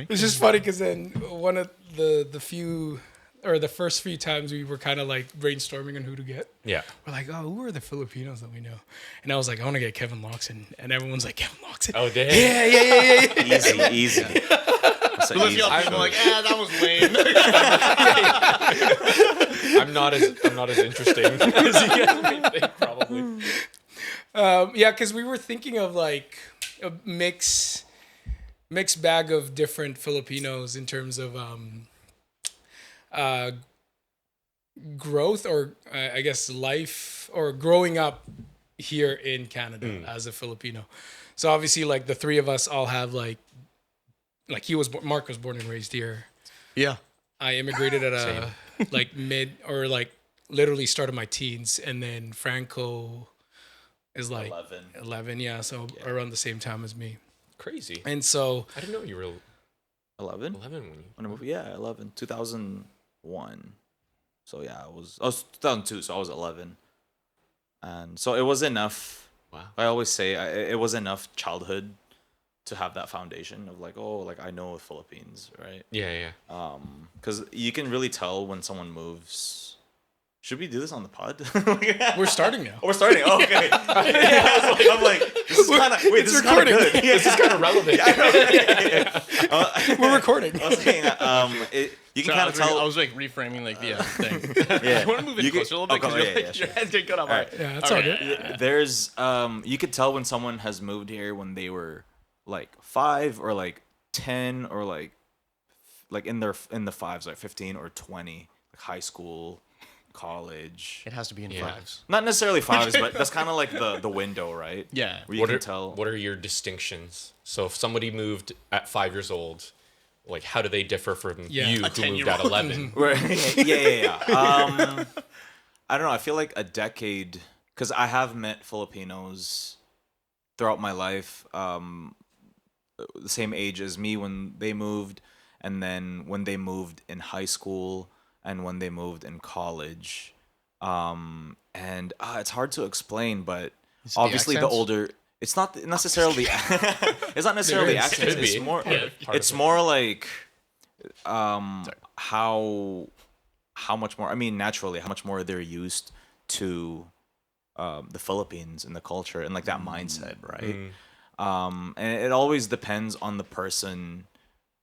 It's just funny because then one of the first few times we were kind of like brainstorming on who to get. Yeah. We're like, oh, who are the Filipinos that we know? And I was like, I want to get Kevin Loxon. And everyone's like, Kevin Loxon. Oh, damn. Yeah. Easy. I'm like, that was lame. I'm not as interesting as you guys may think, probably. Yeah, because we were thinking of like a mixed bag of different Filipinos in terms of growth or I guess life or growing up here in Canada as a Filipino. So obviously, like the three of us all have like Mark was born and raised here. Yeah. I immigrated at a like mid or like literally started my teens, and then Franco is like 11, yeah, so around the same time as me. Crazy. And so I didn't know you were 11. 11 when you... Yeah, 11. 2001. So yeah, I was 2002. So I was 11, and so it was enough. Wow. I always say it was enough childhood to have that foundation of like, oh, like I know the Philippines, right? Yeah. Because you can really tell when someone moves. Should we do this on the pod? we're starting now. Oh, we're starting. Oh, okay. I'm like, this is kind of wait. This is kind of good. Yeah. This is kind of relevant. We're recording. I was saying, you can kind of tell. I was like reframing like the thing. Yeah. I want to move it closer a little bit because your head's getting cut off. All right. Yeah, that's all good. There's you could tell when someone has moved here when they were like 5 or like 10 or like in the fives, like 15 or 20, like high school, college. It has to be in fives. Not necessarily fives, but that's kind of like the window, right? Yeah. Where you can tell. What are your distinctions? So if somebody moved at 5 years old, like how do they differ from you who moved at 11? Right. Yeah. I don't know. I feel like a decade, because I have met Filipinos throughout my life, the same age as me when they moved, and then when they moved in high school, and when they moved in college. And it's hard to explain, but obviously the older, it's not necessarily it's not necessarily accents. It's more like how much more, I mean, naturally how much more they're used to the Philippines and the culture and like that mindset, right? And it always depends on the person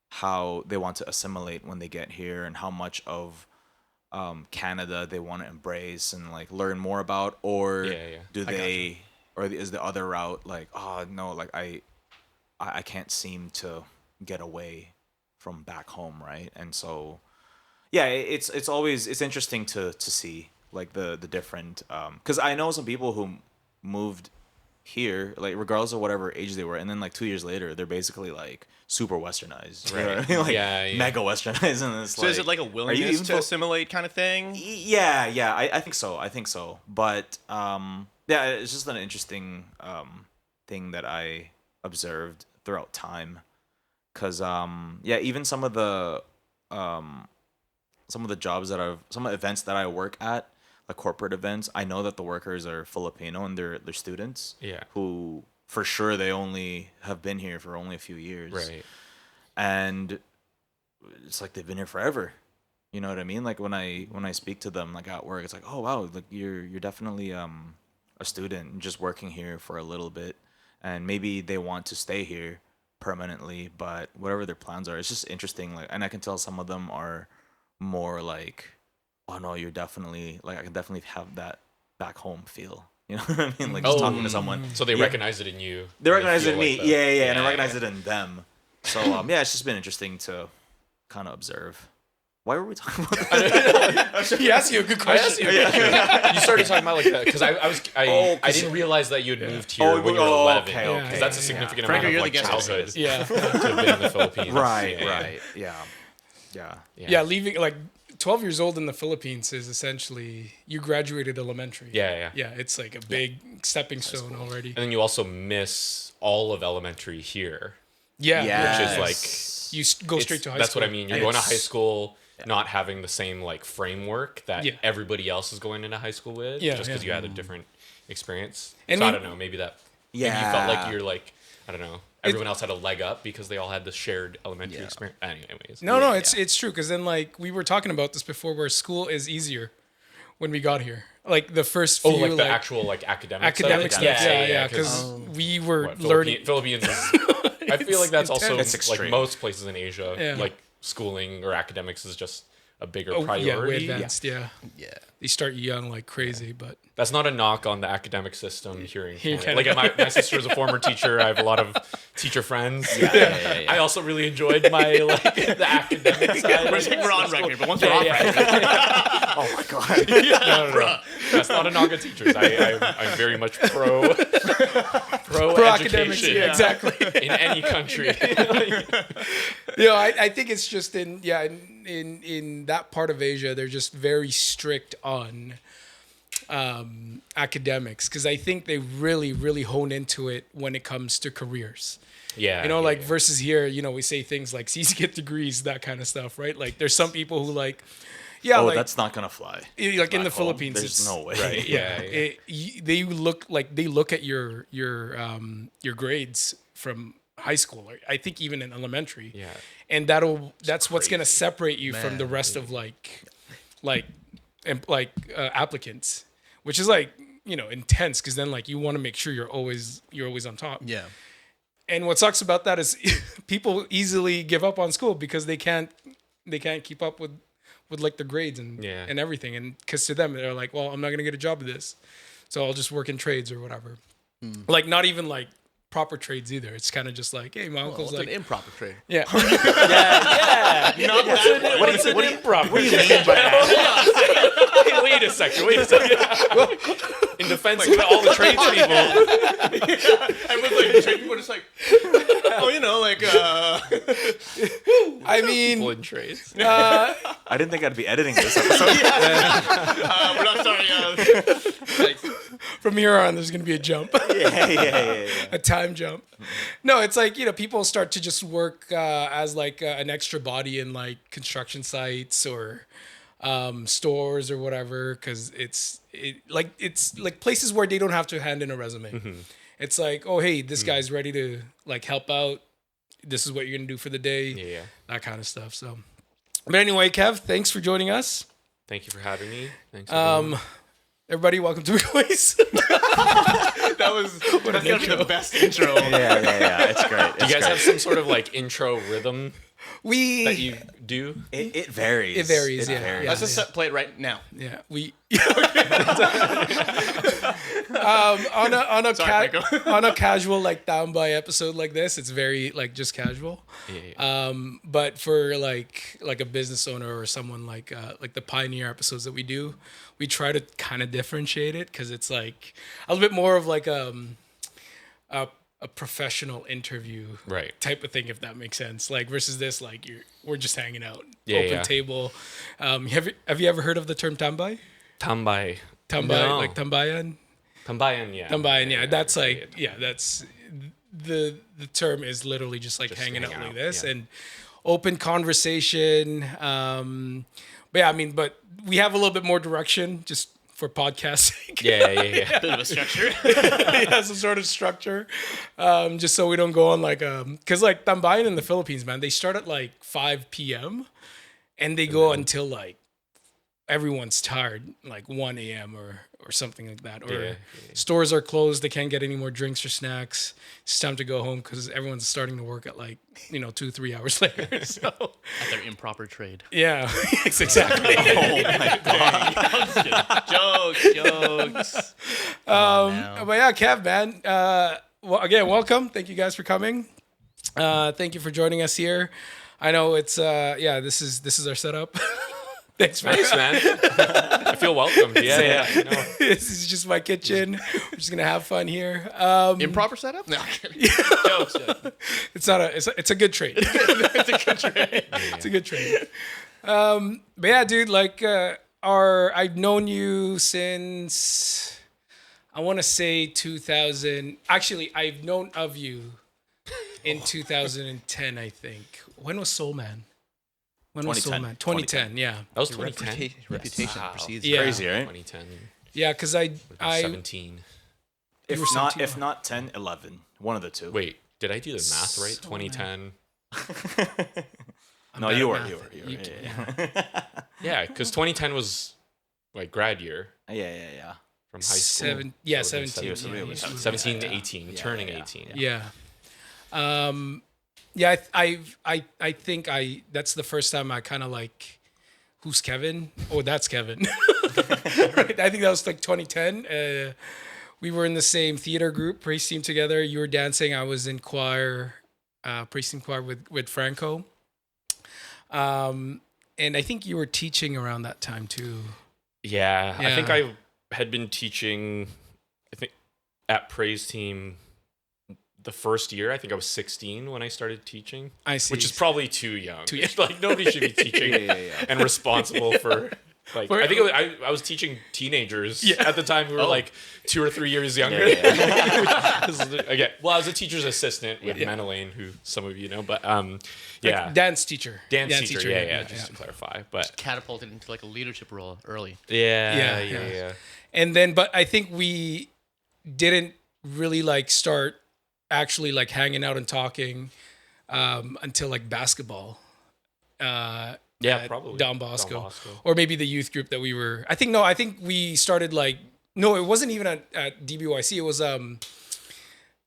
how they want to assimilate when they get here and how much of Canada they want to embrace and like learn more about, or do they, or is the other route like, oh no, like I can't seem to get away from back home, right? And so yeah, it's interesting to see like the different, because I know some people who moved here, like regardless of whatever age they were, and then like 2 years later they're basically like super westernized, right? Like mega westernized. And it's so like, is it like a willingness to assimilate kind of thing? Yeah, I think so, but yeah, it's just an interesting thing that I observed throughout time, because even some of the jobs that some of the events that I work at, like corporate events, I know that the workers are Filipino and they're students. Yeah. Who for sure they only have been here for only a few years. Right. And it's like they've been here forever. You know what I mean? Like when I speak to them like at work, it's like, oh wow, like you're definitely a student and just working here for a little bit, and maybe they want to stay here permanently, but whatever their plans are, it's just interesting. Like, and I can tell some of them are more like, oh no, you're definitely like, I can definitely have that back home feel. You know what I mean? Like just talking to someone. So they recognize it in you. They recognize it in me. Like and I recognize it in them. So it's just been interesting to kind of observe. Why were we talking about that? He asked you a good question. You started talking about like that because I didn't realize that you had moved here when you were 11. Because that's a significant amount of like childhood. To have been in the Philippines. Right. Yeah. Leaving like 12 years old in the Philippines is essentially you graduated elementary. Yeah, it's like a big stepping stone already. And then you also miss all of elementary here. Yeah. Which is like you go straight to high school. That's what I mean. You're going to high school not having the same like framework that everybody else is going into high school with, just because you had a different experience. And so I don't know, maybe maybe you felt like you're like, I don't know, everyone else had a leg up because they all had this shared elementary experience. Anyways. No, it's true, because then like we were talking about this before, where school is easier when we got here. Like the first few, like the actual like academic stuff. Yeah, because we were learning Philippines. I feel like that's also like most places in Asia. Like schooling or academics is just a bigger priority. Yeah, way advanced. Yeah. They start young like crazy, but that's not a knock on the academic system here in Canada. Like my sister is a former teacher. I have a lot of teacher friends. I also really enjoyed my the academic side. We're on record, but once we're off record. Oh my god. No. That's not a knock on teachers. I'm very much pro academics. education. Yeah, exactly. In any country. I think it's just in that part of Asia, they're just very strict on academics, because I think they really, really hone into it when it comes to careers. Versus here, we say things like, "See, get degrees," that kind of stuff, right? Like, there's some people who like, that's not gonna fly. Like in the Philippines, there's no way. Right? They look at your grades from high school, or I think even in elementary. Yeah. And that's what's gonna separate you from the rest of applicants, which is like, intense, because then like you want to make sure you're always on top. Yeah. And what sucks about that is people easily give up on school because they can't keep up with like the grades and everything, and because to them they're like, well, I'm not gonna get a job at this, so I'll just work in trades or whatever. Like not even like proper trades either. It's kind of just like, hey, my uncle's like an improper trade. Yeah. What's an improper? What do you mean by that? Wait a second. In defense of all the tradespeople, everyone's like, trade people are just like, I mean, people in trades. I didn't think I'd be editing this episode. We're not sorry. From here on, there's gonna be a jump. A time jump. No, it's like, people start to just work as like an extra body in like construction sites or stores or whatever, because it's like places where they don't have to hand in a resume. Mm-hmm. It's like, oh, hey, this guy's ready to like help out. This is what you're gonna do for the day. That kind of stuff. So, but anyway, Kev, thanks for joining us. Thank you for having me. Thanks. Everybody, welcome to Bigoy's. That's gonna be the best intro. Yeah, it's great. Do you guys have some sort of like intro rhythm that you do? It varies. It varies. Let's just play it right now. Yeah, we on a casual like tambay episode like this, it's very like just casual. But for like a business owner or someone like the pioneer episodes that we do, we try to kind of differentiate it, because it's like a little bit more of like a professional interview type of thing, if that makes sense. Like versus this, like we're just hanging out, open table. Have you ever heard of the term tambay? Tambay, no. Like tambayan. Tambayan, yeah. That's like that's the term is literally just like hanging out like this and open conversation. But we have a little bit more direction just for podcasting. Yeah. Bit of a structure. Some sort of structure. Just so we don't go on like because like tambayan in the Philippines, man, they start at like 5 p.m. and they go until like everyone's tired, like 1 a.m. or something like that. Or stores are closed, they can't get any more drinks or snacks. It's time to go home because everyone's starting to work at like 2-3 hours later. So at their improper trade. Yeah, exactly. Oh my god. Jokes. But yeah, Kev, man. Well, again, welcome. Thank you guys for coming. Thank you for joining us here. I know it's this is our setup. Thanks, man. I feel welcomed. Yeah. No. This is just my kitchen. We're just gonna have fun here. Improper setup? No, I'm kidding. Jokes. It's a good trade. It's a good trade. It's a good trade. But yeah, dude, like I've known you since I want to say 2000. Actually, I've known of you in 2010, I think. When was Soul Man? When was Soul 2010. Man? 2010, yeah. That was 2010. Reputation Wow. precedes. Yeah. Crazy, right? 2010. Yeah, because I 17. If were not, 17. if not 10, 11. One of the two. Wait, did I do the math right? So 2010. No, bad you at were. math. You were. Yeah. Yeah, because 2010 was like grad year Yeah. from high school. 17. So it would've been 17. 17 to 18, Yeah, turning yeah, 18. Yeah. Yeah, I think that's the first time I kind of like, who's Kevin? Oh, that's Kevin. Right. I think that was like 2010. We were in the same theater group, praise team together. You were dancing. I was in choir, praise team choir with Franco. And I think you were teaching around that time too. Yeah, I think Yeah. I had been teaching, I think, at praise team the first year. I think I was 16 when I started teaching. I see. Which is probably too young. Too young. Like, nobody should be teaching and responsible for... Like, I think I was teaching teenagers at the time who were like 2 or 3 years younger. Again, well, I was a teacher's assistant with Menelaine, who some of you know, but Like dance teacher. Dance teacher, yeah, just to clarify. But Catapulted into like a leadership role early. yeah. And then, but I think we didn't really like start actually like hanging out and talking until like basketball. Yeah, probably. Don Bosco. Or maybe the youth group that we were. I think we started like, no, it wasn't even at DBYC. It was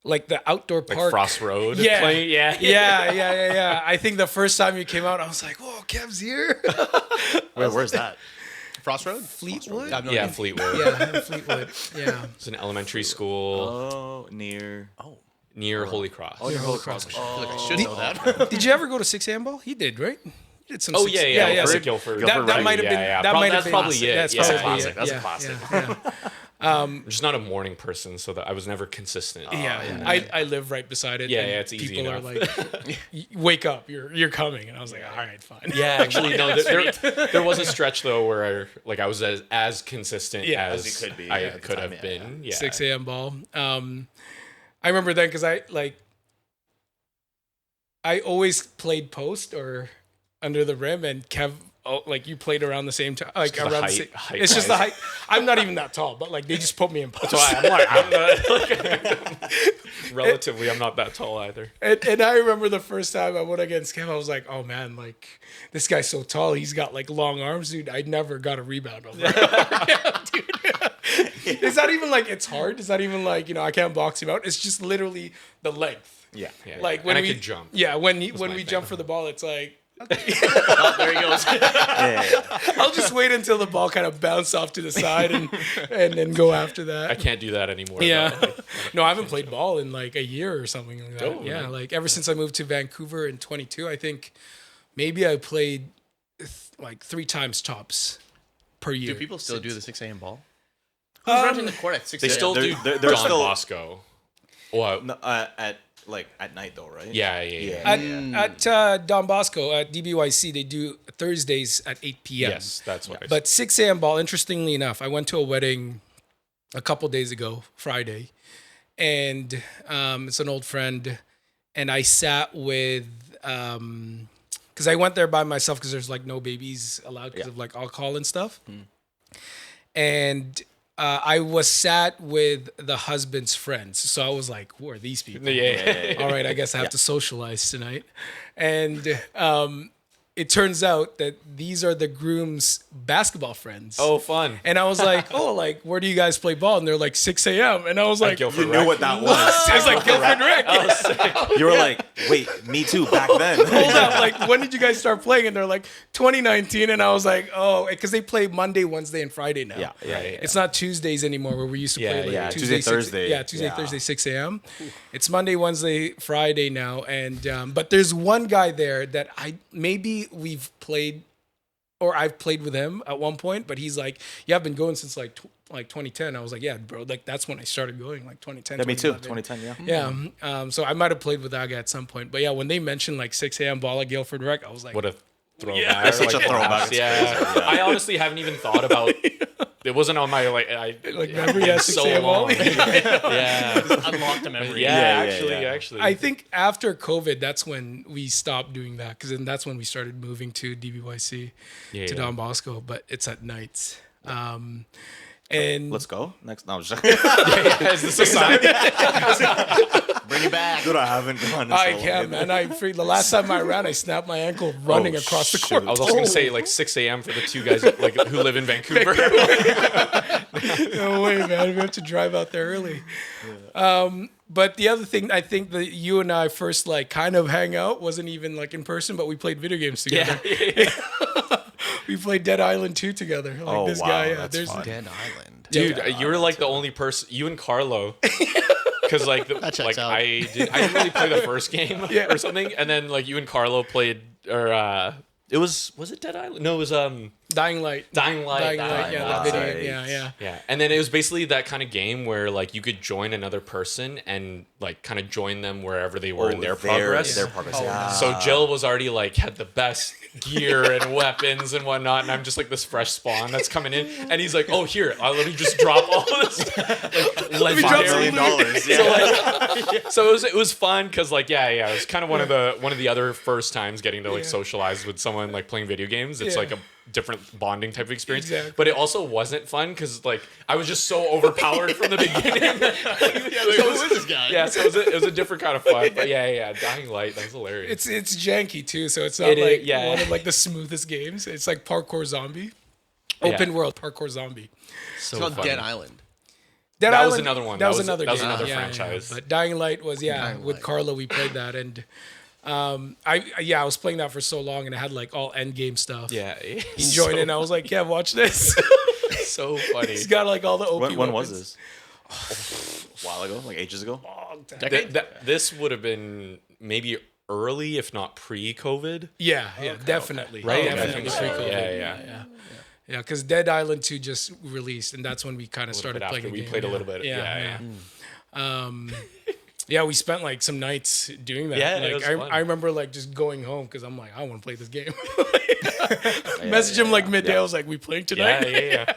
like the outdoor park. Like Frost Road. Yeah. Playing, Yeah. I think the first time you came out, I was like, whoa, Kev's here. Where's that? Frost Road? Fleetwood? Yeah, Fleetwood. Yeah, Fleetwood. Yeah. It's an elementary school Oh, near near Holy Cross. Near Holy Cross. I feel like I should know that. Did you ever go to 6 a.m. ball? He did, right? He did some. Oh, 6 yeah. So Guilford. that might have been. Yeah. That might have That's been. probably it. That's Yeah. probably Classic. it. That's a Yeah, classic. Yeah. I'm just not a morning person, so that I was never consistent. I live right beside it. Yeah, and it's easy people enough. are like, "Wake up, you're coming," and I was like, "All right, fine." Yeah, actually, no. There was a stretch though where I was as consistent as you could be, I at the could time, have been. Yeah. 6 a.m. ball. I remember then because I always played post or under the rim, and Kev, like you played around the same time, like around the same. height It's just the height. I'm not even that tall, but like they just put me in post. So I'm not relatively. I'm not that tall either. And I remember the first time I went against Kev, I was like, oh man, like this guy's so tall. He's got like long arms, dude. I never got a rebound over him. Dude. It's not even like it's hard. It's not even like, I can't box him out. It's just literally the length. Yeah. Like when and we I could jump. Yeah, when we thing. jump for the ball, it's like, Oh, there he goes. I'll just wait until the ball kind of bounce off to the side and then go after that. I can't do that anymore. Yeah. though. No, I haven't played ball in like a year or something like that. Oh, yeah, nice. like ever since I moved to Vancouver in 22, I think maybe I played like 3 times tops per year. Do people still do the 6 a.m. ball? Who's running the court at 6 They a.m.? still do they're Don still- Bosco. Well, No, at night though, right? yeah. At Don Bosco at DBYC, they do Thursdays at 8 p.m. Yes, that's what I But 6 a.m. ball, interestingly enough, I went to a wedding a couple days ago, Friday, and it's an old friend, and I sat with, because I went there by myself because there's like no babies allowed because of like alcohol and stuff. And I was sat with the husband's friends. So I was like, who are these people? Yeah. All right, I guess I have to socialize tonight. And it turns out that these are the groom's basketball friends. Oh, fun. And I was like, like, where do you guys play ball? And they're like, 6 a.m. And I was like, Guilford You knew what that was. I was like, Guilford Rec. You were like, wait, me too, back then. Hold up, like, when did you guys start playing? And they're like, 2019. And I was like, oh, because they play Monday, Wednesday, and Friday now. Yeah. It's not Tuesdays anymore where we used to play like yeah, Tuesday, Tuesday, Thursday. Yeah, Tuesday, Yeah. Thursday, 6 a.m. It's Monday, Wednesday, Friday now. And but there's one guy there that we've played, or I've played with him at one point, but he's like, yeah, I've been going since like 2010. I was like, yeah, bro, like that's when I started going, like 2010. Yeah, me too. 2011. 2010, yeah. Yeah. So I might have played with that guy at some point. But yeah, when they mentioned like 6 a.m. ball at Guilford Rec, I was like, What a throwback. Yeah. Such a throwback. It's Yeah. crazy. I honestly haven't even thought about it wasn't on my like memory has so 6 a.m. long. Yeah. Just unlock the memory. Actually. I think after COVID, that's when we stopped doing that, because then that's when we started moving to DBYC to Don Bosco, but it's at nights. And let's go next. No, I'm just is this a sign? Bring it back. Dude, I haven't gone. I can't, man. The last time I ran, I snapped my ankle running across the court. I was also gonna say like 6 a.m. for the two guys like who live in Vancouver. No way, man. We have to drive out there early. But the other thing, I think that you and I first like kind of hang out wasn't even like in person, but we played video games together. We played Dead Island 2 together. Like this guy. Yeah, there's Dead Island. Dude, you were like the only person. You and Carlo. Because like I didn't really play the first game or something, and then like you and Carlo played, or was it Dead Island? No, it was Dying Light. Yeah, the video. Yeah. And then it was basically that kind of game where like you could join another person and like kind of join them wherever they were in their progress. Their progress. So Jill was already like had the best gear and weapons and whatnot, and I'm just like this fresh spawn that's coming in, and he's like, "Oh, here, let me just drop all this, like $5 million." So it was fun because like it was kind of one of the other first times getting to like socialize with someone like playing video games. It's like a different bonding type of experience, but it also wasn't fun because like I was just so overpowered from the beginning. Who is this guy? Yeah, so it was a different kind of fun. But Dying Light, that's hilarious. It's janky too, so it's not one of like the smoothest games. It's like parkour zombie, open world parkour zombie. So it's called Dead Island. That was another one. That was another game. That was another franchise. But Dying Light was with Carlo we played that, and I was playing that for so long, and I had like all end game stuff. Yeah, he joined in. I was like, watch this. So funny. He's got like all the OP When was this? A while ago, like ages ago. This would have been maybe early, if not pre-COVID. Definitely. Right? Definitely pre-COVID. Yeah, because Dead Island 2 just released, and that's when we kind of started playing the game. We played a little bit. We spent like some nights doing that. Yeah, like, it was fun. I remember like just going home because I'm like, I want to play this game. Message him like midday. I was like, we playing tonight? Yeah.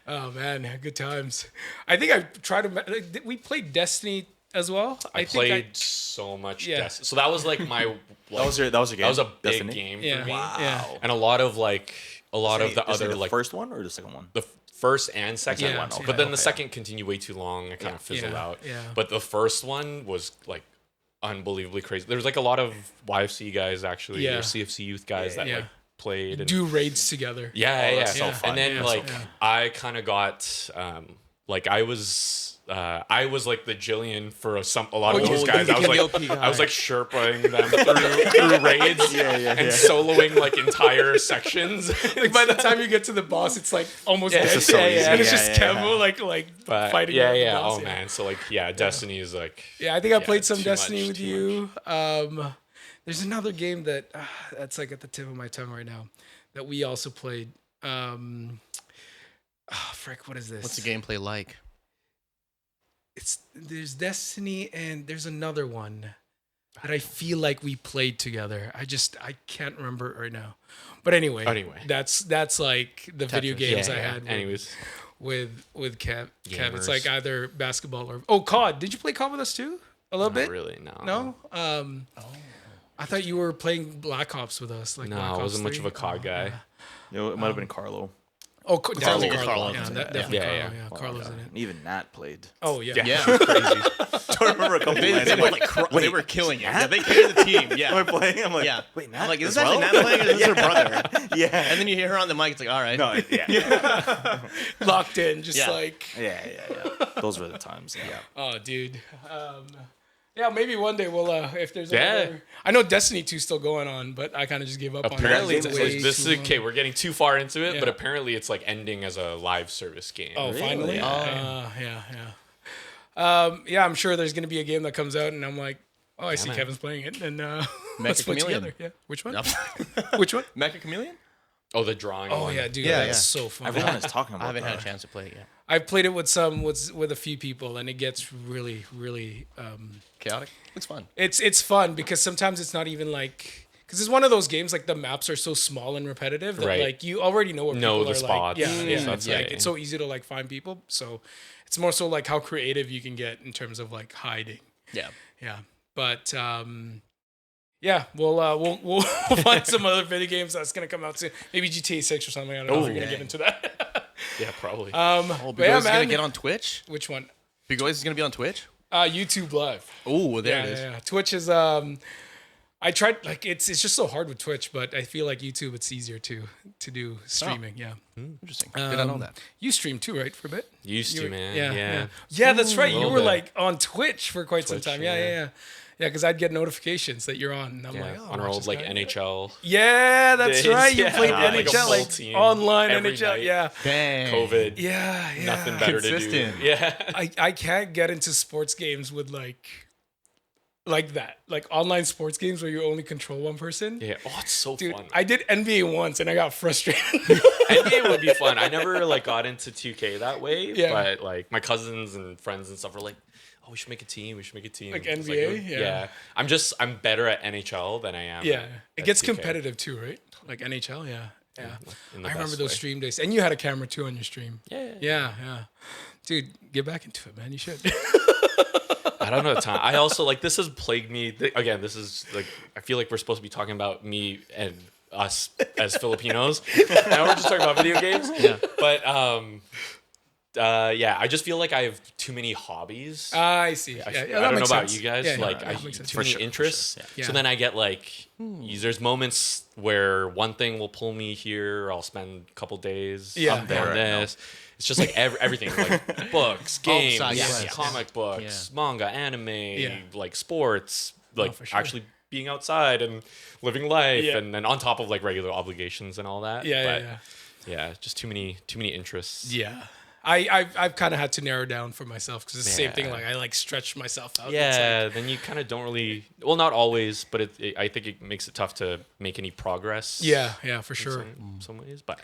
Oh man, good times. I think I tried to. We played Destiny as well. I played so much Destiny. So that was like my. That was your game. That was a big Destiny? game for me. Wow. Yeah. And a lot of the other the first one or the second one? The first and second one. Okay, But then the second continued way too long. It kind of fizzled out. Yeah. But the first one was like unbelievably crazy. There was like a lot of YFC guys actually, or CFC youth guys that like played and do raids together. So fun. And then I kind of got I was like the Jillian for a lot of those guys. I was like Sherpaing them through raids and soloing like entire sections. Like by the time you get to the boss, it's like almost dead. It's so easy. And it's just Kevo like fighting. The boss. Oh man. So like Destiny is like. Yeah, I think I played some Destiny with you. There's another game that's like at the tip of my tongue right now that we also played. Frick, what is this? What's the gameplay like? There's Destiny and there's another one that I feel like we played together. I can't remember it right now. But anyway, that's like the video games I had. Anyways, with Kev. It's like either basketball or COD. Did you play COD with us too? A little bit? Not really, no. No. I thought you were playing Black Ops with us. Like no, Black I Ops wasn't 3. much of a COD guy. It might have been Carlo. Oh, definitely Carlo. Yeah, definitely Carlo. Yeah, Carlo's in it. Even Nat played. Oh yeah. Crazy. I remember a couple they were killing it. Yeah, they carried the team. Yeah. Am I playing? I'm like, wait, Nat? I'm like, is this actually Nat playing or is this her brother? Yeah. And then you hear her on the mic. It's like, all right. No, yeah. Locked in, just like. Yeah. Those were the times. Yeah. Oh, dude. Yeah, maybe one day we'll if there's another. I know Destiny 2's still going on, but I kind of just gave up apparently on it. this is okay. We're getting too far into it, but apparently it's like ending as a live service game. Oh, really? Finally? Yeah. I'm sure there's gonna be a game that comes out, and I'm like, I see Kevin's playing it, and let's play together. Yeah. Which one? Which one? Mecha Chameleon? Oh, the drawing. Oh one. Yeah, dude. That's so fun. Everyone is talking about. I haven't had a chance to play it yet. I've played it with a few people, and it gets really, really chaotic. It's fun. It's fun because sometimes it's not even like because it's one of those games like the maps are so small and repetitive that like you already know what people the are spots. like. It's so easy to like find people. So it's more so like how creative you can get in terms of like hiding. Yeah. But we'll find some other video games that's gonna come out soon. Maybe GTA 6 or something. I don't know if we're gonna get into that. Yeah, probably. Bigoy's gonna get on Twitch. Which one? Bigoy's is gonna be on Twitch. YouTube Live. Oh, there it is. Yeah. Twitch is I tried like it's just so hard with Twitch, but I feel like YouTube it's easier to do streaming. Yeah. Interesting. Did I know that? You streamed too, right, for a bit? Used to, man. Yeah, that's right. You were bit. like on Twitch for quite some time. Yeah, because I'd get notifications that you're on. And I'm like, on our old like NHL. Yeah, that's days. right. You played Like a NHL, full like team online every NHL. night. Yeah. Dang. COVID. Yeah. Nothing better Consistent. to do. Yeah. I can't get into sports games with like that, like online sports games where you only control one person. Yeah. Oh, it's so Dude, fun. I did NBA once and I got frustrated. NBA would be fun. I never like got into 2K that way, Yeah. but like my cousins and friends and stuff were like, "Oh, we should make a team. We should make a team." Like It's NBA? Yeah. I'm better at NHL than I am. Yeah, at it gets 2K. competitive too, right? Like NHL. Yeah. In the I remember best those way. stream days, and you had a camera too on your stream. Yeah. Dude, get back into it, man. You should. I don't know the time. I also like this has plagued me. Again, this is like I feel like we're supposed to be talking about me and us as Filipinos. Now we're just talking about video games. Yeah. But I just feel like I have too many hobbies. I see. I that don't know makes about sense. you guys. Yeah, like that I makes sense. too many interests. Yeah. So then I get like there's moments where one thing will pull me here. I'll spend a couple days up there on this. It's just like everything, like books, games, comic books, manga, anime, like sports, like for sure. actually being outside and living life, and then on top of like regular obligations and all that. Yeah, just too many interests. Yeah. I've kind of had to narrow down for myself because it's the same thing. Like I like stretch myself out. Yeah, It's then you kind of don't really. Well, not always, but I think it makes it tough to make any progress. yeah, for sure. Some ways, but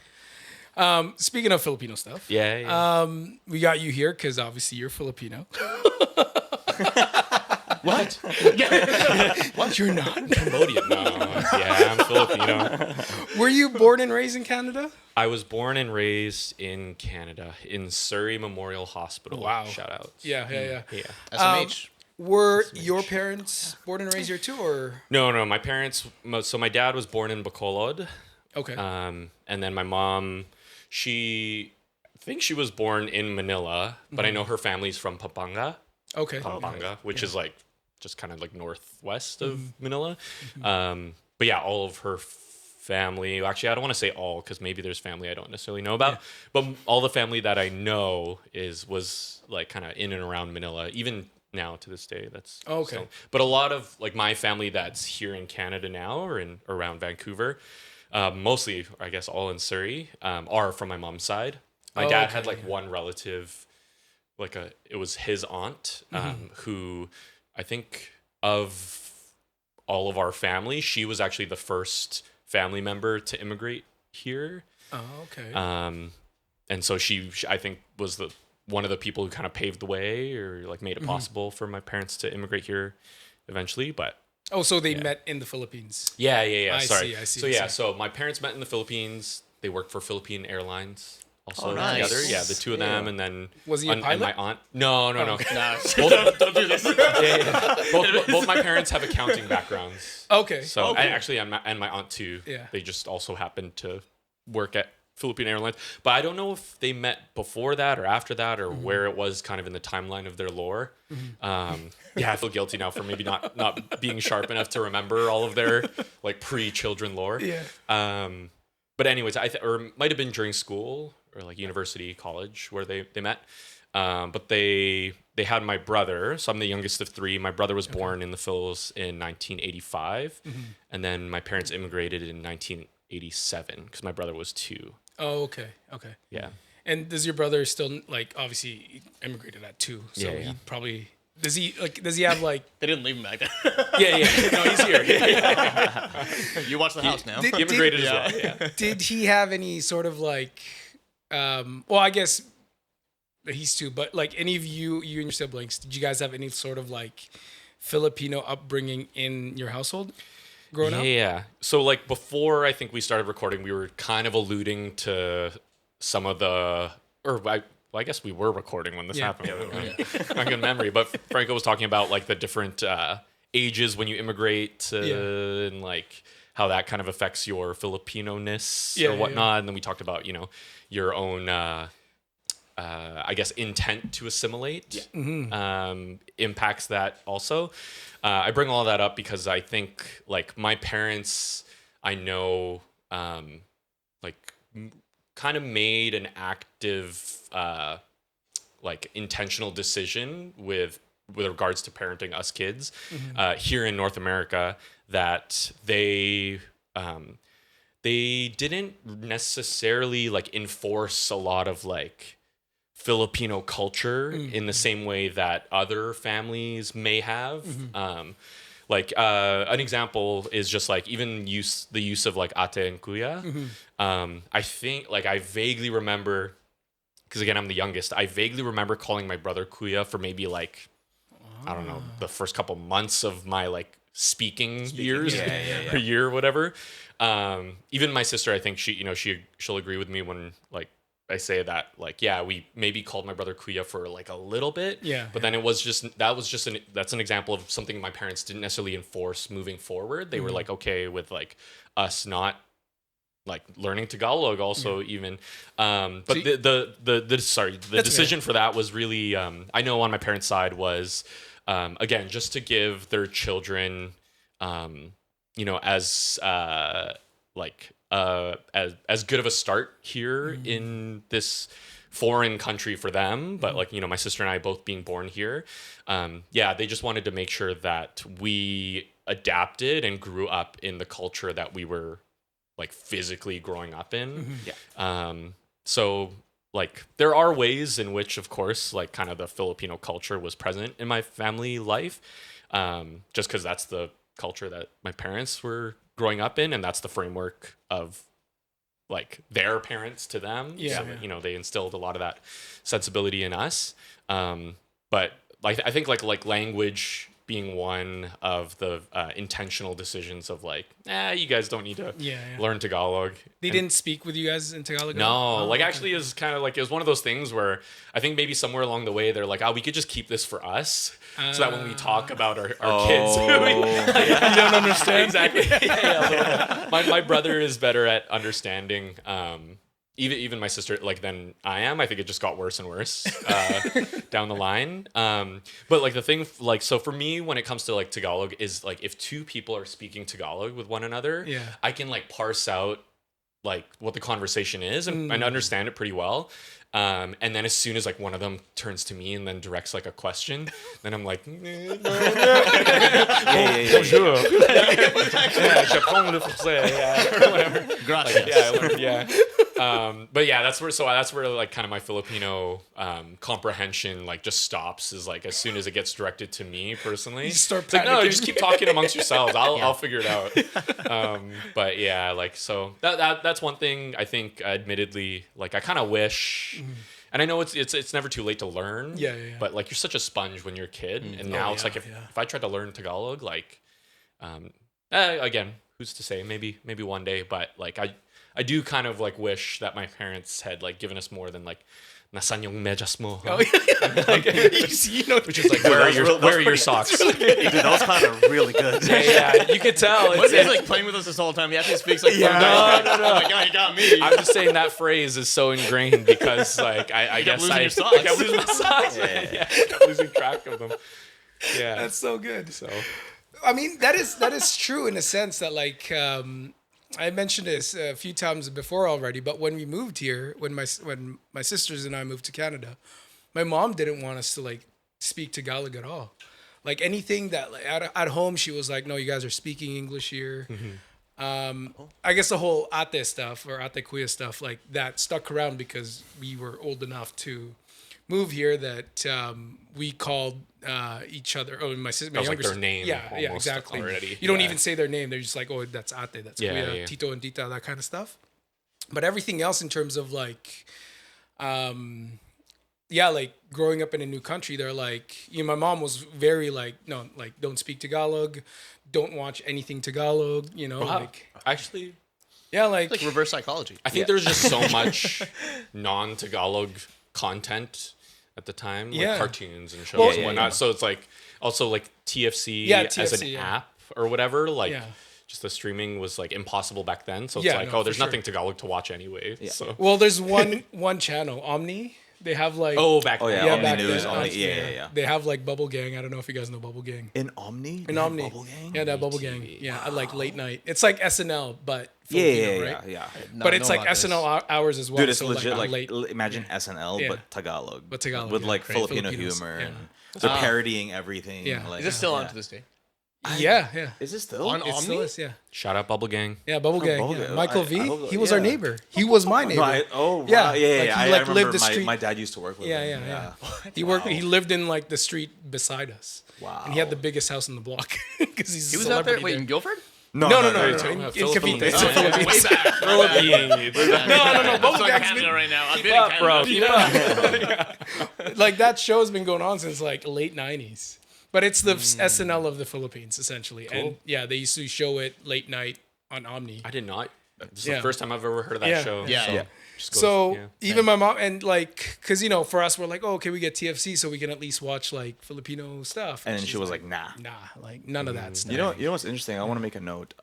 Speaking of Filipino stuff, we got you here because obviously you're Filipino. What? What? You're not? Cambodian. No, I'm Filipino. Were you born and raised in Canada? I was born and raised in Canada, in Surrey Memorial Hospital. Wow. Shout out. Yeah. SMH. Were your parents born and raised here too, or? No. My parents. So my dad was born in Bacolod. Okay. And then my mom, I think she was born in Manila, but I know her family's from Pampanga. Okay. Pampanga, which is like just kind of like northwest of Manila. But yeah, all of her family. Actually, I don't want to say all because maybe there's family I don't necessarily know about. But all the family that I know was like kind of in and around Manila, even now to this day. That's okay. So, but a lot of like my family that's here in Canada now or in around Vancouver, mostly I guess all in Surrey, are from my mom's side. My dad had like one relative. It was his aunt, who I think of all of our family, she was actually the first family member to immigrate here. Oh, okay. And so she I think was one of the people who kind of paved the way or like made it possible for my parents to immigrate here eventually. But so they met in the Philippines. Yeah. Sorry. I see. So so my parents met in the Philippines. They worked for Philippine Airlines. Also nice. together, the two of them, and then was he a pilot? And my aunt? No. Don't do this. Both my parents have accounting backgrounds. Okay. So and my aunt too. Yeah. They just also happened to work at Philippine Airlines, but I don't know if they met before that or after that or where it was kind of in the timeline of their lore. I feel guilty now for maybe not being sharp enough to remember all of their like pre-children lore. Yeah. But anyways, or it might have been during school or like university, college where they met. But they had my brother. So I'm the youngest of three. My brother was born in the Phils in 1985. And then my parents immigrated in 1987 because my brother was 2. Oh, okay. Yeah. And does your brother still like obviously he immigrated at 2? So he probably does he have like They didn't leave him back then. Yeah. No, he's here. You watch the house now. He immigrated as well. Yeah. Did he have any sort of like well, I guess he's 2, but like any of you and your siblings, did you guys have any sort of like Filipino upbringing in your household? growing up? Yeah. So like before I think we started recording, we were kind of alluding to some of I guess we were recording when this happened. Not good memory, but Franco was talking about like the different ages when you immigrate and like how that kind of affects your Filipino-ness or whatnot. And then we talked about, your own, I guess, intent to assimilate impacts that also. I bring all that up because I think like my parents, I know, kind of made an active, like intentional decision with regards to parenting us kids here in North America, that they didn't necessarily like enforce a lot of like Filipino culture in the same way that other families may have. An example is just like even the use of like ate and kuya. I think like I vaguely remember, because again I'm the youngest, I vaguely remember calling my brother kuya for maybe like I don't know, the first couple months of my like speaking years, per year or whatever. Even my sister, I think she'll agree with me when like I say that, like, we maybe called my brother kuya for like a little bit, but then that's an example of something my parents didn't necessarily enforce moving forward. They were like okay with like us not like learning Tagalog also even, but the decision for that was really, I know on my parents' side was, again, just to give their children, as good of a start here in this foreign country for them, but like, my sister and I both being born here, they just wanted to make sure that we adapted and grew up in the culture that we were like physically growing up in. So like there are ways in which, of course, like kind of the Filipino culture was present in my family life, just because that's the culture that my parents were growing up in, and that's the framework of like their parents to them. So they instilled a lot of that sensibility in us. But like I think like language being one of the intentional decisions of like, you guys don't need to learn Tagalog. They didn't speak with you guys in Tagalog? No, actually it was kind of like, it was one of those things where I think maybe somewhere along the way they're like, we could just keep this for us, so that when we talk about our kids, you don't understand. Exactly. My brother is better at understanding, even my sister, like, than I am. I think it just got worse and worse down the line. But like the thing, like, so for me, when it comes to like Tagalog, is like if two people are speaking Tagalog with one another, I can like parse out like what the conversation is and understand it pretty well. And then as soon as like one of them turns to me and then directs like a question, then I'm like, bonjour. Je prends le français, or whatever. Gracias. But that's where like kind of my Filipino comprehension like just stops, is like as soon as it gets directed to me personally. You start panicking. Like, no, just keep talking amongst yourselves. I'll figure it out. But yeah, like, so that's one thing I think, admittedly, like I kind of wish. And I know it's never too late to learn. But like you're such a sponge when you're a kid, and now it's like if I tried to learn Tagalog, like, again, who's to say? Maybe one day. But like I do kind of like wish that my parents had like given us more than like nasan yung medyas mo. Which is like, where are your socks? Dude, that was kind of really good. You could tell. He's like playing with us this whole time. He actually speaks like, no. Oh my God, you got me. I'm just saying that phrase is so ingrained because like I guess I kept losing my socks. I kept losing track of them. Yeah, that's so good. So, I mean, that is true in a sense that like. I mentioned this a few times before already, but when we moved here, when my sisters and I moved to Canada, my mom didn't want us to like speak Tagalog at all. Like anything that like, at home, she was like, "No, you guys are speaking English here." I guess the whole ate stuff or ate kuya stuff like that stuck around because we were old enough to move here that we called each other. Oh, my sister, my younger like their name. Yeah, exactly. Already. You don't even say their name. They're just like, oh, that's ate, that's kuya, tito and tita, that kind of stuff. But everything else in terms of like, yeah, like growing up in a new country, they're like, my mom was very like, no, like don't speak Tagalog, don't watch anything Tagalog, Wow. like Actually, yeah, It's like reverse psychology. I think there's just so much non-Tagalog content at the time, like cartoons and shows and whatnot. So it's like also like TFC, as an app or whatever, like just the streaming was like impossible back then. So it's like, there's nothing Tagalog to watch anyway. Yeah. So well, there's one channel, Omni. They have like Omni News, yeah. They have like Bubble Gang. I don't know if you guys know Bubble Gang. In Omni, Bubble Gang, that Bubble Gang, like late night. It's like SNL, but Filipino, right? Yeah. But it's like SNL hours as well. Dude, it's so legit. Like, imagine SNL but Tagalog, with like right? Filipino humor, and they're parodying everything. Yeah. Like, is it still on to this day? Yeah. Is it still on Omni? Still is, yeah. Shout out Bubble Gang. Yeah, Bubble Gang. Bubble Yeah. Gang. Michael V. He was our neighbor. He was my neighbor. Wow. Yeah. Like, he like, I remember lived the street. my dad used to work with him. Yeah. He lived in like the street beside us. Wow. And he had the biggest house in the block because He was out there. Wait, in Guilford? No. In Cavite. Philippines. No. Bubble Gang's been right now. I've been in Canada. like that show's been going on since like late 90s. But it's the SNL of the Philippines, essentially. Cool. And yeah, they used to show it late night on Omni. I did not. This is the first time I've ever heard of that show. So even my mom, and like, because, for us, we're like, okay, we get TFC, so we can at least watch like Filipino stuff. And then she was like, nah, like none of that stuff. You know what's interesting? I want to make a note.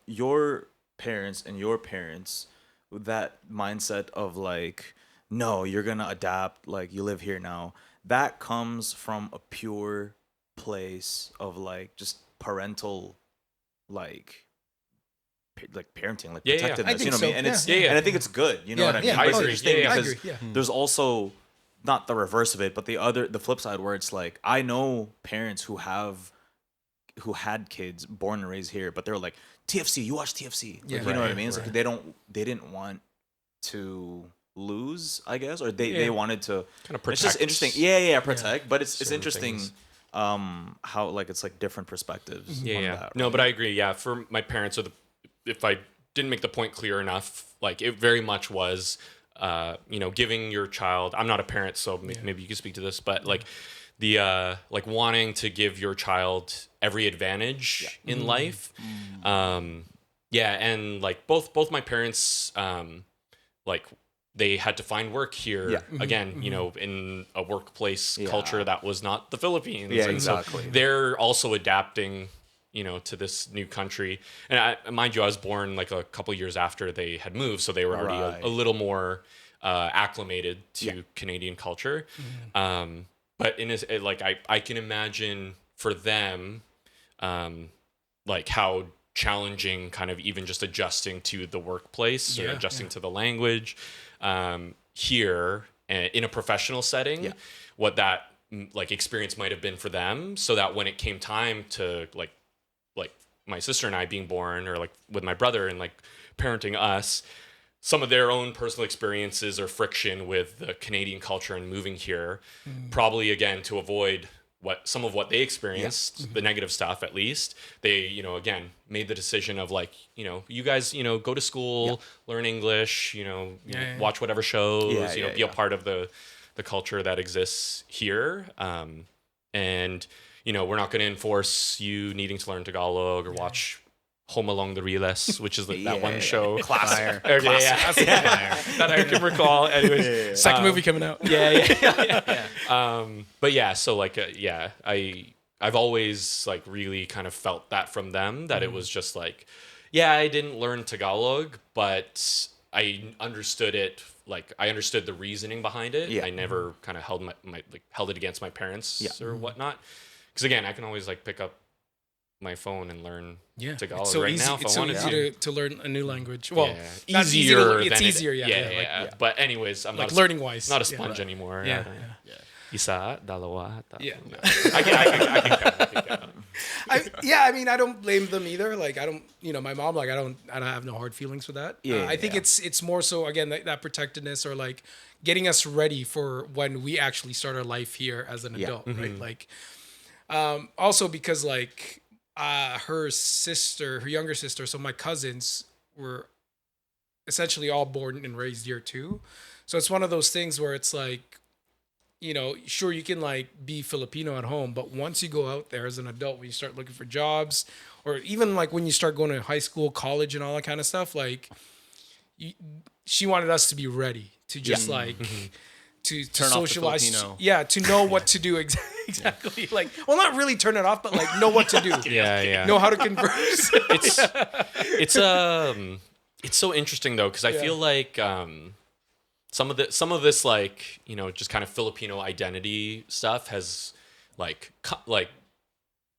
Your parents and your parents, that mindset of like, no, you're going to adapt, like you live here now, that comes from a pure place of like just parental parenting, like protectiveness, you know what I mean? And and I think it's good, you know what I mean? I agree. Because there's also not the reverse of it, but the flip side where it's like, I know parents who had kids born and raised here, but they're like, TFC, you watch TFC. Like, you know what I mean? It's like they didn't want to lose, I guess, or they wanted to kind of protect. It's just interesting. Protect. But it's interesting things. How like it's like different perspectives. That, right? No, but I agree. Yeah, for my parents, if I didn't make the point clear enough, like it very much was, giving your child. I'm not a parent, so maybe you can speak to this, but like the like wanting to give your child every advantage in life. And like both my parents, like they had to find work here again, in a workplace culture that was not the Philippines. Yeah, and exactly. So they're also adapting, to this new country. And mind you, I was born like a couple years after they had moved, so they were already a little more acclimated to Canadian culture. But I can imagine for them, like how challenging kind of even just adjusting to the workplace or adjusting to the language here in a professional setting, what that like experience might have been for them, so that when it came time to like my sister and I being born, or like with my brother and like parenting us, some of their own personal experiences or friction with the Canadian culture and moving here, probably again to avoid some of what they experienced, the negative stuff at least, they, again, made the decision of like, you guys, go to school, learn English, watch whatever shows, be a part of the culture that exists here. And, we're not going to enforce you needing to learn Tagalog or watch Home Along the Riles, which is that one show. Classic. That I can recall. Anyways, second movie coming out. But yeah, so like, I've always like really kind of felt that from them, that it was just like, I didn't learn Tagalog, but I understood it. Like I understood the reasoning behind it. I never kind of held it against my parents or whatnot. Because again, I can always like pick up my phone and learn Tagalog it's so right easy, now if it's I wanted so easy to learn a new language. Well, easier. It's easier, But anyways, I'm like not learning wise. Not a sponge anymore. Isa, dalawa. Yeah. No. I can count. I mean, I don't blame them either. Like, I don't, my mom, like, I don't have no hard feelings with that. I think it's more so, again, that protectiveness, or like getting us ready for when we actually start our life here as an adult, right? Like, also because like, her younger sister, so my cousins were essentially all born and raised here too. So it's one of those things where it's like, sure, you can like be Filipino at home, but once you go out there as an adult, when you start looking for jobs, or even like when you start going to high school, college, and all that kind of stuff, like she wanted us to be ready to just like to turn socialize, off the to know what to do exactly. Like, well, not really turn it off, but like know what to do. Know how to converse. It's so interesting though, because I feel like some of this like just kind of Filipino identity stuff has like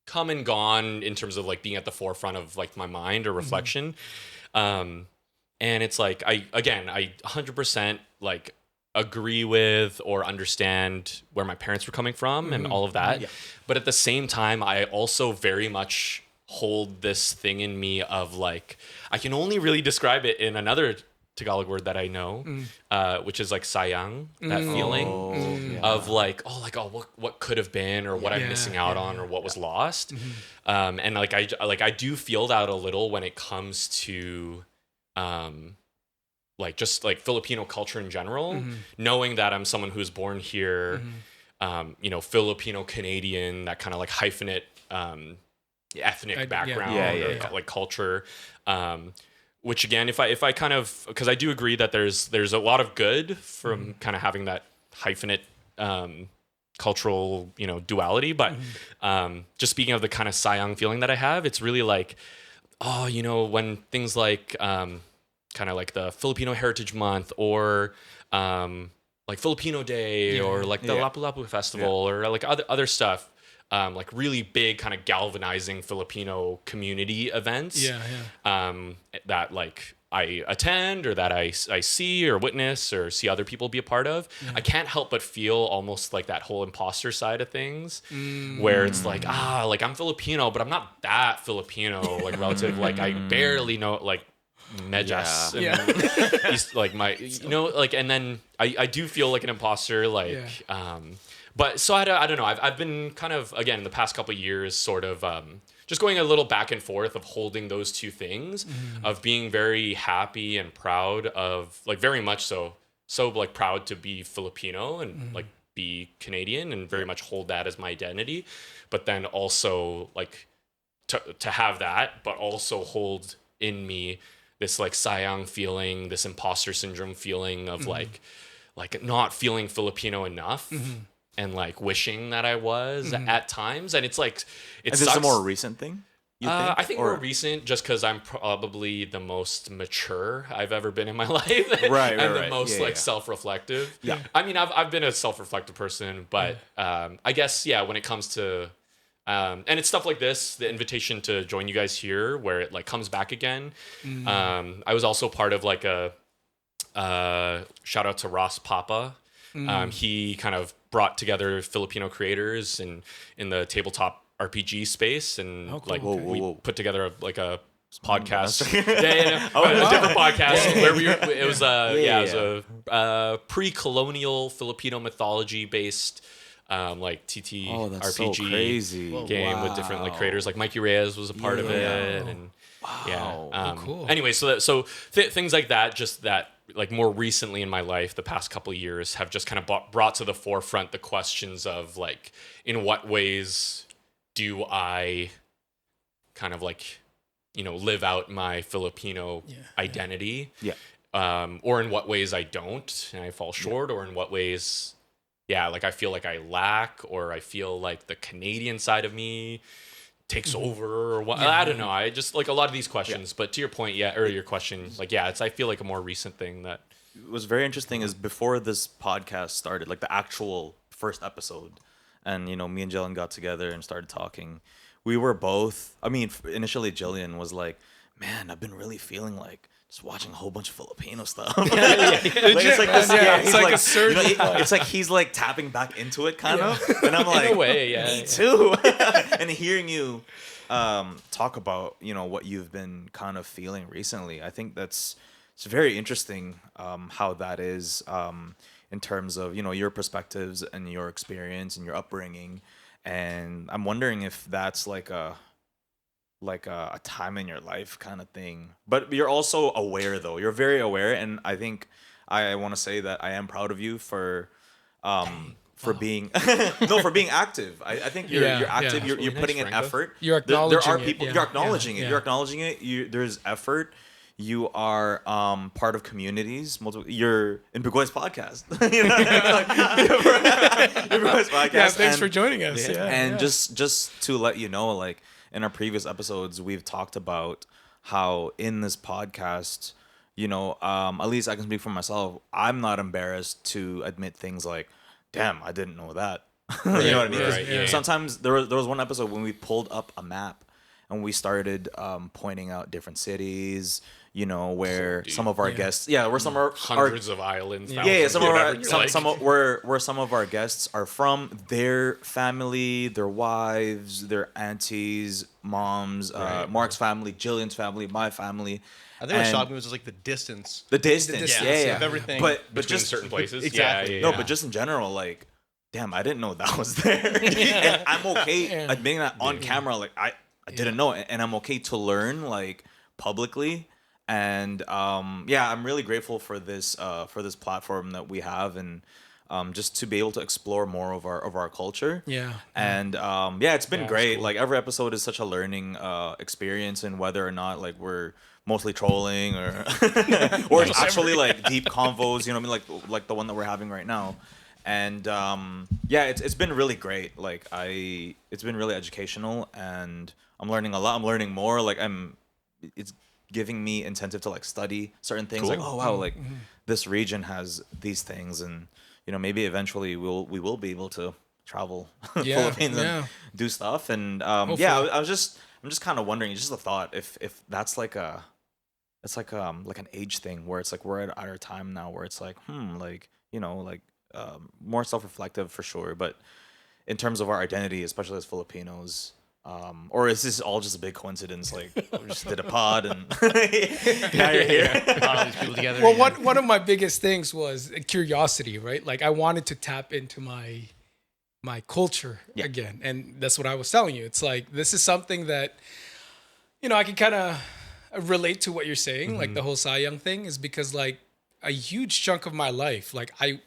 come and gone in terms of like being at the forefront of like my mind or reflection. And it's like I 100% like agree with or understand where my parents were coming from and all of that. But at the same time, I also very much hold this thing in me of like, I can only really describe it in another Tagalog word that I know, which is like sayang, that feeling of like, what could have been, or what I'm missing out on, or what was lost. And like I do feel that a little when it comes to like just like Filipino culture in general, knowing that I'm someone who's born here, Filipino-Canadian, that kind of like hyphenate ethnic background, like culture. Which again, if I kind of, because I do agree that there's a lot of good from kind of having that hyphenate cultural duality, but just speaking of the kind of sayang feeling that I have, it's really like, when things like kind of like the Filipino Heritage Month, or like Filipino Day, or like the Lapu-Lapu Festival, or like other stuff, like really big kind of galvanizing Filipino community events that like I attend, or that I see or witness or see other people be a part of. I can't help but feel almost like that whole imposter side of things, where it's like, like I'm Filipino, but I'm not that Filipino, like relative, like I barely know like Mejas, he's like my, like, and then I do feel like an imposter, like, but so I don't know. I've been kind of, again, in the past couple of years, sort of just going a little back and forth of holding those two things, of being very happy and proud of, like, very much so like proud to be Filipino and like be Canadian, and very much hold that as my identity, but then also like to have that, but also hold in me this like sayang feeling, this imposter syndrome feeling of like not feeling Filipino enough. And like wishing that I was at times, and it's like Is this a more recent thing? You think? I think more recent, just because I'm probably the most mature I've ever been in my life, and the most self-reflective. Yeah, I mean, I've been a self-reflective person, but I guess when it comes to and it's stuff like this, the invitation to join you guys here, where it like comes back again. I was also part of like a shout out to Ross Papa. He kind of brought together Filipino creators in the tabletop RPG space, and we put together a podcast. A different podcast where it was a pre-colonial Filipino mythology based like TT RPG game with different like creators. Like Mikey Reyes was a part of it, and cool. Anyway, so things like that, just that. Like more recently in my life, the past couple of years have just kind of brought to the forefront the questions of like, in what ways do I kind of like, live out my Filipino identity? Or in what ways I don't, and I fall short, or in what ways, like I feel like I lack, or I feel like the Canadian side of me takes over, or what. I don't know. I just like a lot of these questions, but to your point, earlier question, like, it's, I feel like a more recent thing that was very interesting is before this podcast started, like the actual first episode, and me and Jillian got together and started talking. We were both, I mean, initially Jillian was like, man, I've been really feeling like just watching a whole bunch of Filipino stuff. It's like this, it's like a surge. It's like he's like tapping back into it, kind of. And I'm like, in a way, me too. And hearing you talk about what you've been kind of feeling recently, I think it's very interesting how that is in terms of your perspectives and your experience and your upbringing. And I'm wondering if that's like a time in your life kind of thing. But you're also aware, though. You're very aware, and I think I want to say that I am proud of you for for being for being active. I think you're active. You're really putting in effort. You're acknowledging there are people. it. You're acknowledging it. You're acknowledging it. There's effort. You are part of communities. You're in Bigoy's podcast. You're Bigoy's podcast. Yeah, thanks for joining us. Just to let you know, like in our previous episodes, we've talked about how in this podcast, at least I can speak for myself. I'm not embarrassed to admit things like, "Damn, I didn't know that." You know what I mean? Right, sometimes there was one episode when we pulled up a map and we started pointing out different cities. Where some of our guests, where some of hundreds of islands. Some of where some of our guests are from, their family, their wives, their aunties, moms, Mark's family, Jillian's family, my family. I think what shocked me was just like the distance. The distance, of everything. But between just certain places, exactly. No, but just in general, like, damn, I didn't know that was there. And I'm okay admitting that on camera. Like, I didn't know, and I'm okay to learn, like, publicly. And I'm really grateful for this platform that we have, and just to be able to explore more of our culture. Yeah. And it's been great. Cool. Like every episode is such a learning experience, and whether or not like we're mostly trolling or or actually like deep convos, like the one that we're having right now. And it's been really great. Like it's been really educational, and I'm learning a lot. I'm learning more. Like it's giving me incentive to like study certain things. Cool. Like, oh wow, like this region has these things, and maybe eventually we will be able to travel Philippines and do stuff. And I'm just kind of wondering, just a thought, if that's like it's like an age thing where it's like we're at our time now where it's like more self-reflective for sure, but in terms of our identity, especially as Filipinos. Or is this all just a big coincidence? Like we just did a pod and now you're here. All these people together. Well, one of my biggest things was curiosity, right? Like I wanted to tap into my culture again, and that's what I was telling you. It's like this is something that I can kind of relate to what you're saying. Like the whole sayang thing is because like a huge chunk of my life, like I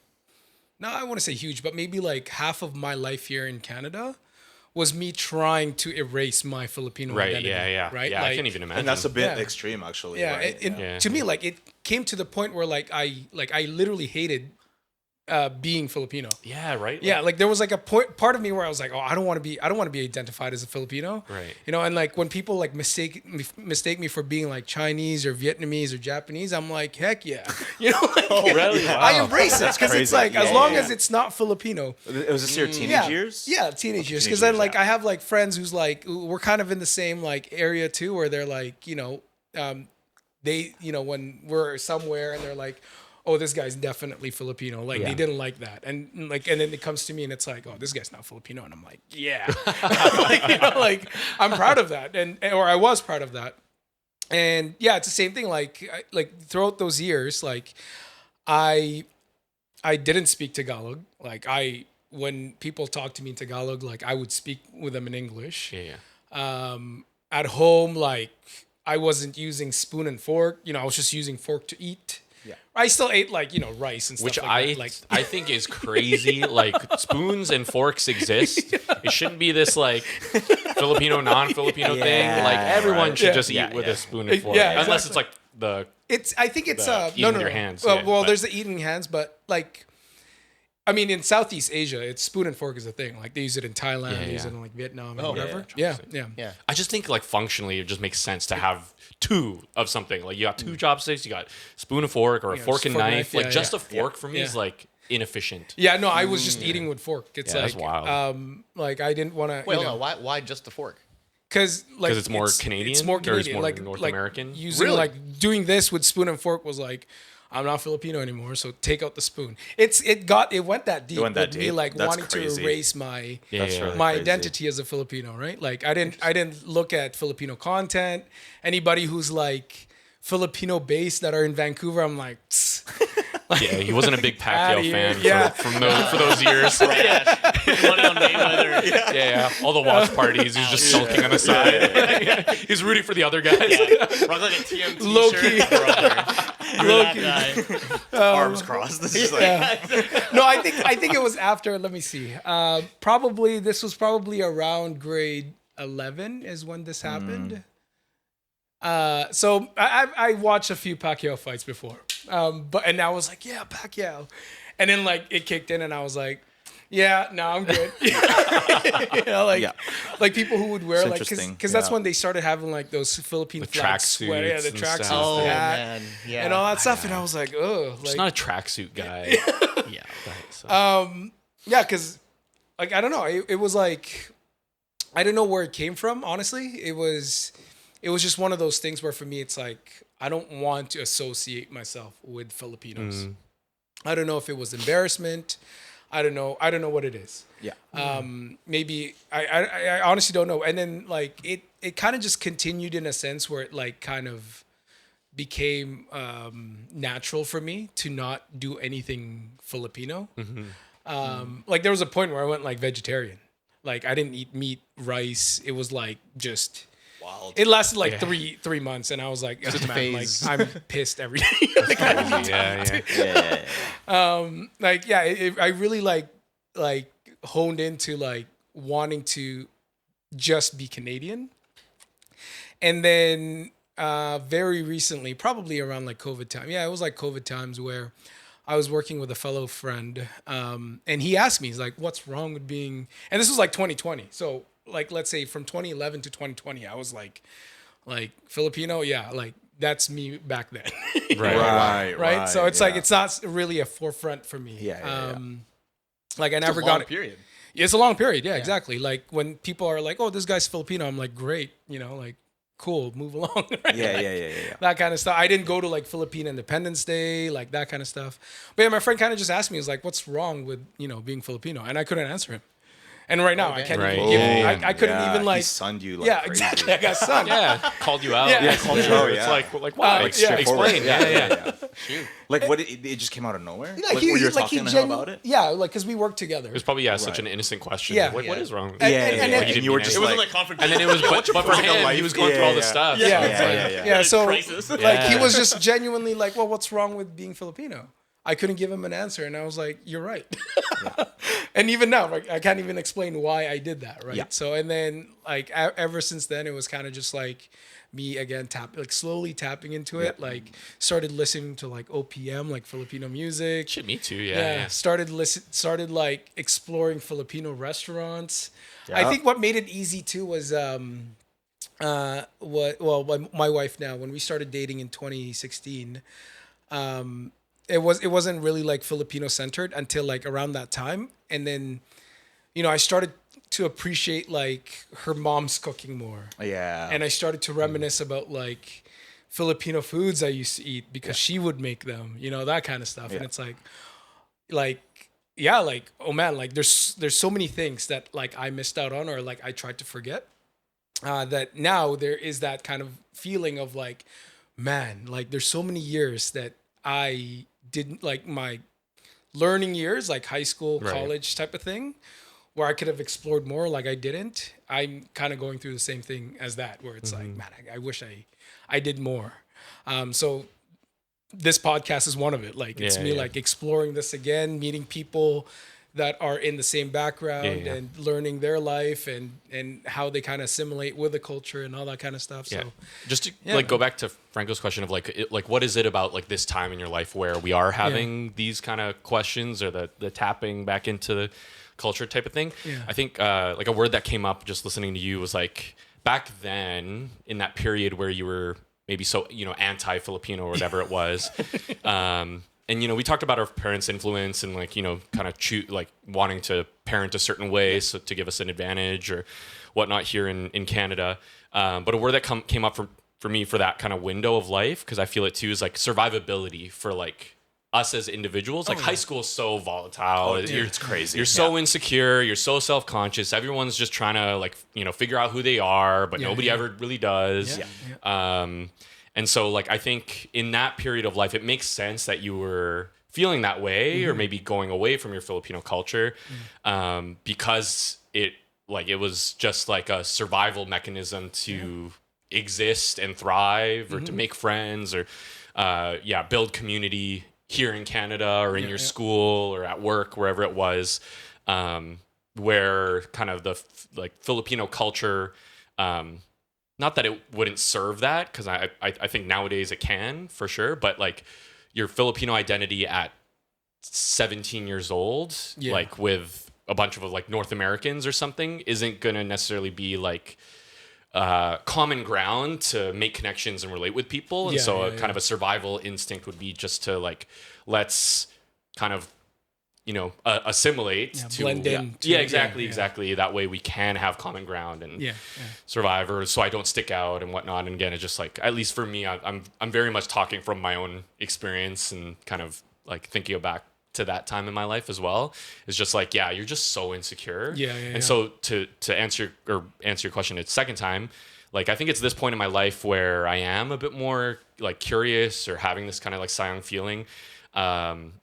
want to say huge, but maybe like half of my life here in Canada was me trying to erase my Filipino identity. Right? Yeah, like, I can't even imagine. And that's a bit extreme, actually. Yeah, right? To me, like it came to the point where like I literally hated being Filipino. Yeah, right. Yeah, like there was like a part of me where I was like, oh, I don't want to be identified as a Filipino. Right. And like when people like mistake me for being like Chinese or Vietnamese or Japanese, I'm like, heck yeah. Like, Oh, really? Wow. I embrace it because it's like as long as it's not Filipino. Was this your teenage years? Yeah, teenage years. Because then like I have like friends who's like we're kind of in the same like area too, where they're like they when we're somewhere and they're like, oh, this guy's definitely Filipino. Like they didn't like that, and then it comes to me and it's like, oh, this guy's not Filipino, and I'm like, yeah, like I'm proud of that, or I was proud of that, and it's the same thing. Like throughout those years, like I didn't speak Tagalog. Like when people talk to me in Tagalog, like I would speak with them in English. At home, like I wasn't using spoon and fork. I was just using fork to eat. Yeah, I still ate like rice and stuff. Which like that. I think is crazy. Like spoons and forks exist. It shouldn't be this like Filipino non-Filipino thing. Like everyone should just eat with a spoon and fork. Yeah, unless it's like the. I think it's eating your hands. Well, there's the eating hands, but like. I mean, in Southeast Asia, it's spoon and fork is a thing. Like they use it in Thailand, they use it in like Vietnam and whatever. Yeah. I just think like functionally, it just makes sense to have two of something. Like you got two chopsticks, you got spoon and fork, or a fork and knife. Like just a fork for me is like inefficient. Yeah, no, I was just eating with fork. It's like that's wild. Like I didn't want to. Wait, hold on. Why just the fork? Because it's more Canadian. It's more Canadian. Or like North American. Using like doing this with spoon and fork was like. I'm not Filipino anymore, so take out the spoon. It went that deep. Me like That's wanting crazy. to erase my really my crazy. identity as a Filipino, right? Like I didn't look at Filipino content. Anybody who's like Filipino based that are in Vancouver, I'm like, Yeah, he wasn't a big Pacquiao fan for those years. Money on Mayweather. Yeah. All the watch parties, he's just sulking on the side. He's rooting for the other guys. Runs like a TM t-shirt. Low-key. Arms crossed. This is No, I think it was after. Let me see. This was probably around grade 11 is when this happened. So I watched a few Pacquiao fights before, and I was like, yeah, Pacquiao, and then like it kicked in, and I was like, yeah, no, I'm good. Like people who would wear because that's when they started having like those Philippine flag sweater, the tracksuits, man, and all that stuff, and I was like, oh, just not a tracksuit guy. Because like I don't know, it was like I don't know where it came from. Honestly, it was just one of those things where for me it's like I don't want to associate myself with Filipinos. I don't know if it was embarrassment. I don't know what it is. Yeah. Maybe I honestly don't know. And then like it kind of just continued in a sense where it like kind of became natural for me to not do anything Filipino. Like there was a point where I went like vegetarian. Like I didn't eat meat, rice. It was like just wild. It lasted like 3 months, and I was like, oh, man, like I'm pissed every day. Like, I really like honed into like wanting to just be Canadian, and then very recently, probably around like COVID time. Yeah, it was like COVID times where I was working with a fellow friend, and he asked me, he's like, what's wrong with being, and this was like 2020. So like, let's say from 2011 to 2020, I was like Filipino. Yeah. Like that's me back then. Right. So it's like, it's not really a forefront for me. Like I never got it. Period. It's a long period. Yeah, exactly. Like when people are like, oh, this guy's Filipino. I'm like, great. Like, cool, move along. Right? Yeah. That kind of stuff. I didn't go to like Philippine Independence Day, like that kind of stuff. But yeah, my friend kind of just asked me, he's like, what's wrong with, being Filipino? And I couldn't answer him. And right now I can't even give I couldn't even like. He sunned you like crazy. Exactly. I got sunned. Called you out. Called you out. It's like why? Explain. Shoot. Like what? It just came out of nowhere. Like when you were talking to him about it. Yeah, like because we worked together. It was probably such an innocent question. Yeah. Like, what is wrong? And you were just it wasn't like confrontation. And then it was but for him, he was going through all this stuff. Yeah. So crisis. like he was just genuinely like, well, what's wrong with being Filipino? I couldn't give him an answer, and I was like, "You're right." And even now, like, I can't even explain why I did that, right? Yeah. So, and then, like, ever since then, it was kind of just like me again, slowly tapping into it. Like, started listening to like OPM, like Filipino music. Shit, me too. Yeah. Started like exploring Filipino restaurants. Yeah. I think what made it easy too was my wife now, when we started dating in 2016. It wasn't really like Filipino centered until like around that time. And then, I started to appreciate like her mom's cooking more. Yeah. And I started to reminisce about like Filipino foods I used to eat because she would make them, that kind of stuff. Yeah. And it's like, oh man, like there's so many things that like I missed out on or like I tried to forget. That now there is that kind of feeling of like, man, like there's so many years that I didn't like my learning years, like high school, college type of thing, where I could have explored more. Like I didn't. I'm kind of going through the same thing as that, where it's like, man, I wish I did more. So this podcast is one of it. Like it's me like exploring this again, meeting people that are in the same background and learning their life and how they kind of assimilate with the culture and all that kind of stuff. So just to like go back to Franco's question of like what is it about like this time in your life where we are having these kind of questions or the tapping back into the culture type of thing? Yeah. I think like a word that came up just listening to you was like back then in that period where you were maybe so anti-Filipino or whatever it was. And, we talked about our parents' influence and, like, kind of like wanting to parent a certain way so to give us an advantage or whatnot here in Canada. But a word that came up for me for that kind of window of life, because I feel it too, is like survivability for like us as individuals. Like high school is so volatile. It's crazy. You're so insecure. You're so self-conscious. Everyone's just trying to like, figure out who they are, but nobody ever really does. And so, like, I think in that period of life, it makes sense that you were feeling that way or maybe going away from your Filipino culture because it was just like a survival mechanism to exist and thrive or to make friends or build community here in Canada or in your school or at work, wherever it was, where kind of the Filipino culture, not that it wouldn't serve that, because I think nowadays it can for sure, but like your Filipino identity at 17 years old, like with a bunch of like North Americans or something, isn't going to necessarily be like common ground to make connections and relate with people. And kind of a survival instinct would be just to like, let's kind of, assimilate to blend in. Exactly. That way we can have common ground and survive, or so I don't stick out and whatnot. And again, it's just like, at least for me, I'm very much talking from my own experience and kind of like thinking back to that time in my life as well. It's just like, you're just so insecure. So to answer your question a second time, like I think it's this point in my life where I am a bit more like curious or having this kind of like Sayang feeling.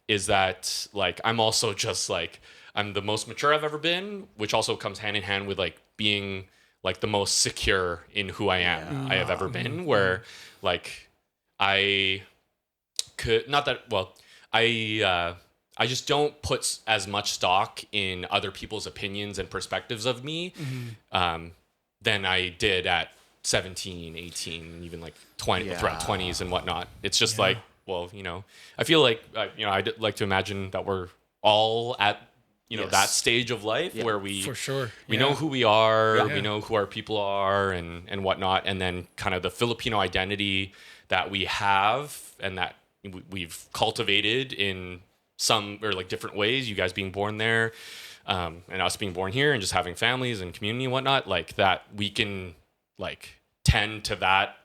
Is that like I'm also just like I'm the most mature I've ever been, which also comes hand in hand with like being like the most secure in who I am I have ever been, where like I could not that well I just don't put as much stock in other people's opinions and perspectives of me than I did at 17, 18, even like 20 throughout 20s and whatnot. It's just like, well, I feel like, I'd like to imagine that we're all at, that stage of life where we, for sure, we know who we are, we know who our people are and whatnot. And then kind of the Filipino identity that we have and that we've cultivated in some or like different ways, you guys being born there, and us being born here and just having families and community and whatnot, like that we can like tend to that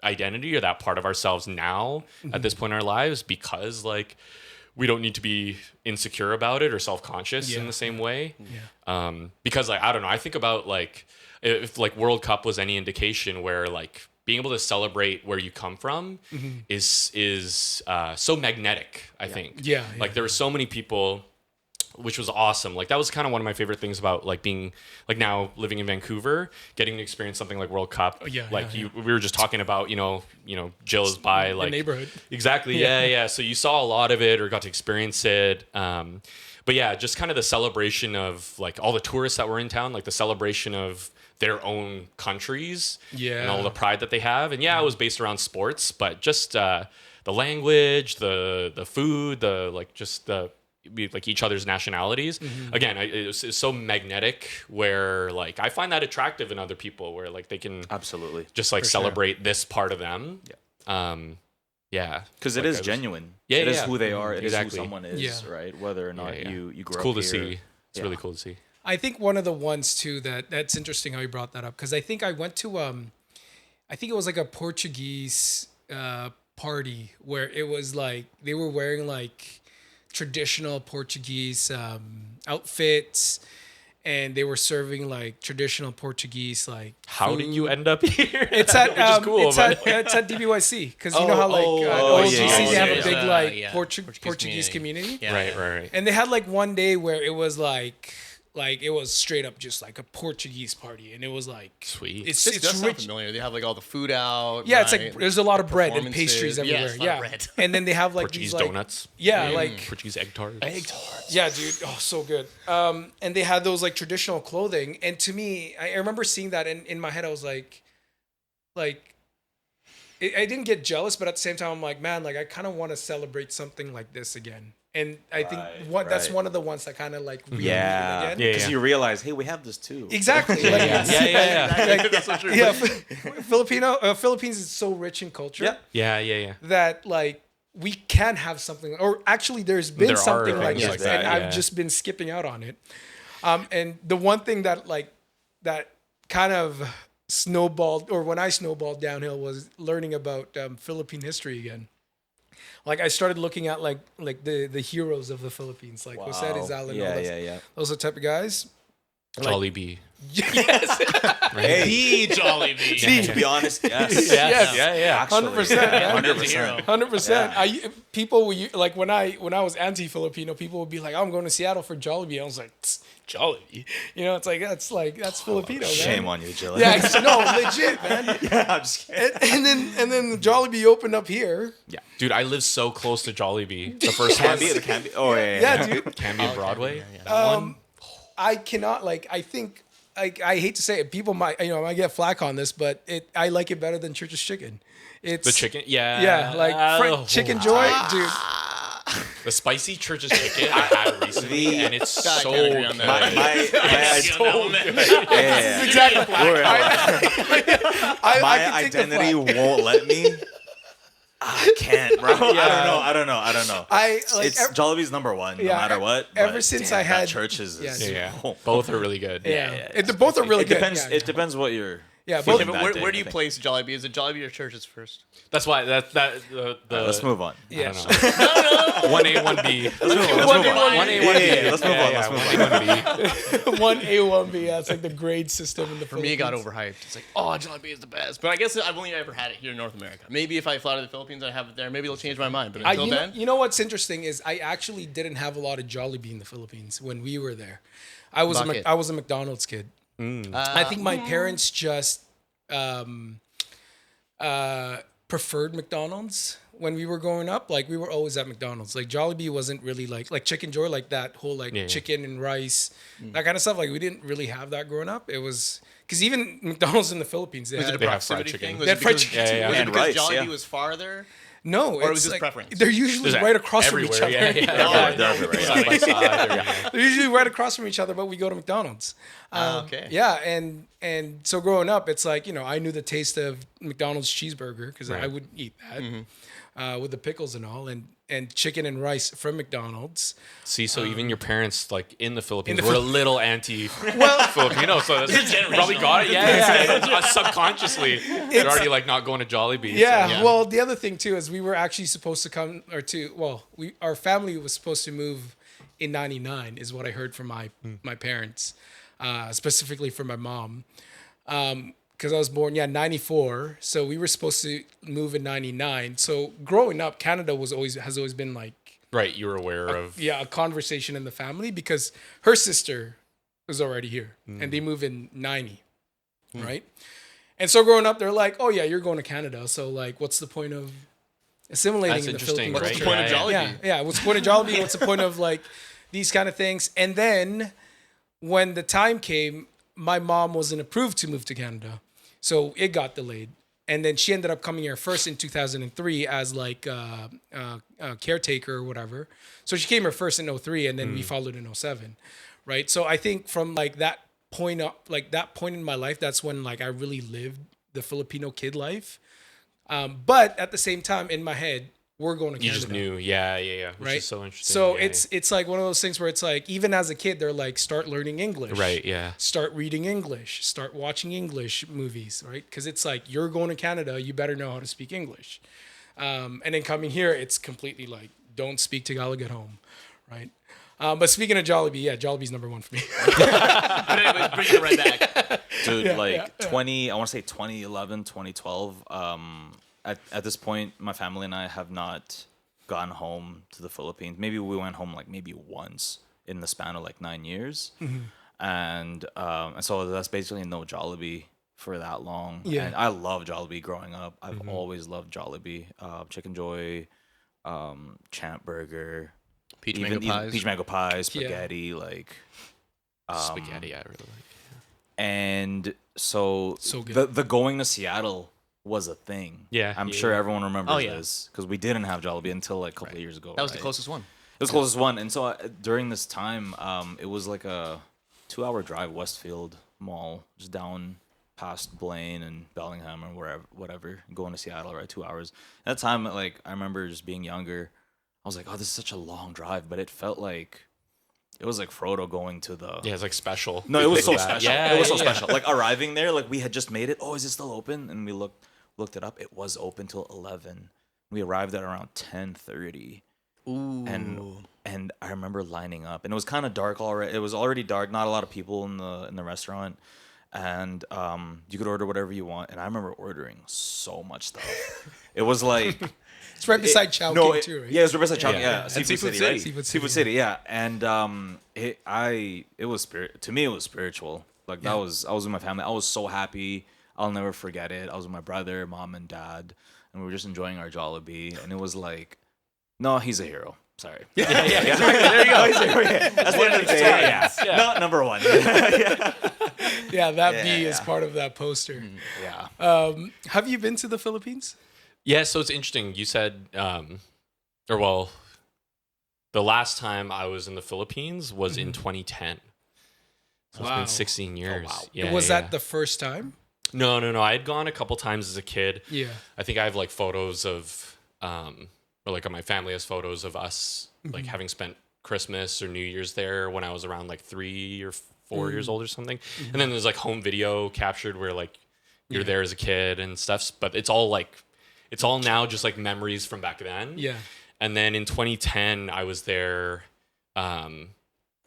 identity or that part of ourselves now at this point in our lives, because like we don't need to be insecure about it or self-conscious in the same way. Because like, I don't know, I think about like if like World Cup was any indication, where like being able to celebrate where you come from is so magnetic, I think. Like there were so many people, which was awesome. Like that was kind of one of my favorite things about like being like now living in Vancouver, getting to experience something like World Cup. We were just talking about, Jill's by like the neighborhood. Exactly. Yeah. So you saw a lot of it or got to experience it. But yeah, just kind of the celebration of like all the tourists that were in town, like the celebration of their own countries and all the pride that they have. And it was based around sports, but just the language, the food, the like just the like each other's nationalities. Again, it's so magnetic, where like I find that attractive in other people, where like they can absolutely just like celebrate this part of them. Because it is genuine. It is who they are. It is who someone is, right? Whether or not you grow up here. It's cool to see. It's really cool to see. I think one of the ones too that's interesting how you brought that up, because I think I went to I think it was like a Portuguese party where it was like they were wearing like traditional Portuguese outfits, and they were serving like traditional Portuguese like how food. did you end up here? It's at it's at DBYC, because you know how like OLGC they have a big like Portuguese community. Right. And they had like one day where it was like it was straight up just like a Portuguese party, and it was like sweet. It's does sound familiar. They have like all the food out. Yeah, it's like there's a lot of bread and pastries everywhere. Bread. And then they have like Portuguese these like donuts. like Portuguese egg tarts. Yeah, dude. Oh, so good. And they had those like traditional clothing, and to me, I remember seeing that, and in my head I was like, I didn't get jealous, but at the same time I'm like, man, like I kind of want to celebrate something like this again. And I think that's one of the ones that kind of like again. Because you realize, hey, we have this too. Exactly. That's so true. Yeah, Philippines is so rich in culture. Yeah. That like we can have something, or actually there's been something like this, and I've just been skipping out on it. And the one thing that kind of snowballed, or when I snowballed downhill, was learning about Philippine history again. Like I started looking at like the heroes of the Philippines, like Jose Rizal and all those are the type of guys. Jollibee. Yes. Hey, The Jollibee. to be honest, yes. Yeah. 100%. 100%. People like when I was anti-Filipino, people would be like, "I'm going to Seattle for Jollibee." I was like, Jollibee. It's that's Filipino, man. Shame on you, Jill. Yeah, no, legit, man. Yeah, I'm just kidding. And then Jollibee opened up here. Yeah. Dude, I live so close to Jollibee. The first one. Canby. Oh, yeah. Yeah, dude. Canby Broadway. I cannot I think I hate to say it, people might might get flack on this, but I like it better than Church's Chicken. It's The chicken. Yeah. Yeah, like Chicken Joy, dude. The spicy Church's Chicken I had recently, and it's so good. Exactly. My identity won't let me. I can't, bro. I don't know. It's Jollibee's number one, no matter what. Ever since I had Church's, both are really good. Both are really good. It depends what you're. Yeah, but where do you place Jollibee? Is it Jollibee or Church's first? That's why the Let's move on. Yeah. 1A, 1B. Let's move on. 1A, 1B. Let's move on. 1A, 1B. That's like the grade system in the For me, it got overhyped. It's like, oh, Jollibee is the best. But I guess I've only ever had it here in North America. Maybe if I fly to the Philippines, I have it there. Maybe it'll change my mind. But until then, you know what's interesting is I actually didn't have a lot of Jollibee in the Philippines when we were there. I was a McDonald's kid. I think my parents just preferred McDonald's when we were growing up. Like we were always at McDonald's. Like Jollibee wasn't really like Chicken Joy, like that whole chicken and rice, that kind of stuff. Like we didn't really have that growing up. It was because even McDonald's in the Philippines, was it a proximity thing? They had fried chicken. Was it because Jollibee was farther? No, or it was just preference. They're usually right across from each other. They're everywhere. Side by side. They're usually right across from each other, but we go to McDonald's. Okay. Yeah, and so growing up, it's like I knew the taste of McDonald's cheeseburger because I would eat that with the pickles and all, and chicken and rice from McDonald's. See, so even your parents, like in the Philippines, were a little anti-Filipino, so that's probably got it. Yeah. Subconsciously, they're already like not going to Jollibee. Yeah. Well, the other thing too is we were actually supposed to come our family was supposed to move in '99, is what I heard from my parents, specifically from my mom. Because I was born, 94. So we were supposed to move in 99. So growing up, Canada has always been like... Right, you were aware of... Yeah, a conversation in the family because her sister was already here. And they moved in 90, right? And so growing up, they're like, oh yeah, you're going to Canada. So like, what's the point of assimilating in the Philippines? What's the point of Jollibee? Yeah, what's the point of Jollibee? What's the point of like these kind of things? And then when the time came, my mom wasn't approved to move to Canada. So it got delayed. And then she ended up coming here first in 2003 as like a caretaker or whatever. So she came here first in 03 and then we followed in 07, right? So I think from like that point in my life, that's when like I really lived the Filipino kid life. But at the same time in my head, we're going to Canada. You just knew, yeah. Which right? is so interesting. So it's like one of those things where it's like, even as a kid, they're like, start learning English. Right, yeah. Start reading English. Start watching English movies, right? Because it's like, you're going to Canada, you better know how to speak English. And then coming here, it's completely like, don't speak Tagalog at home, right? But speaking of Jollibee, Jollibee's number one for me. But anyways, bring it right back. Dude, I want to say 2011, 2012, at this point, my family and I have not gone home to the Philippines. Maybe we went home like maybe once in the span of like 9 years. And so that's basically no Jollibee for that long. Yeah. And I love Jollibee growing up. I've always loved Jollibee. Chicken Joy, Champ Burger. Peach mango pies, spaghetti, spaghetti I really like. And so good. The going to Seattle was a thing. Yeah. I'm sure everyone remembers this because we didn't have Jollibee until like a couple of years ago. That was the closest one. It was the closest one. And so during this time, it was like a 2-hour drive Westfield Mall, just down past Blaine and Bellingham or whatever, going to Seattle, right? 2 hours. At that time, like I remember just being younger, I was like, oh, this is such a long drive, but it felt like it was like Frodo going to the... Yeah, it's like special. No, it was so special. Yeah, it was so special. Like arriving there, like we had just made it. Oh, is it still open? And we looked it up. It was open till 11. We arrived at around 10:30. Ooh. And And I remember lining up, and it was kind of dark already. It was already dark, not a lot of people in the restaurant, and you could order whatever you want. And I remember ordering so much stuff. It was like it's right beside Chowking too, right? Yeah, it's right beside Chowking. Yeah, Seafood City. Right? Seafood City. Yeah, and it was to me it was spiritual. Like I was with my family. I was so happy. I'll never forget it. I was with my brother, mom, and dad, and we were just enjoying our Jollibee. And it was like, no, he's a hero. Sorry. Yeah. There you go. He's a hero. Yeah. That's the end of the day. Yeah. Not number one. Yeah, that B is part of that poster. Yeah. Have you been to the Philippines? Yeah, so it's interesting. You said, the last time I was in the Philippines was in 2010. So it's been 16 years. Oh, wow. Yeah, Was that the first time? No. I had gone a couple times as a kid. Yeah. I think I have like photos of, or like my family has photos of us like having spent Christmas or New Year's there when I was around like 3 or 4 years old or something. And then there's like home video captured where like you're there as a kid and stuff. But it's all now just like memories from back then. Yeah. And then in 2010, I was there.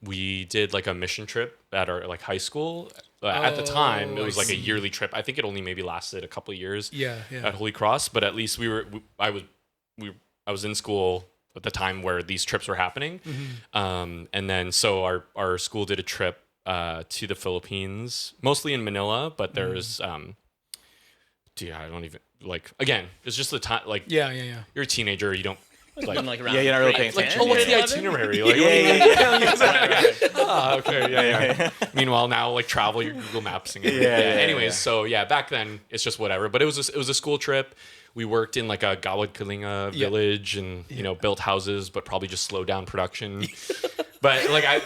We did like a mission trip at our like high school. At the time, it was like a yearly trip. I think it only maybe lasted a couple of years. Yeah. At Holy Cross, but at least I was in school at the time where these trips were happening. And then so our school did a trip to the Philippines, mostly in Manila, but there's I don't even like, again, it's just the time, like Yeah. you're a teenager, you don't like Yeah, you're not really paying attention. what's the itinerary? Like, okay, yeah. Meanwhile, now like travel, your Google Maps and anyways, so back then it's just whatever. But it was a school trip. We worked in like a Gawad Kalinga village and built houses, but probably just slowed down production. But like I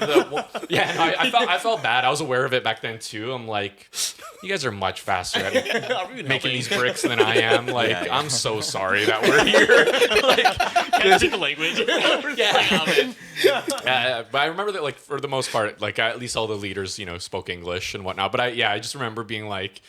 felt bad. I was aware of it back then too. I'm like, you guys are much faster at making these bricks than I am. Like, I'm so sorry that we're here. Like, Can't speak the language. But I remember that like for the most part, like at least all the leaders, spoke English and whatnot. But I just remember being like,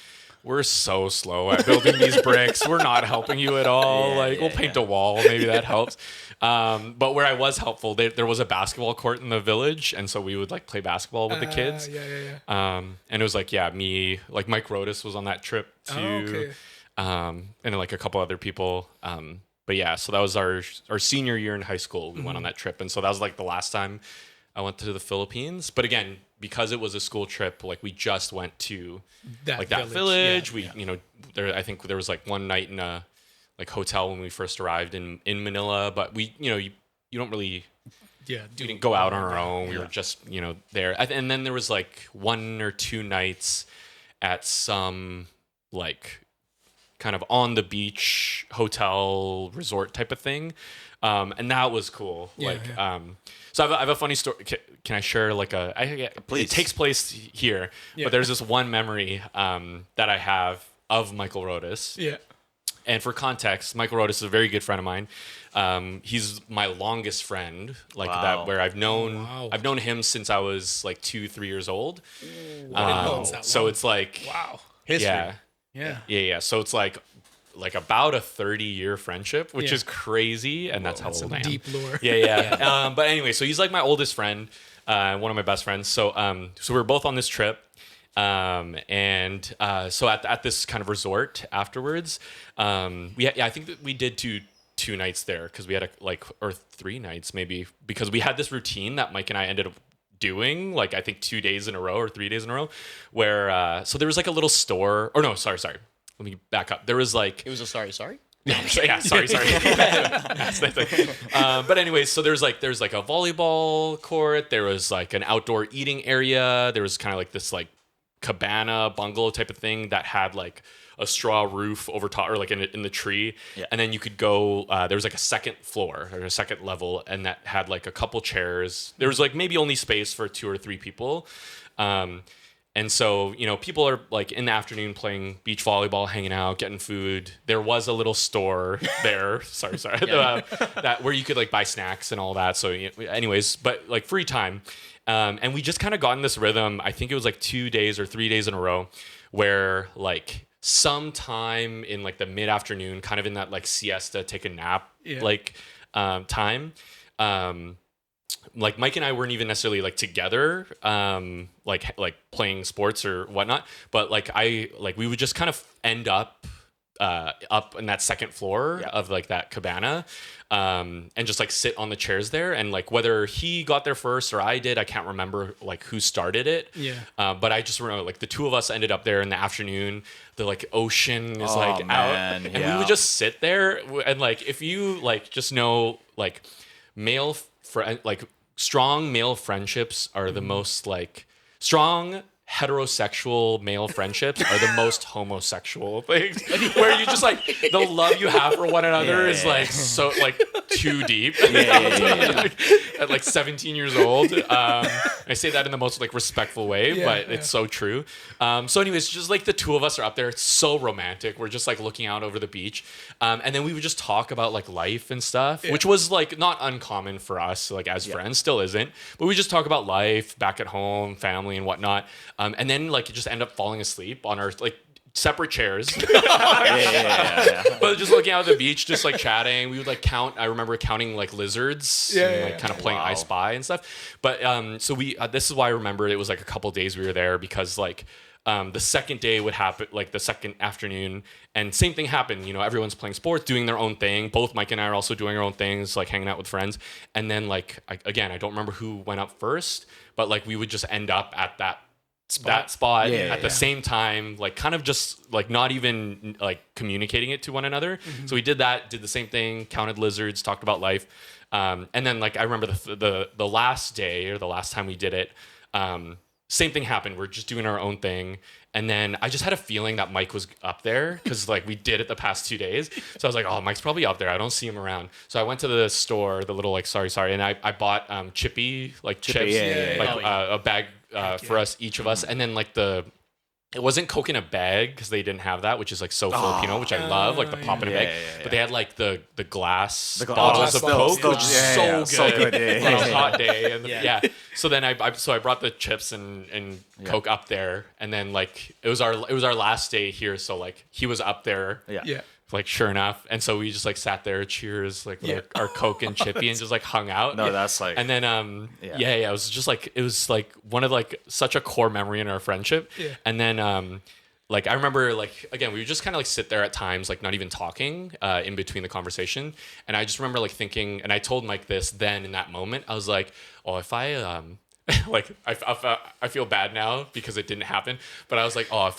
we're so slow at building these bricks. We're not helping you at all. We'll paint a wall. Maybe that helps. But where I was helpful, there was a basketball court in the village. And so we would like play basketball with the kids. And it was like, me, like Mike Rodas was on that trip too. And like a couple other people. But so that was our senior year in high school. We went on that trip. And so that was like the last time I went to the Philippines. But again, because it was a school trip, like we just went to that village. We, I think there was like one night in a like hotel when we first arrived in Manila, but we, you don't really, we didn't go out on our own. We were just, there. And then there was like 1 or 2 nights at some like kind of on the beach hotel resort type of thing. And that was cool. So I have a funny story. Can I share like Please. It takes place here, but there's this one memory that I have of Michael Rodas. Yeah. And for context, Michael Rodas is a very good friend of mine. He's my longest friend, that where I've known him since I was like 2-3 years old. So it's like History. Yeah. So it's like about a 30-year friendship, which is crazy, and that's how old I am. Deep lore. Yeah. But anyway, so he's like my oldest friend, one of my best friends. So we were both on this trip, and so at this kind of resort afterwards, I think that we did two nights there because we had or 3 nights maybe, because we had this routine that Mike and I ended up doing, like I think 2 days in a row or 3 days in a row, where so there was like a little store, or no, sorry. Let me back up. There was like... It was a sorry. Sorry. That's the thing. But anyways, so there's like a volleyball court. There was like an outdoor eating area. There was kind of like this like cabana bungalow type of thing that had like a straw roof over top, or like in the tree. Yeah. And then you could go, there was like a second floor or a second level, and that had like a couple chairs. There was like maybe only space for 2 or 3 people. And so, people are like in the afternoon playing beach volleyball, hanging out, getting food. There was a little store there. sorry. That where you could like buy snacks and all that. So anyways, but like free time. And we just kind of got in this rhythm. I think it was like 2 days or 3 days in a row where like sometime in like the mid-afternoon, kind of in that like siesta, take a nap, time, like Mike and I weren't even necessarily like together, like playing sports or whatnot, but like we would just kind of end up up in that second floor of like that cabana, and just like sit on the chairs there, and like whether he got there first or I did, I can't remember like who started it. But I just remember like the two of us ended up there in the afternoon. The like ocean is out, and we would just sit there, and like if you like just know like strong male friendships are the most like strong heterosexual male friendships are the most homosexual things, where you just like the love you have for one another is like so like too deep. Like, at like 17 years old, I say that in the most like respectful way, but it's so true. So anyways, just like the two of us are up there, it's so romantic. We're just like looking out over the beach, and then we would just talk about like life and stuff, which was like not uncommon for us, like as friends, still isn't, but we just talk about life back at home, family and whatnot. And then like just end up falling asleep on our like separate chairs. But just looking out at the beach, just like chatting. We would like count. I remember counting like lizards and like kind of playing I Spy and stuff. But so we this is why I remember it was like a couple days we were there, because like the second day would happen, like the second afternoon, and same thing happened. You know, everyone's playing sports, doing their own thing. Both Mike and I are also doing our own things, like hanging out with friends. And then like I don't remember who went up first, but like we would just end up at that spot at the same time, like kind of just like not even like communicating it to one another. So we did the same thing, counted lizards, talked about life, and then like I remember the last day or the last time we did it, same thing happened. We're just doing our own thing, and then I just had a feeling that Mike was up there because like we did it the past 2 days. So I was like, oh, Mike's probably up there. I don't see him around. So I went to the store, the little like sorry, and I bought chippy like chips, a bag for us, each of us, and then like it wasn't Coke in a bag because they didn't have that, which is like so Filipino, which I love, like the pop in a bag. But they had like the glass bottles of Coke, which is so good on a hot day. And so then I brought the chips and Coke up there, and then like it was our last day here, so like he was up there. Like sure enough, and so we just like sat there, cheers, like with our Coke and chippy, and just like hung out. No, that's like, and then it was just like it was like one of like such a core memory in our friendship. And then like I remember like again we would just kind of like sit there at times, like not even talking in between the conversation. And I just remember like thinking, and I told Mike this then in that moment, I was like, oh, if I like I feel bad now because it didn't happen, but I was like, oh,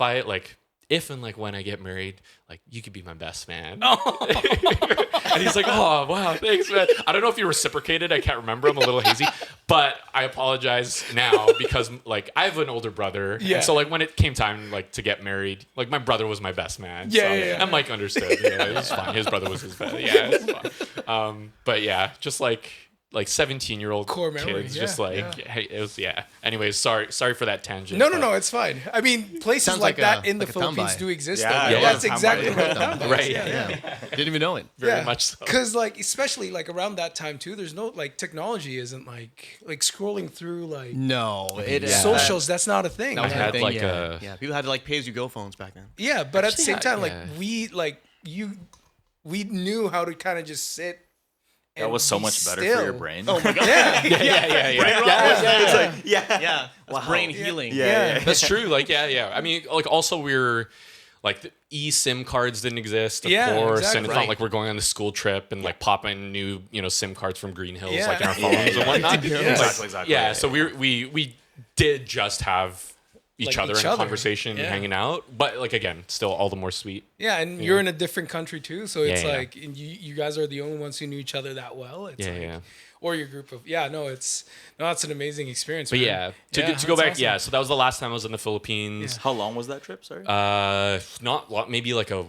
if and like when I get married, like you could be my best man. And he's like, oh wow, thanks, man. I don't know if you reciprocated. I can't remember. I'm a little hazy, but I apologize now because like I have an older brother. And so like when it came time like to get married, like my brother was my best man. And Mike understood. You know, it was fine. His brother was his best. Yeah, it was fine. But yeah, just like 17-year-old core memory, kids, just like hey, it was Anyways, sorry for that tangent. No, it's fine. I mean, places like that in the Philippines do exist. That's exactly what tambay is. Right. Yeah. Didn't even know it. Very much so. Because like especially like around that time too, there's no like technology isn't like scrolling through like socials. That's not a thing. That was had like people had like pay as you go phones back then. Yeah, but at the same time, like we knew how to kind of just sit. That was so much better for your brain. Oh my god! Brain healing. Yeah. That's true. Like I mean, like also we're like the eSIM cards didn't exist, of course, exactly. And it's not like we're going on the school trip and like popping new SIM cards from Green Hills like in our phones and whatnot. Exactly. Yeah. So we did just have each other in a conversation and hanging out, but like again, still all the more sweet. Yeah, and you're in a different country too, so it's like and you guys are the only ones who knew each other that well. It's or your group of it's an amazing experience. But to go back, awesome. So that was the last time I was in the Philippines. How long was that trip? Sorry, not long, maybe like a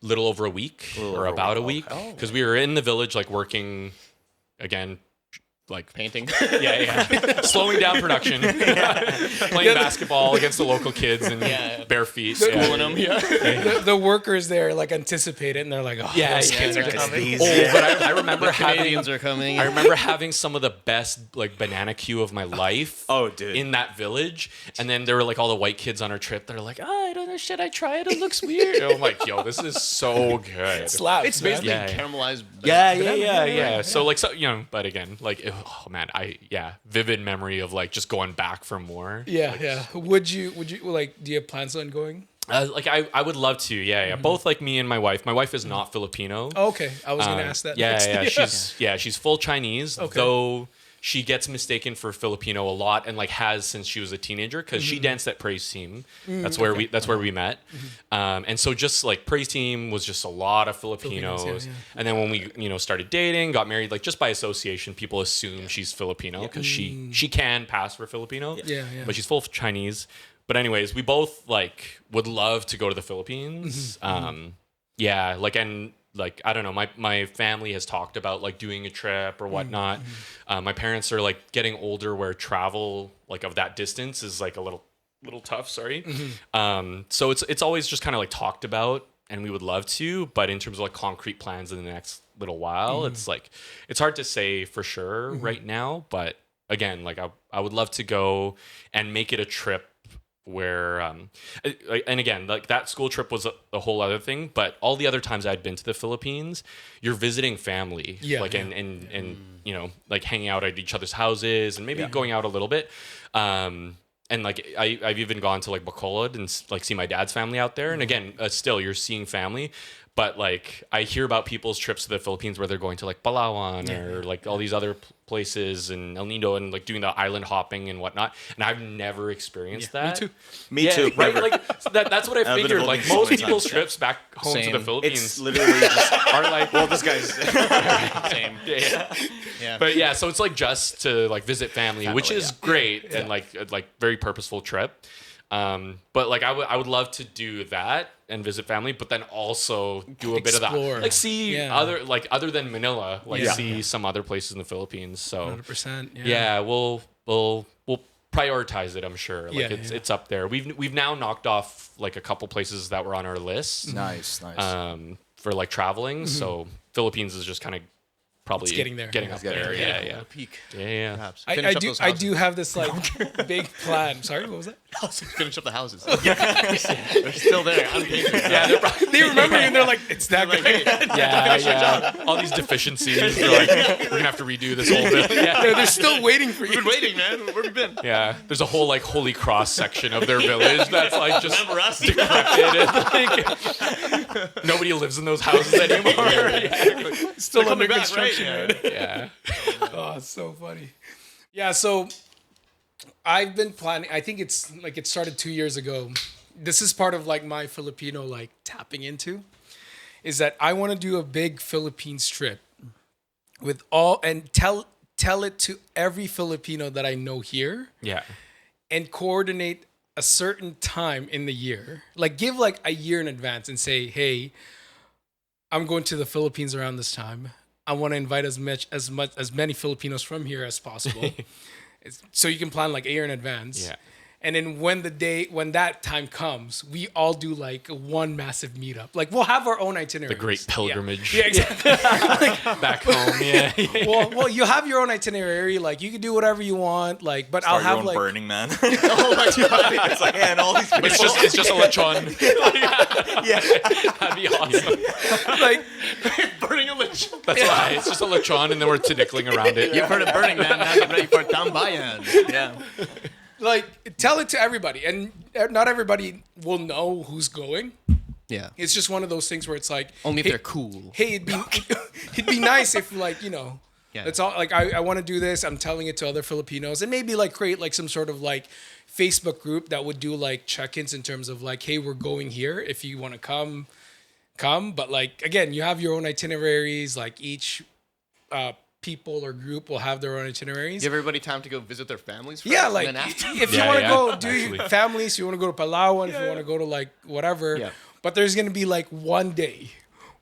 little over a week or about a week, because we were in the village like working again. Like painting, slowing down production, playing basketball against the local kids and bare feet, schooling them. The workers there like anticipate it and they're like, those kids are coming. But I remember Canadians are coming. I remember having some of the best like banana queue of my life. Oh, dude, in that village, and then there were like all the white kids on our trip. They're like, I don't know, should I try it? It looks weird. And I'm like, yo, this is so good. It slaps. It's basically caramelized. Yeah. So like but again, like. oh man, vivid memory of like just going back for more. Yeah, like, yeah. Would you like? Do you have plans on going? Like I would love to. Yeah. Both like me and my wife. My wife is not Filipino. Oh, okay, I was gonna ask that. Yeah. She's full Chinese, though. She gets mistaken for Filipino a lot, and like has since she was a teenager, because she danced at Praise Team. That's where we met. And so just like Praise Team was just a lot of Filipinos. And then when we started dating, got married, like just by association, people assume she's Filipino because she can pass for Filipino. But she's full Chinese. But anyways, we both like would love to go to the Philippines. Like I don't know, my family has talked about like doing a trip or whatnot. My parents are like getting older, where travel like of that distance is like a little tough. Sorry. So it's always just kind of like talked about, and we would love to, but in terms of like concrete plans in the next little while, it's like it's hard to say for sure right now. But again, like I would love to go and make it a trip where and again, like that school trip was a whole other thing, but all the other times I'd been to the Philippines, you're visiting family, and like hanging out at each other's houses and maybe going out a little bit, and like I've even gone to like Bacolod and like see my dad's family out there, and again still you're seeing family. But like I hear about people's trips to the Philippines where they're going to like Palawan or like all these other places and El Nido and like doing the island hopping and whatnot. And I've never experienced that. Me too. Right? Like that's what I figured. Like most people's trips back home to the Philippines it's literally just are like, well, this guy's Same. Yeah. But yeah, so it's like just to like visit family, which is great and like very purposeful trip. But like I would love to do that and visit family, but then also do a bit of that, like see other than Manila, like see some other places in the Philippines. So 100%. We'll prioritize it. I'm sure. Like it's up there. We've now knocked off like a couple places that were on our list. Nice. For like traveling. So Philippines is just kind of probably getting up there. Yeah. Peak. Yeah. I do have this like big plan. Sorry, what was that? Finish up the houses. They're still there. I'm paper. They remember you and they're like, it's that good. Yeah. All these deficiencies. They're like, we're gonna have to redo this whole bit. They're still waiting for you. We've been waiting, man. Where have you been? Yeah. There's a whole like Holy Cross section of their village that's like just decrepit. Like, nobody lives in those houses anymore. Still under construction. Right? Yeah. Oh, it's so funny. Yeah, so I've been planning. I think it's like it started 2 years ago. This is part of like my Filipino like tapping into, is that I want to do a big Philippines trip with all and tell it to every Filipino that I know here. Yeah. And coordinate a certain time in the year. Like give like a year in advance and say, hey, I'm going to the Philippines around this time. I want to invite as many Filipinos from here as possible. So you can plan like a year in advance. Yeah. And then when that time comes, we all do like one massive meetup. Like we'll have our own itinerary. The great pilgrimage. Yeah, exactly. Back home. Yeah. Well, you have your own itinerary. Like you can do whatever you want. Like, but Start I'll have your own like Burning Man. Oh my god! It's like and all these. It's just a lechon. Yeah, that'd be awesome. like burning a lechon. That's right. It's just a lechon, and then we're tinikling around it. You've heard of Burning Man. Now get ready for tambayan. Yeah. Like tell it to everybody, and not everybody will know who's going. Yeah, it's just one of those things where it's like only if they're cool. Hey, it'd be nice if like it's all like I want to do this. I'm telling it to other Filipinos, and maybe like create like some sort of like Facebook group that would do like check-ins in terms of like, hey, we're going here. If you want to come. But like again, you have your own itineraries. Like each people or group will have their own itineraries. Give everybody time to go visit their families first, yeah, like and then after. If you want to go do your families, you want to go to Palawan, if you want to go to like whatever. Yeah. But there's going to be like one day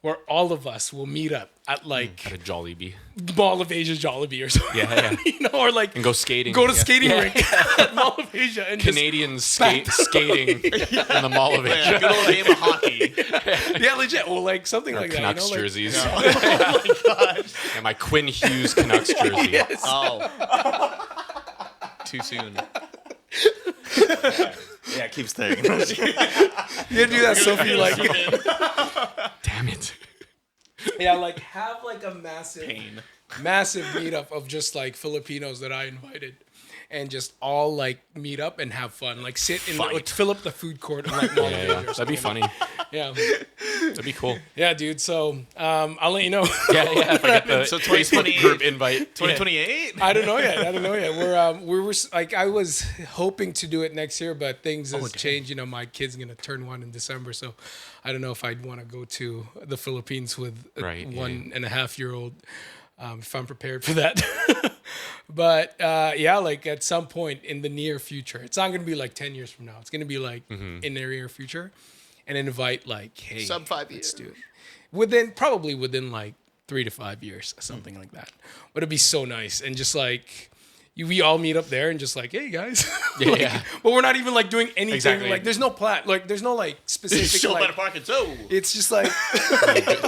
where all of us will meet up at like at a Jollibee. Mall of Asia Jollibee or something. Yeah. Or like and go skating. Go to skating rink at Mall of Asia and Canadians skating in the Mall of Asia. Good old game of hockey. Yeah, legit. Well, like something or like Canucks that. Jerseys. No. Oh my gosh. And my Quinn Hughes Canucks jersey. Yes. Oh. Too soon. Yeah, it keeps staring. You do that, Sophie. Like, damn it. Yeah, like have like a massive meetup of just like Filipinos that I invited. And just all like meet up and have fun. Like sit in, like, fill up the food court and like That'd be funny. Yeah, that'd be cool. Yeah, dude. So I'll let you know. Yeah. If I get the so Facebook group invite, 2028. I don't know yet. We were like I was hoping to do it next year, but things has changed. You know, my kid's gonna turn 1 in December, so I don't know if I'd want to go to the Philippines with a 1.5-year-old. If I'm prepared for that. But yeah, like at some point in the near future, it's not going to be like 10 years from now. It's going to be like in the near future, and invite like, hey, sub 5 years, let's do it. Probably within like 3 to 5 years, something like that. But it'd be so nice, and just like we all meet up there and just like, hey guys, yeah. But we're not even like doing anything. Exactly. Like there's no plan. Like there's no like specific. Show like, up at a park and so. It's just like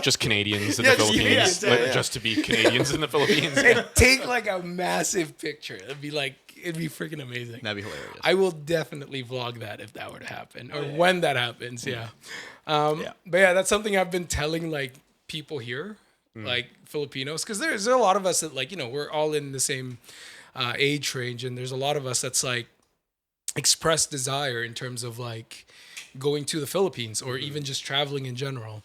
just Canadians in the Philippines, just to be Canadians in the Philippines. And take like a massive picture. It'd be freaking amazing. That'd be hilarious. I will definitely vlog that if that were to happen, or when that happens. Yeah. But yeah, that's something I've been telling like people here, like Filipinos, because there's a lot of us that like, you know, we're all in the same age range, and there's a lot of us that's like express desire in terms of like going to the Philippines or even just traveling in general.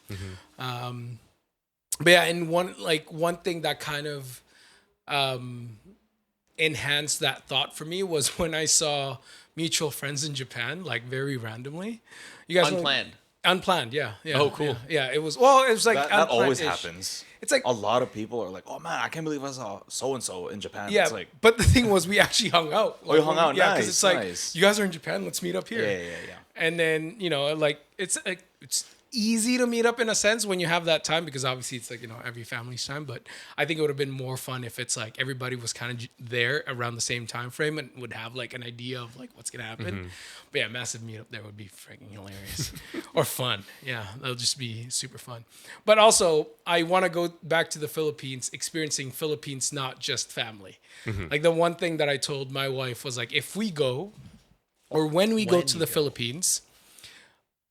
But yeah, and one thing that kind of enhanced that thought for me was when I saw mutual friends in Japan, like very randomly. You guys unplanned, yeah. Oh, cool. Yeah, it was like that always happens. It's like a lot of people are like, "Oh man, I can't believe I saw so and so in Japan." Yeah, it's like, but the thing was, we actually hung out. Like, you hung out, yeah, because it's like nice. you guys are in Japan. Let's meet up here. Yeah. And then like it's easy to meet up in a sense when you have that time, because obviously it's like, you know, every family's time. But I think it would have been more fun if it's like everybody was kind of there around the same time frame and would have like an idea of like what's gonna happen. But yeah, massive meetup there would be freaking hilarious or fun. Yeah, that'll just be super fun. But also, I want to go back to the Philippines, experiencing Philippines, not just family. Like the one thing that I told my wife was like, if we go, or when we go to the Philippines,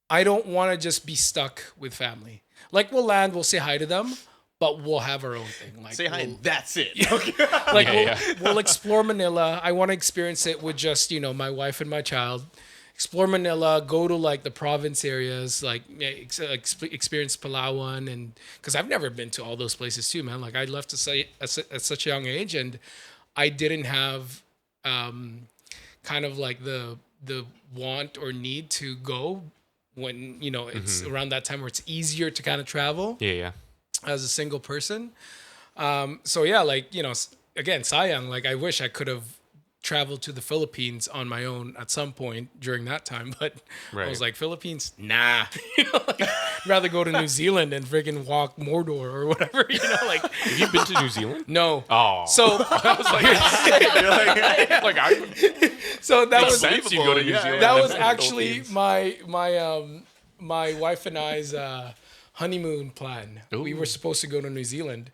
I don't want to just be stuck with family. Like we'll land, we'll say hi to them, but we'll have our own thing. Like say hi and that's it. We'll explore Manila. I want to experience it with just, you know, my wife and my child. Explore Manila, go to like the province areas, like experience Palawan, and because I've never been to all those places too, man. Like I left at such a young age, and I didn't have kind of like the want or need to go when, you know, it's around that time where it's easier to kind of travel as a single person. So yeah, like, you know, again, sayang, like I wish I could have traveled to the Philippines on my own at some point during that time, but I was like, Philippines, nah. You know, like, I'd rather go to New Zealand and friggin' walk Mordor or whatever, you know, like. Have you been to New Zealand? No. Oh. So I was like, so that was sense you go to New Zealand. That was actually my wife and I's honeymoon plan. Ooh. We were supposed to go to New Zealand,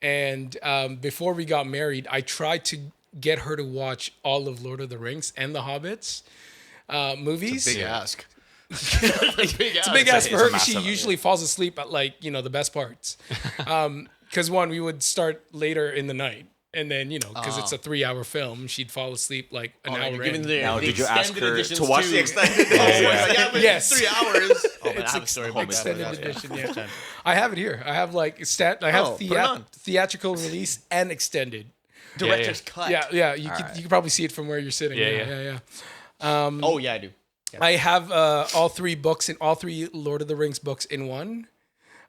and before we got married, I tried to get her to watch all of Lord of the Rings and the Hobbits movies. It's a big ask. It's a big ask for her, because she usually falls asleep at like, you know, the best parts. Because one, we would start later in the night. And then, you know, because it's a 3-hour film, she'd fall asleep like an hour in. Now, did you ask her to watch the extended edition? Yes. 3 hours. It's extended edition, yeah. I have it here. I have like theatrical release and extended. Director's cut. Yeah. You could probably see it from where you're sitting. Yeah. Oh yeah, I do. Yeah. I have all 3 books in all 3 Lord of the Rings books in one.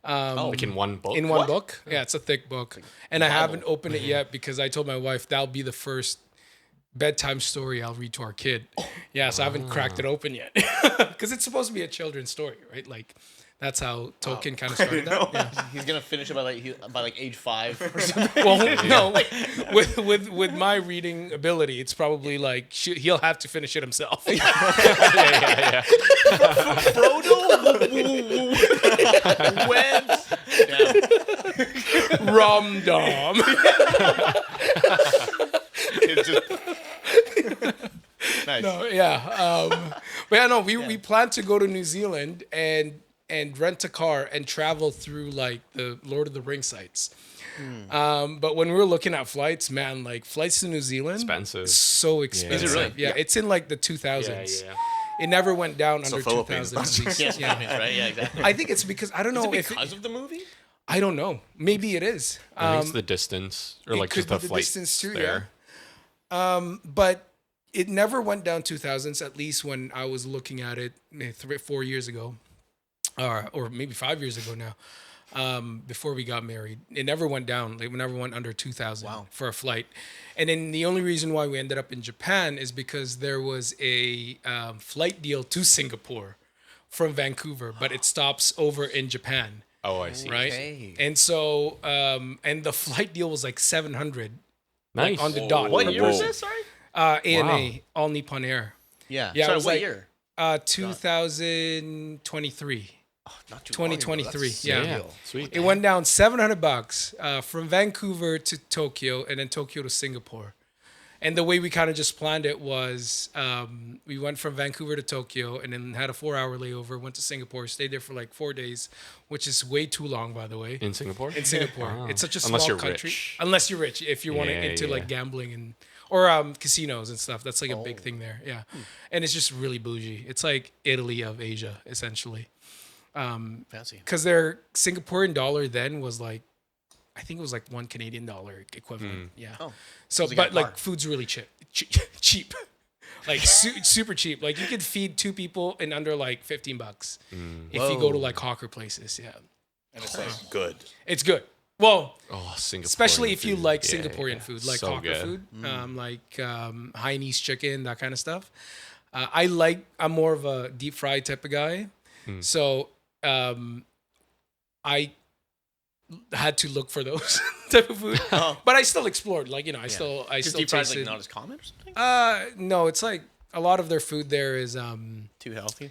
Like in one book? In one book. Yeah, it's a thick book. And I haven't opened it yet because I told my wife that'll be the first bedtime story I'll read to our kid. Yeah, so I haven't cracked it open yet. Because it's supposed to be a children's story, right? Like, that's how Tolkien kind of started that. Yeah. He's gonna finish it by like age 5 or something. Well, no, with my reading ability, it's probably like he'll have to finish it himself. Yeah. Frodo, webs, Rom Dom. It's just nice. No, yeah. But yeah, no, we plan to go to New Zealand, and and rent a car and travel through like the Lord of the Rings sites. But when we were looking at flights, man, like flights to New Zealand, expensive, so expensive. Is it really? Yeah, it's in like the 2000s. Yeah. It never went down under Philippines. 2000. Yeah, right? Yeah, exactly. I think it's because I don't know Is it because of the movie? I don't know. Maybe it is. I think it's the distance, or like just the flight distance too, there. Yeah. But it never went down 2000s. At least when I was looking at it 4 years ago, or maybe 5 years ago now. Before we got married, it never went down. It never went under 2,000 for a flight. And then the only reason why we ended up in Japan is because there was a flight deal to Singapore from Vancouver, but it stops over in Japan. Oh, I see. Right. Okay. And so, and the flight deal was like 700. Nice. Like, on the dot. What year was this? Sorry. ANA, All Nippon Air. Yeah. Yeah. Sorry, it was what like, year? 2023. Not too long ago. 2023. That's Yeah. deal. Sweet. It went down $700 from Vancouver to Tokyo, and then Tokyo to Singapore. And the way we kind of just planned it was we went from Vancouver to Tokyo and then had a 4-hour layover, went to Singapore, stayed there for like 4 days, which is way too long, by the way. In Singapore? In Singapore. Wow. It's such a Unless small you're country. rich. Unless you're rich. If you want to into like gambling and or casinos and stuff. That's like a big thing there. Yeah. And it's just really bougie. It's like Italy of Asia, essentially. Fancy. Because their Singaporean dollar then was like, I think it was like $1 Canadian equivalent. Yeah. Oh. So, they but got like par. food's really cheap, like super cheap. Like you could feed 2 people in under like $15 if you go to like hawker places. Yeah. And it's like good. It's good. Well, Singaporean especially if you food. like Yeah, Singaporean food, like so hawker good. food, like Hainanese chicken, that kind of stuff. I'm more of a deep fried type of guy. So I had to look for those type of food, but I still explored. Like I still Deep fried tasted. like not as common or something. No, it's like a lot of their food there is Too healthy.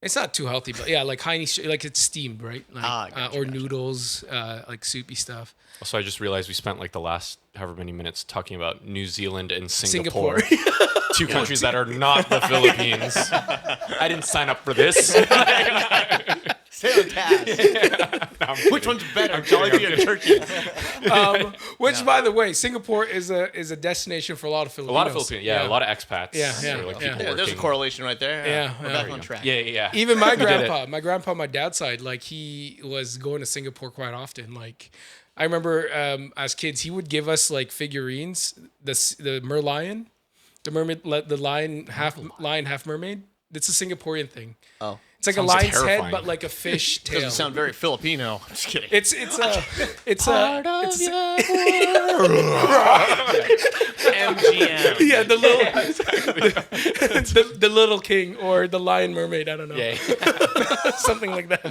it's not too healthy, but yeah, like Hainanese, like it's steamed, right? Like, Gotcha. noodles, like soupy stuff. Also, I just realized we spent like the last however many minutes talking about New Zealand and Singapore. 2 countries that are not the Philippines. I didn't sign up for this. Stay on task. Which one's better, Jollibee or Turkey? Which, by the way, Singapore is a destination for a lot of A Filipinos. lot of Filipinos, a lot of expats. Yeah. Or, like, Yeah. people Yeah, there's a working. correlation right there. Yeah, We're yeah. back on track. Yeah. Even my did it. grandpa, my dad's side, like he was going to Singapore quite often. Like I remember as kids, he would give us like figurines, the merlion, the mermaid, the lion, half mermaid. It's a Singaporean thing. Oh. It's like Sounds a lion's terrifying. head, but like a fish tail. Doesn't sound very Filipino. I'm just kidding. It's MGM. yeah, the little the little king or the lion mermaid. I don't know. Yeah. Something like that.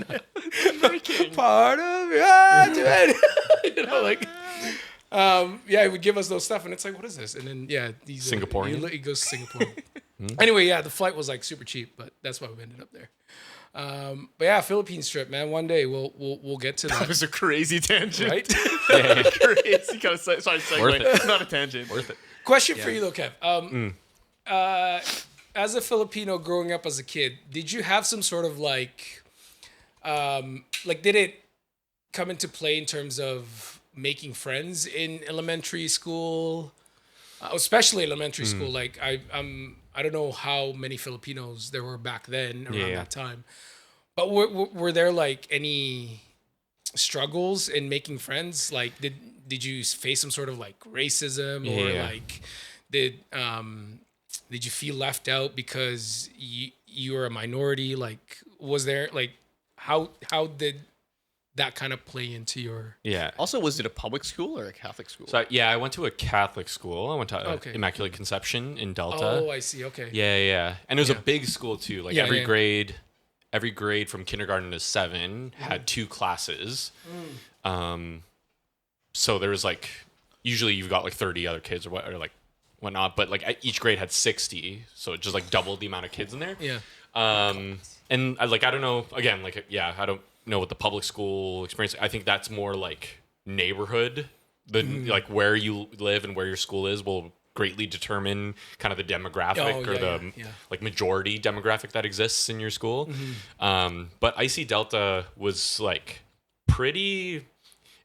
Part of your like. Yeah, he would give us those stuff, and it's like, what is this? And then these Singaporean? He goes to Singapore. Anyway, the flight was like super cheap, but that's why we ended up there. But yeah, Philippines trip, man. One day we'll get to that. That was a crazy tangent. Right? Crazy kind of segue. Worth it. Not a tangent. Worth it. Question for you though, Kev. As a Filipino growing up as a kid, did you have some sort of like did it come into play in terms of making friends in elementary school, especially elementary school? Like I don't know how many Filipinos there were back then around that time, but were there like any struggles in making friends? Like did you face some sort of like racism or like did you feel left out because you were a minority? Like was there like how did that kind of play into your... Yeah. Also, was it a public school or a Catholic school? So I went to a Catholic school. I went to Immaculate Conception in Delta. Oh, I see. Okay. Yeah. And it was a big school too. Like every grade from kindergarten to 7 had 2 classes. So there was like, usually you've got like 30 other kids or whatnot, but like each grade had 60. So it just like doubled the amount of kids in there. Yeah. And I don't know, again, I don't know what the public school experience. I think that's more like neighborhood. Like where you live and where your school is will greatly determine kind of the demographic like majority demographic that exists in your school. But IC Delta was like pretty,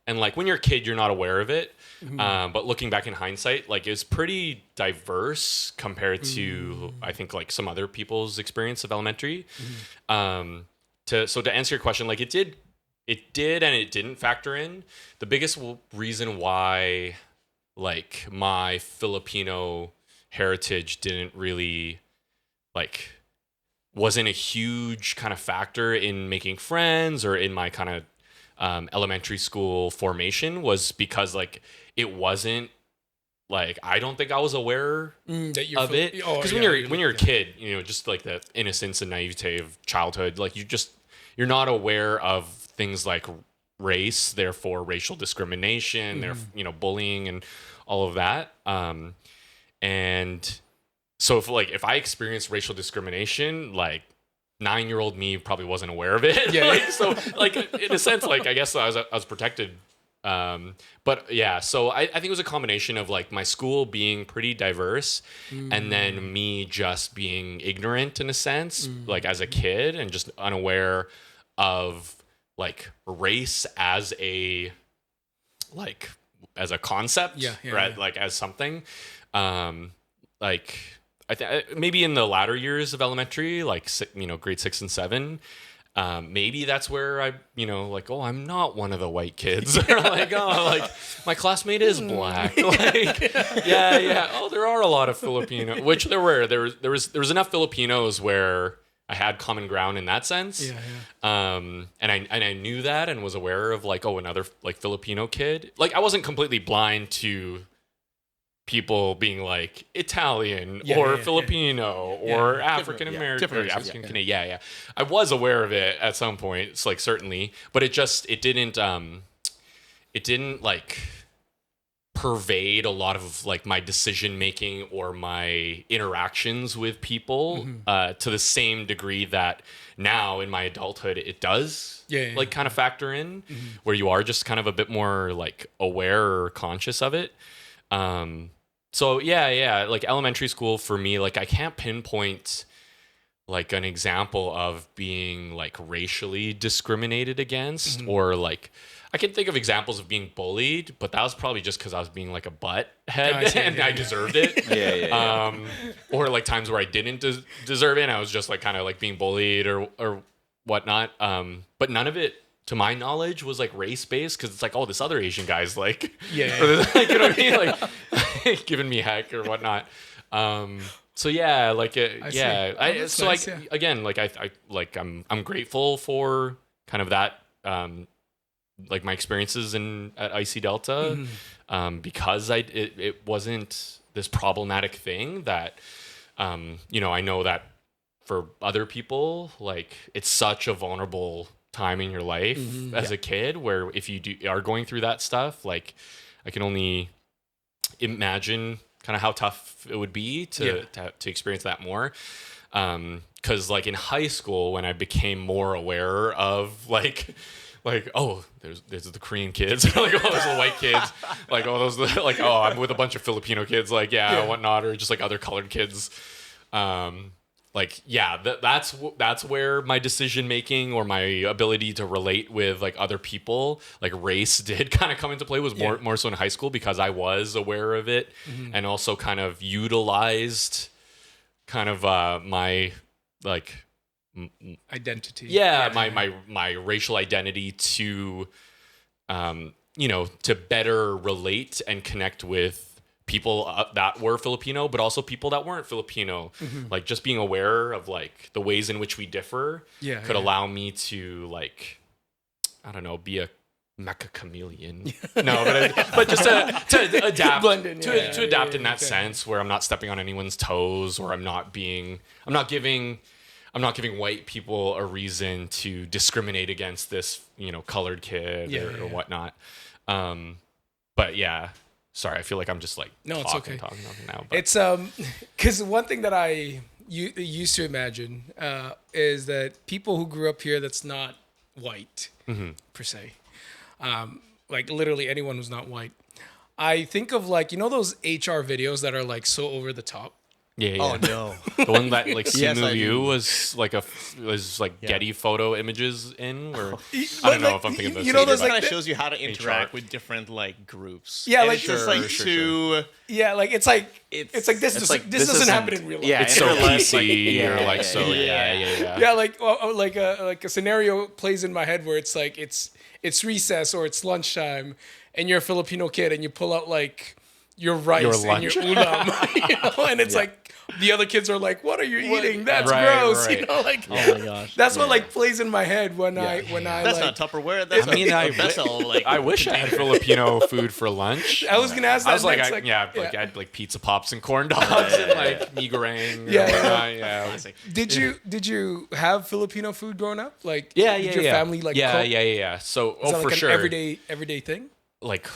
and like when you're a kid, you're not aware of it. But looking back in hindsight, like it's pretty diverse compared to I think like some other people's experience of elementary. To answer your question, like it did and it didn't factor in. The biggest reason why like my Filipino heritage didn't really like wasn't a huge kind of factor in making friends or in my kind of elementary school formation was because like it wasn't like I don't think I was aware of it because when you're a kid, you know, just like the innocence and naivete of childhood, like you're not aware of things like race, therefore racial discrimination, you know, bullying and all of that. And so if I experienced racial discrimination, like 9-year-old me probably wasn't aware of it. So like in a sense, like I guess I was protected. But yeah, so I think it was a combination of like my school being pretty diverse and then me just being ignorant in a sense, like as a kid and just unaware of like race as a concept, right? Like as something, like I think maybe in the latter years of elementary, like, you know, grade 6 and 7, maybe that's where I, you know, like, oh, I'm not one of the white kids. Or like, oh, like my classmate is black. Like, yeah. Oh, there are a lot of Filipino, which there was enough Filipinos where I had common ground in that sense. And I knew that and was aware of like, oh, another like Filipino kid. Like I wasn't completely blind to people being like Italian or Filipino or African American or African Canadian. Yeah. I was aware of it at some point. It's like certainly, but it didn't like pervade a lot of like my decision making or my interactions with people to the same degree that now in my adulthood it does like kind of factor in where you are just kind of a bit more like aware or conscious of it. So yeah, like elementary school for me, like I can't pinpoint like an example of being like racially discriminated against or like I can think of examples of being bullied, but that was probably just because I was being like a butt head and I deserved it. Or like times where I didn't deserve it and I was just like kind of like being bullied or whatnot. But none of it, to my knowledge, was like race based because it's like, oh, this other Asian guy's like, like, you know what I mean? Like giving me heck or whatnot. So yeah, like again, like I like I'm grateful for kind of that like my experiences at IC Delta because it wasn't this problematic thing that you know, I know that for other people, like it's such a vulnerable time in your life as a kid where if you are going through that stuff, like I can only imagine kind of how tough it would be to experience that more. Because like in high school when I became more aware of like oh there's the Korean kids like oh there's the white kids like oh those like oh I'm with a bunch of Filipino kids like whatnot or just like other colored kids like that's where my decision making or my ability to relate with like other people like race did kind of come into play was more so in high school because I was aware of it and also kind of utilized kind of my like identity my racial identity to you know to better relate and connect with people that were Filipino, but also people that weren't Filipino. Like just being aware of like the ways in which we differ could allow me to like, I don't know, be a mecha chameleon. No, but just to adapt, blend in, to adapt in that sense where I'm not stepping on anyone's toes or I'm not giving white people a reason to discriminate against this, you know, colored kid or whatnot. But yeah. Sorry, I feel like I'm just like talking now. But. It's because one thing that I used to imagine is that people who grew up here that's not white per se, like literally anyone who's not white, I think of like, you know those HR videos that are like so over the top? Yeah. Oh no. The one that like Yes, I do. was like Getty photo images in, where I don't know if I'm thinking of you know those It like kind of shows you how to interact HR. with different like groups. Yeah, And like- it's just Sure, like to yeah, like it's like this like, this this doesn't happen isn't- in real life. yeah, it's in so real life, PC like, or like yeah, so yeah. Yeah, like a scenario plays in my head where it's like it's recess or it's lunchtime and you're a Filipino kid and you pull out like your rice and your ulam, you know, and it's like the other kids are like, "What are you eating? That's gross," you know, like. Oh my gosh. That's what like plays in my head when I That's like. not Tupperware. That's that's all like. I wish I had Filipino food for lunch. I was gonna ask that. I was like, next, I had like pizza pops and corn dogs and like mee goreng. Yeah. Did you have Filipino food growing up? Like, did your family like cook? Yeah. So, Is that for like sure, an everyday thing. like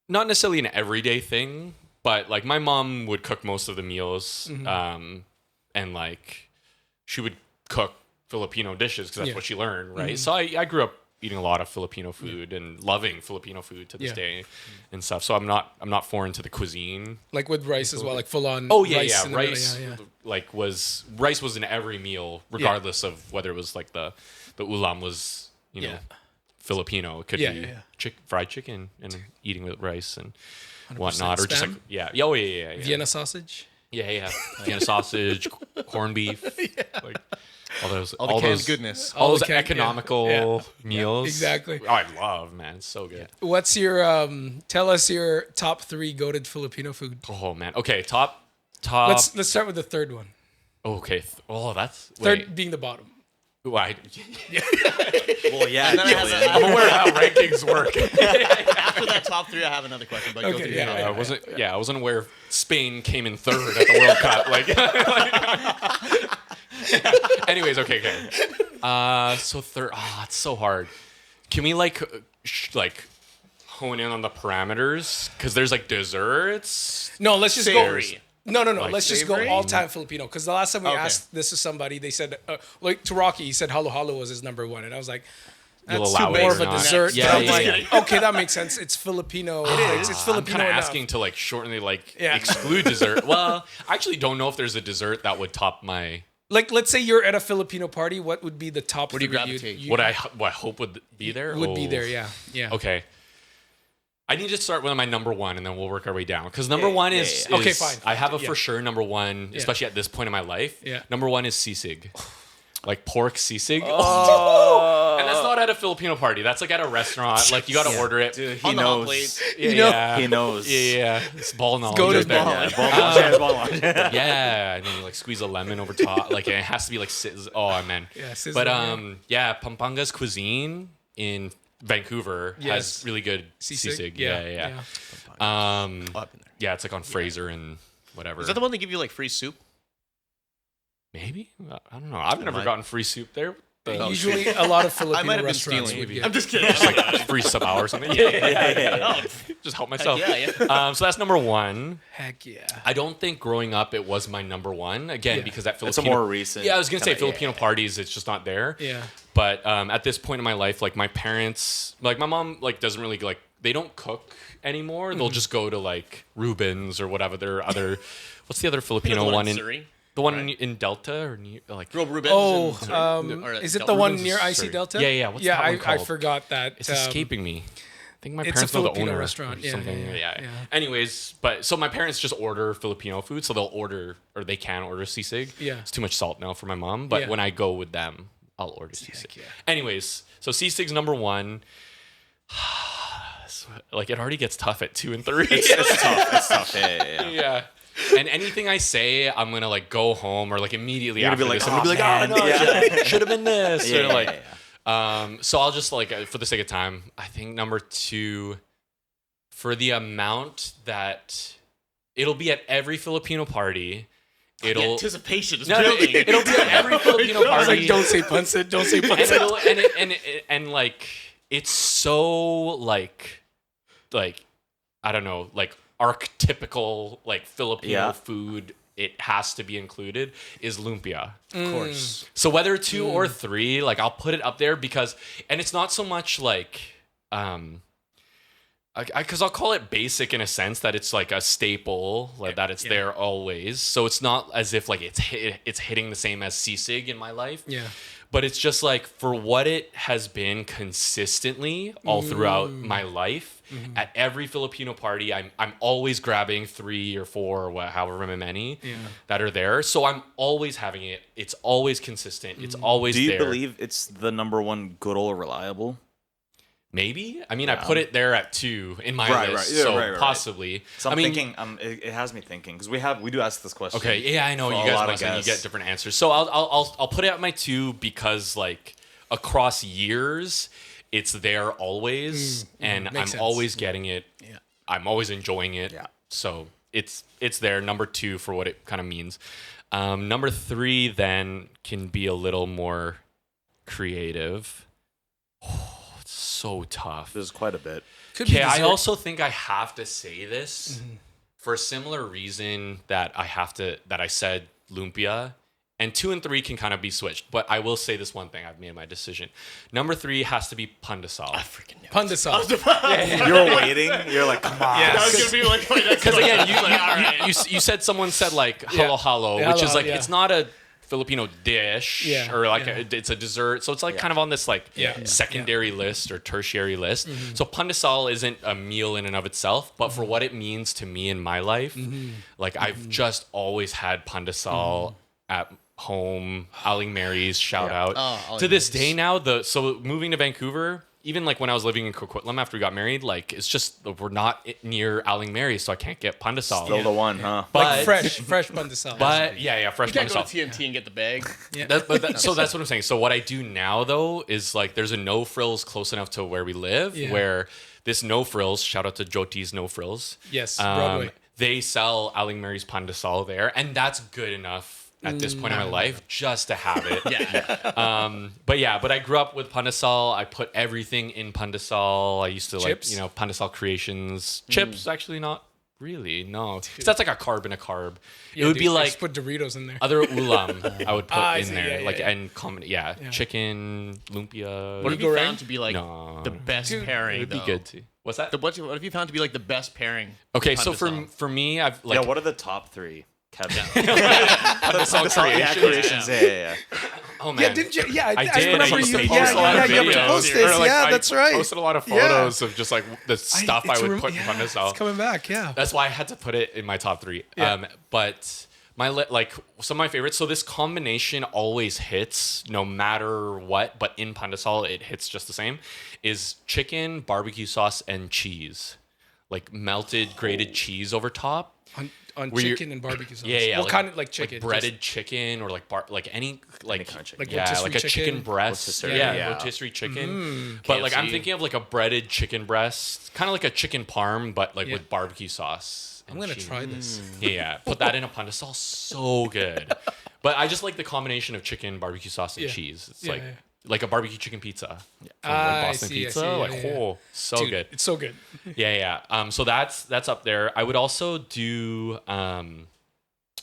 not necessarily an everyday thing, but like my mom would cook most of the meals, and like she would cook Filipino dishes because that's what she learned, right? So I grew up eating a lot of Filipino food and loving Filipino food to this day and stuff. So I'm not foreign to the cuisine. Like with rice as well, like full on. Oh rice rice. Like rice was in every meal, regardless of whether it was like the ulam was Filipino. It could be fried chicken and eating with rice and whatnot, or just like Vienna sausage. Vienna sausage, corned beef, like all the canned goodness. all those canned- economical meals. Exactly. Oh, I love, man, it's so good. What's your tell us your top 3 goated Filipino food? Oh man, okay, top. Let's start with the third one. Okay, that's Third being the bottom. Why? Well, yeah. And then I have actually. I'm aware of how rankings work. After that top 3, I have another question. But go Okay, through yeah. I wasn't aware Spain came in third at the World Cup. Anyways, okay. So third. It's so hard. Can we like hone in on the parameters? Because there's like desserts. No, let's just Savory. go. No. Like Let's just savory? go all time Filipino. Because the last time we asked this to somebody, they said like to Rocky, he said halo halo was his number 1, and I was like, You'll that's allow too it more or of a not. dessert. Yeah, but I'm yeah, like, yeah. okay, that makes sense. It's Filipino. It's I'm Filipino kind of enough. asking to like shortly Yeah. exclude dessert. Well, I actually don't know if there's a dessert that would top my. Like, let's say you're at a Filipino party. What would be the top? What do you 3 gravitate? What I hope would be there. would be there? Yeah. Okay. I need to start with my number 1, and then we'll work our way down. Because number 1 is Okay, fine. I have a for sure number 1, Yeah. especially at this point in my life. Yeah. Number 1 is sisig, like pork sisig. Oh. And that's not at a Filipino party. That's like at a restaurant. Like you got to order it. Dude, On the hot plate. Yeah. He knows. Yeah. It's ball knowledge. Go to right there. ball. Yeah, and then you like squeeze a lemon over top. Like it has to be like man. Yeah, sizzle, But yeah. Pampanga's cuisine in Vancouver has really good sisig. Yeah. I've been there. Yeah, it's like on Fraser and whatever. Is that the one they give you like free soup? Maybe? I don't know. I've never gotten free soup there. Usually, a lot of I might Filipino have been restaurants stealing. would get. I'm just kidding. Just like free sub-hour or something. Yeah. Just help myself. Yeah. So that's number 1. Heck yeah. I don't think growing up it was my number 1. Again, because that It's a Filipino... more recent. Yeah, I was going to say kinda- Filipino parties, it's just not there. Yeah. But at this point in my life, like my parents... Like my mom like doesn't really like... They don't cook anymore. They'll just go to like Reuben's or whatever their other... What's the other Filipino one in... Surrey? The one in Delta or near, like... Grove Rubens. Is it the one near IC Delta? Yeah. What's that one I called? forgot that. It's escaping me. I think my it's parents a know the Filipino owner restaurant. or Yeah, something. yeah. Anyways, but so my parents just order Filipino food, so they'll order or they can order sisig. Yeah. It's too much salt now for my mom, but Yeah. when I go with them, I'll order sisig. yeah. Anyways, so sisig's number 1. Like it already gets tough at 2 and 3. It's tough. Yeah. Yeah. And anything I say, I'm gonna like go home or like immediately You're after gonna be this, like, I'm gonna be like, man, no, should have been this. Yeah, Or like, yeah. so I'll just like, for the sake of time, I think number 2, for the amount that it'll be at every Filipino party. The anticipation is No, building. it'll be at every Filipino I was party. like, don't say pancit. Don't say and pancit. and like it's so like I don't know, like archetypical like Filipino food. It has to be included is lumpia, Of course. so whether 2 or 3, like I'll put it up there because, and it's not so much like Because I'll call it basic in a sense that it's like a staple, like that it's there always. So it's not as if like it's hitting the same as sisig in my life. Yeah. But it's just like for what it has been consistently all throughout my life, at every Filipino party, I'm always grabbing 3 or 4 or however many that are there. So I'm always having it. It's always consistent. It's always there. Do you believe it's the number one good old reliable? Maybe. I mean, I put it there at 2 in my list, Yeah, so possibly. So I'm thinking, it has me thinking because we do ask this question. Okay, yeah, I know you guys must, and you get different answers. So I'll put it at my 2 because like across years, it's there always, and I'm always getting it. Yeah. I'm always enjoying it. Yeah. So it's there. Number 2 for what it kind of means. Number 3 then can be a little more creative. So tough. There's quite a bit. Okay, I also think I have to say this for a similar reason that I said lumpia, and 2 and 3 can kind of be switched. But I will say this one thing: I've made my decision. Number 3 has to be pandesal. I freaking know. Pandesal. You were waiting. You're like, come on. Yeah, I was gonna be like, because again, you said someone said like halo, which is like it's not a Filipino dish or like it's a dessert, so it's like kind of on this like secondary list or tertiary list. So pandesal isn't a meal in and of itself, but for what it means to me in my life, like I've just always had pandesal at home. Aling Mary's, shout out to this day now. So moving to Vancouver, even like when I was living in Coquitlam after we got married, like it's just we're not near Aling Mary's, so I can't get pandesal. Still the one, huh? But like fresh pandesal. But fresh you can't pandesal. go to TNT and get the bag. So that's what I'm saying. So what I do now though is like there's a No Frills close enough to where we live, where this No Frills, shout out to Jyoti's No Frills. Yes, Broadway. They sell Aling Mary's pandesal there, and that's good enough at this point in my life just to have it. But I grew up with pandesal. I put everything in pandesal. I used to Chips? like, pandesal creations. Chips, actually not really, no. Because that's like a carb in a carb. It would be like just put Doritos in there. other ulam I would put in see, there. And chicken, lumpia. What have you found to be like the best pairing? It would be good too. What's that? What have you found to be like the best pairing? Okay, so for me, I've like... what are the top 3? Kevin. Pandesal creations. Yeah. Oh man. Yeah, didn't you? Yeah, I did. remember you. You have to post this. That's right. I posted a lot of photos of just like the stuff I would put in pandesal. It's coming back. Yeah. That's why I had to put it in my top 3. Yeah. But some of my favorites. So this combination always hits no matter what. But in pandesal, it hits just the same. Is chicken, barbecue sauce, and cheese, like melted grated cheese over top. On chicken and barbecue sauce. Yeah. What kind of like chicken? Like breaded chicken or like any kind of chicken. Like a chicken breast. Rotisserie chicken. But like I'm thinking of like a breaded chicken breast, kind of like a chicken parm, but like with barbecue sauce. I'm gonna try this. Yeah, put that in a pandesal, so good. But I just like the combination of chicken, barbecue sauce, and cheese. It's like a barbecue chicken pizza. From Boston Pizza. So Dude, good. It's so good. So that's up there. I would also do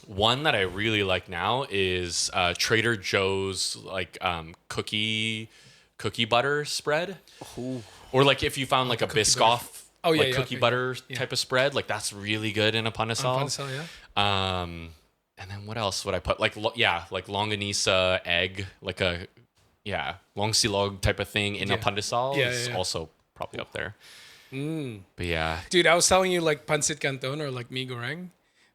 one that I really like now is Trader Joe's like cookie butter spread. Ooh. Or like if you found like a Biscoff cookie butter type of spread, like that's really good in a pandesal. And then what else would I put? Like longanisa egg, like a long silog type of thing in a pandesal is also probably up there. But yeah, dude, I was telling you like pancit canton or like mi goreng.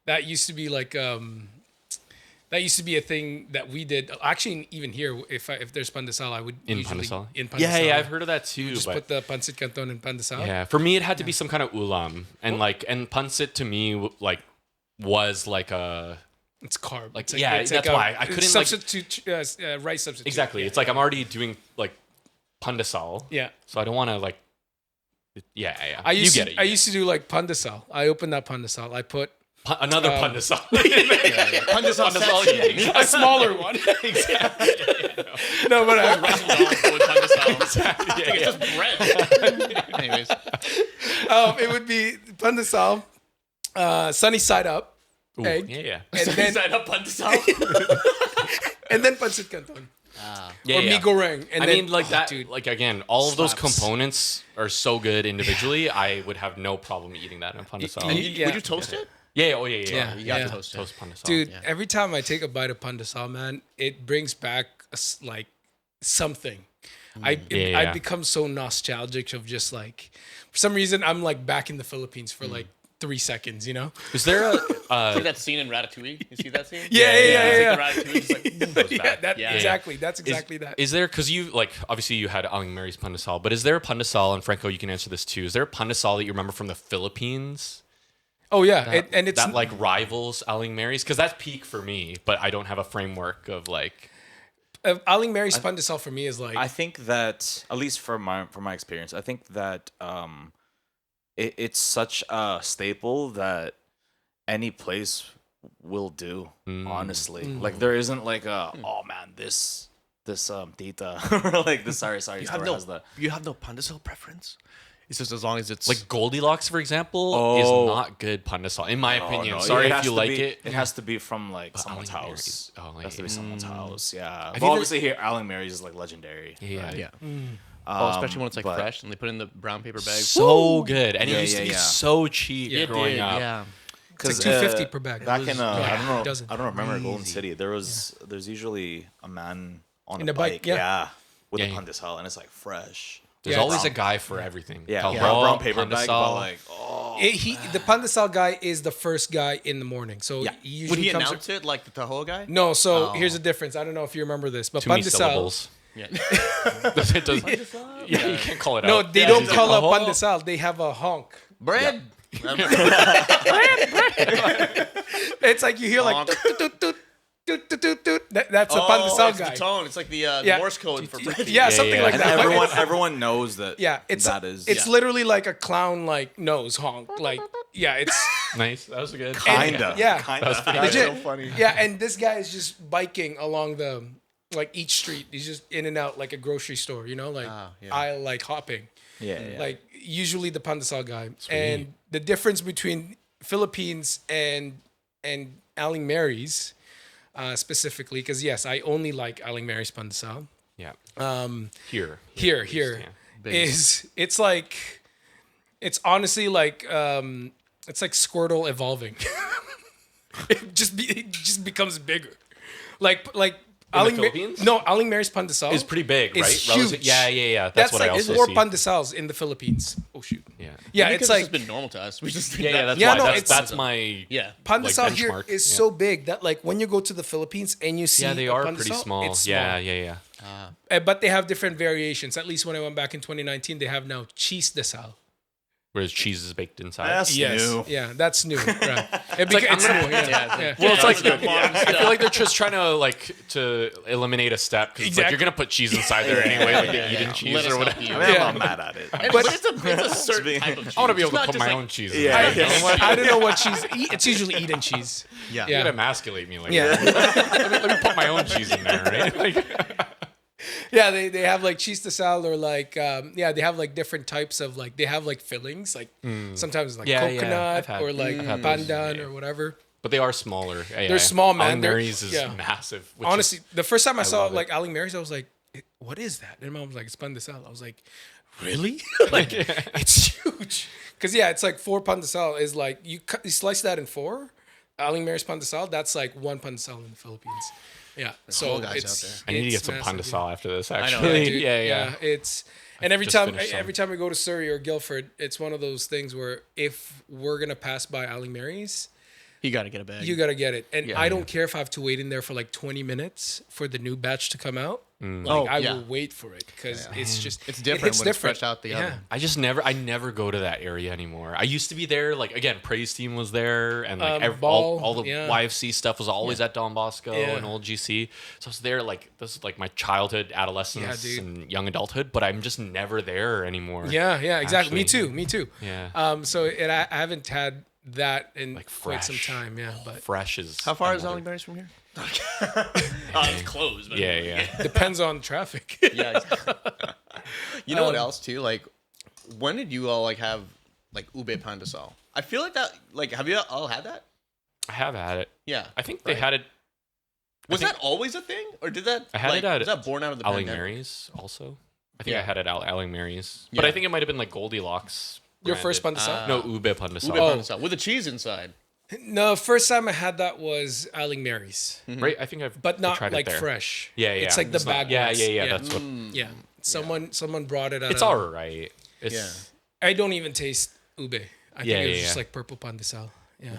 That used to be like that used to be a thing that we did. Actually, even here, if there's pandesal, I would in usually pandesal. Yeah, I've heard of that too. Just put the pancit canton in pandesal. Yeah, for me it had to be some kind of ulam, and pancit to me like was like a. It's carb. Like that's why I couldn't substitute rice substitute. Exactly. It's like I'm already doing like pandesal. Yeah. So I don't want to like. Yeah. I used to do like pandesal. I opened that pandesal. I put another pandesal. Pandesal a smaller one. Exactly. No, but exactly. It's just bread. Anyways, it would be pandesal, sunny side up. Ooh, egg. Yeah. And then side up pandesal. And then pancit canton. or mee goreng. And I then, mean, like that, dude, like again, all of those slaps. components are so good individually. I would have no problem eating that in pandesal. And would you toast it? Yeah. You got to toast pandesal. Dude, every time I take a bite of pandesal, man, it brings back like something. I become so nostalgic of just like, for some reason, I'm like back in the Philippines for like 3 seconds, you know? Is there a see that scene in Ratatouille? You see that scene? Yeah. Exactly. That's exactly that. Is there, because you like obviously you had Aling Mary's pandesal, but is there a pandesal, and Franco, you can answer this too. Is there a pandesal that you remember from the Philippines? Oh yeah, and it's that like rivals Aling Mary's? Because that's peak for me, but I don't have a framework of like. Aling Mary's pandesal for me is like. I think that, at least from my experience, I think that it's such a staple that any place will do. Honestly, like there isn't like a oh man this tita or like the sorry store has the. You have no pandesal preference. It's just as long as it's like Goldilocks, for example, is not good pandesal in my opinion. No, Sorry if you like it. It has to be from like someone's Aling house. Mary's, It has to be someone's house. Yeah. think But obviously here Aling Mary's is like legendary. Yeah. especially when it's like fresh and they put it in the brown paper bag. So good, and it used to be so cheap growing up. Yeah. It's like $2.50 per bag. Back in I don't remember Golden Crazy. City. There's usually a man on in a a bike, with a pandesal, and it's like fresh. There's always a guy for everything. Brown paper bag, but like the pandesal guy is the first guy in the morning. So he usually would he comes announce it like the Tahoe guy? No. So here's the difference. I don't know if you remember this, but Too many pandesal. syllables. Yeah. You can't call it No, out. they don't call it pandesal. They have a honk. Bread. It's like you hear like that's a pandesal it's guy. the tone. It's like the Morse code for bread. Yeah, something like and that. everyone knows that. Yeah, it's literally like a clown like nose honk. Like it's Nice. That was good. Kinda. Yeah. Kinda. That was pretty That's good. so funny. Yeah, and this guy is just biking along the like each street. He's just in and out like a grocery store, you know, like aisle like hopping. Yeah. Like usually the pandesal guy. And the difference between Philippines and Aling Mary's specifically, because yes, I only like Aling Mary's pandesal. Yeah. Here yeah. is it's like it's honestly like it's like Squirtle evolving. it just becomes bigger. Like In the Philippines? Aling Mary's pandesal It's pretty big, right? It's huge. Yeah. That's what like I also four see. pandesals in the Philippines. Oh shoot. Yeah. Yeah, Because it's like it's been normal to us. We just That's Yeah, why. no, That's my pandesal like, here benchmark. is so big that like when you go to the Philippines and you see Yeah, they a are pandesal, pretty small. it's small. Yeah. But they have different variations. At least when I went back in 2019, they have now cheese desal. Whereas cheese is baked inside. That's new. Yeah, that's new. Right. It's new. Yeah. Well, it's like Yeah. I feel like they're just trying to eliminate a step because like you're gonna put cheese inside there anyway, like the Eden cheese Let us or help whatever. you. I mean, I'm not mad at it. But it's a certain type of cheese. I want to be able It's to not put just my like- own cheese. I inside. don't know what cheese. It's usually Eden cheese. Yeah. You would emasculate me like Yeah. that. Let me put my own cheese in there, right? Like, Yeah, they have like cheese desal or like they have like different types of like they have like fillings like sometimes like coconut I've had- or like I've had those, pandan or whatever. but they are smaller. They're small, man. Aling Mary's is massive. Which Honestly, the first time I saw love it. like Aling Mary's, I was like, "What is that?" And my mom was like, "It's pandesal." I was like, "Really?" Like it's huge. Because it's like 4 pandesal is like you slice that in 4. Aling Mary's pandesal, that's like 1 pandesal in the Philippines. Yeah, so whole guy's it's out there. I need to get it's some massive, pandesal after this. know, Actually, right, dude. yeah. It's and every just time finished some. every time we go to Surrey or Guildford, it's one of those things where if we're gonna pass by Aling Mary's, You got to get a bag. you gotta get it. And I don't care if I have to wait in there for like 20 minutes for the new batch to come out. I will wait for it because it's just It's different It's when it's fresh out the oven. I never go to that area anymore. I used to be there, like again, Praise Team was there, and like Ball, all the YFC stuff was always at Don Bosco and Old GC. So I was there, like this is like my childhood, adolescence, and young adulthood. But I'm just never there anymore. Yeah, exactly. Actually. Me too. Yeah. So I haven't had that in Like quite some fresh. time. Yeah, but Fresh is How far is another- Aling Mary's from here? It's closed. But Yeah. depends on traffic. Yeah. Exactly. You know what else too? Like, when did you all like have like ube pandesal? I feel like that. Like, have you all had that? I have had it. Yeah. I think they had it Was that always a thing, or did that? I had it at was that born out of the Aling pandemic? Mary's also. I think I had it at Aling Mary's, but I think it might have been like Goldilocks. Your first pandesal? No, ube pandesal. Ube pandesal with the cheese inside. No, first time I had that was Aling Mary's. Right, I think I've But not tried like it there. fresh. Yeah. It's like the bag ones. Yeah. That's what. Yeah. Someone brought it out. It's alright. It's I don't even taste ube. I think it was just like purple pandesal. Yeah.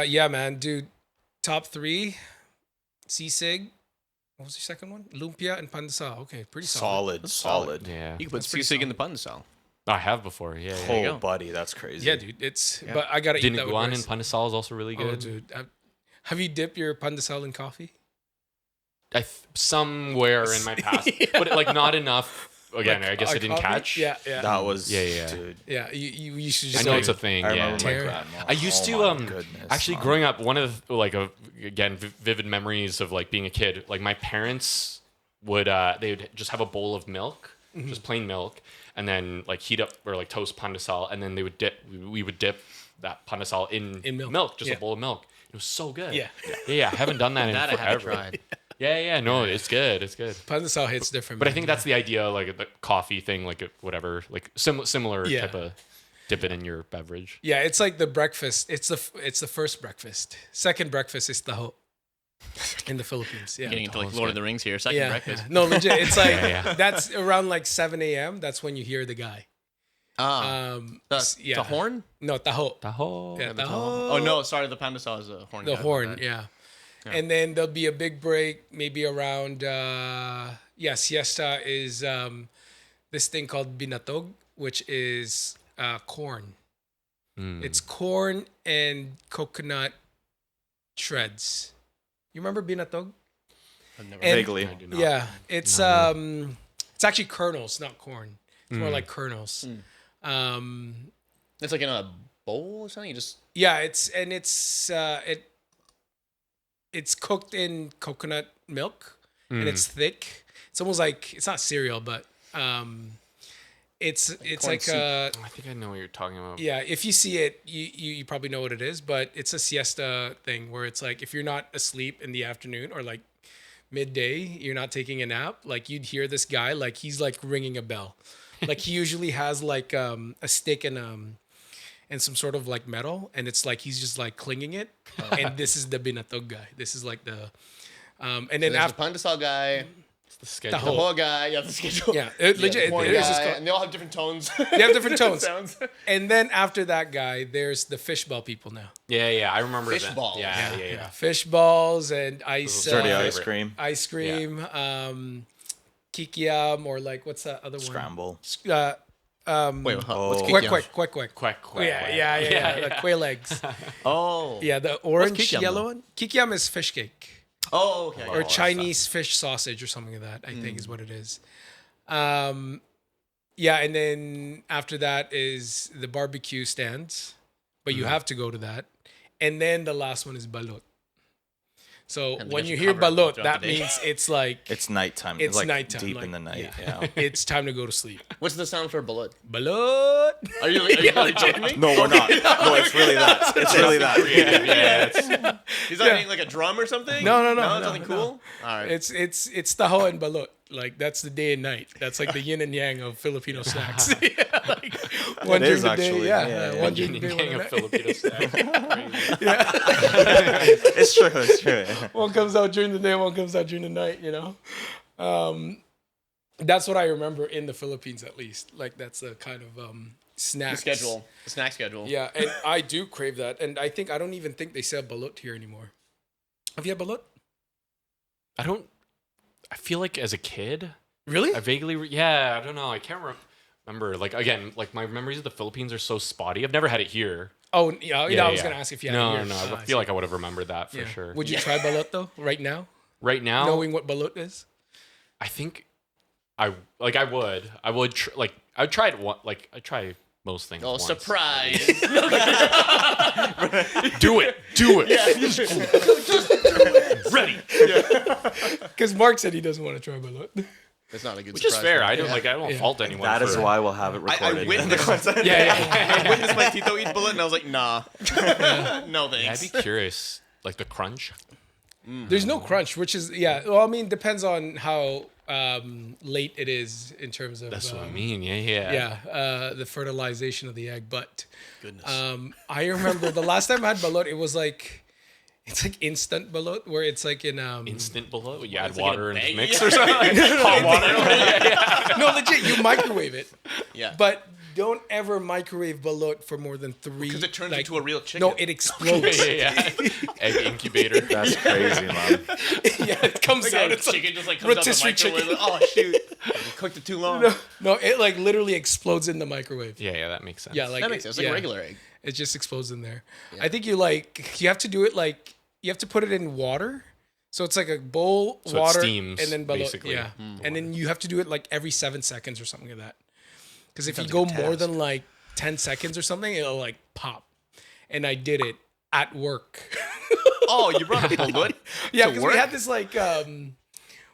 Yeah, man, dude. Top 3, sisig. What was your second one? Lumpia and pandesal. Okay, pretty solid. Solid. Yeah. You can put sisig in the pandesal. I have before. Yeah. Oh, buddy, that's crazy. Yeah, dude. But I gotta eat that with Dinuguan rice. and pandesal is also really good. Oh, dude. Have you dipped your pandesal in coffee? Somewhere in my past, but like not enough. Again, I guess I didn't catch. Yeah. That was dude. Yeah, you should just I know it's a thing. I Yeah. remember my grandma. I used to goodness, actually man. growing up, one of the, like again vivid memories of like being a kid. Like my parents would they would just have a bowl of milk, just plain milk, and then like heat up or like toast pandesal, and then we would dip that pandesal in milk, just a bowl of milk. It was so good. Yeah. I haven't done that in That I forever. haven't tried. Yeah, no, it's good. It's good. Pandesal hits different. But I man. think that's the idea, like the coffee thing, like whatever, like similar type of dip it in your beverage. Yeah, it's like the breakfast. It's the first breakfast. Second breakfast is taho in the Philippines. Yeah. Getting into like Lord of the Rings here. Second breakfast. No, legit. It's like that's around like 7 a.m. That's when you hear the guy. The horn? No, taho. Taho. Yeah, taho. Oh no, sorry, the pandesal is a horn. The horn, yeah. And then there'll be a big break, maybe around siesta is this thing called binatog, which is corn. It's corn and coconut shreds. You remember binatog? I've never Vaguely. I do not. Yeah, it's actually kernels, not corn. It's more like kernels. It's like in a bowl or something. You just it's cooked in coconut milk and it's thick. It's almost like it's not cereal, but it's like I think I know what you're talking about. yeah. If you see it, you probably know what it is. But it's a siesta thing where it's like if you're not asleep in the afternoon or like midday, you're not taking a nap. Like you'd hear this guy like he's like ringing a bell. Like he usually has like a stick and some sort of like metal, and it's like he's just like clinging it. And this is the binatog guy. This is like the and then there's after the pandesal guy, It's the schedule. the whole guy, the schedule. yeah, legit. Horn It is just guy, called, and they all have different tones. they have different tones. Sounds. And then after that guy, there's the fishball people now. Yeah, I remember Fish that. balls. Yeah. Fish balls and ice. Dirty favorite. ice cream. Kikiam, or like what's that other one? Scramble. Wait, what's Quick. Quack. Yeah. The quail eggs. Oh. Yeah, the orange kikiam, yellow though? one. Kikiam is fish cake. Oh, okay. Or Chinese fish sausage or something like that, I think is what it is. Yeah, and then after that is the barbecue stands, but you have to go to that. And then the last one is balot. So And when they you get hear covered balot, throughout that the day. means it's like It's nighttime. It's like nighttime, deep like- in the night. yeah. Yeah. it's time to go to sleep. What's the sound for blood? Balot. Are you really joking me? No, we're not. No, it's really that. It's really that. Is that being like a drum or something? No. It's something cool? All right. It's taho and balot. Like that's the day and night. That's like the yin and yang of Filipino snacks. Like, one It during is the actually, day, yeah. one Yin during and the day, yang one of at night. Filipino snack. It's true. It's true. One comes out during the day, one comes out during the night. You know, that's what I remember in the Philippines, at least. Like that's the kind of snack the snack schedule. Yeah, and I do crave that, and I don't even think they sell balut here anymore. Have you had balut? I feel like as a kid, Really? I vaguely, I don't know. I can't remember. Like, again, like my memories of the Philippines are so spotty. I've never had it here. Oh, yeah. I was gonna ask if you had it here. No. I feel like I would have remembered that for sure. Would you try balut though, right now, Right now, knowing what balut is? I think I would. I'd try it one. Like I try most things. Oh, once. surprise. Do it. Ready. Because Mark said he doesn't want to try balut. It's not a good Which is surprise. fair. I don't fault anyone. That is for- why we'll have it I recorded. witnessed, Yeah. I witnessed my Tito eat bullet, and I was like, nah. No Yeah, I'd thanks. be curious. like the crunch? There's no crunch, which is well, I mean, depends on how late it is in terms of that's what I mean. the fertilization of the egg. But Goodness. I remember the last time I had balut, it was like it's like instant balut, where it's like in instant balut. You add like water in in a the bag? mix or something. Hot water. No, legit, you microwave it. Yeah. But don't ever microwave balut for more than 3. Because it turns into a real chicken. No, it explodes. Egg incubator. That's crazy, man. It comes Like out. a It's like chicken just like comes out the rotisserie microwave. chicken. Oh shoot! You cooked it too long. No, it like literally explodes in the microwave. Yeah, that makes sense. Yeah, like That makes sense. It's like a regular egg. It just explodes in there. I think you have to do it like you have to put it in water. So it's like a bowl, So it water, steams, and then balut. basically. Yeah, and then you have to do it like every 7 seconds or something like that. Because if you Sounds go like a more task. than like 10 seconds or something, it'll like pop. And I did it at work. Oh, you brought a balut? Yeah, To because work?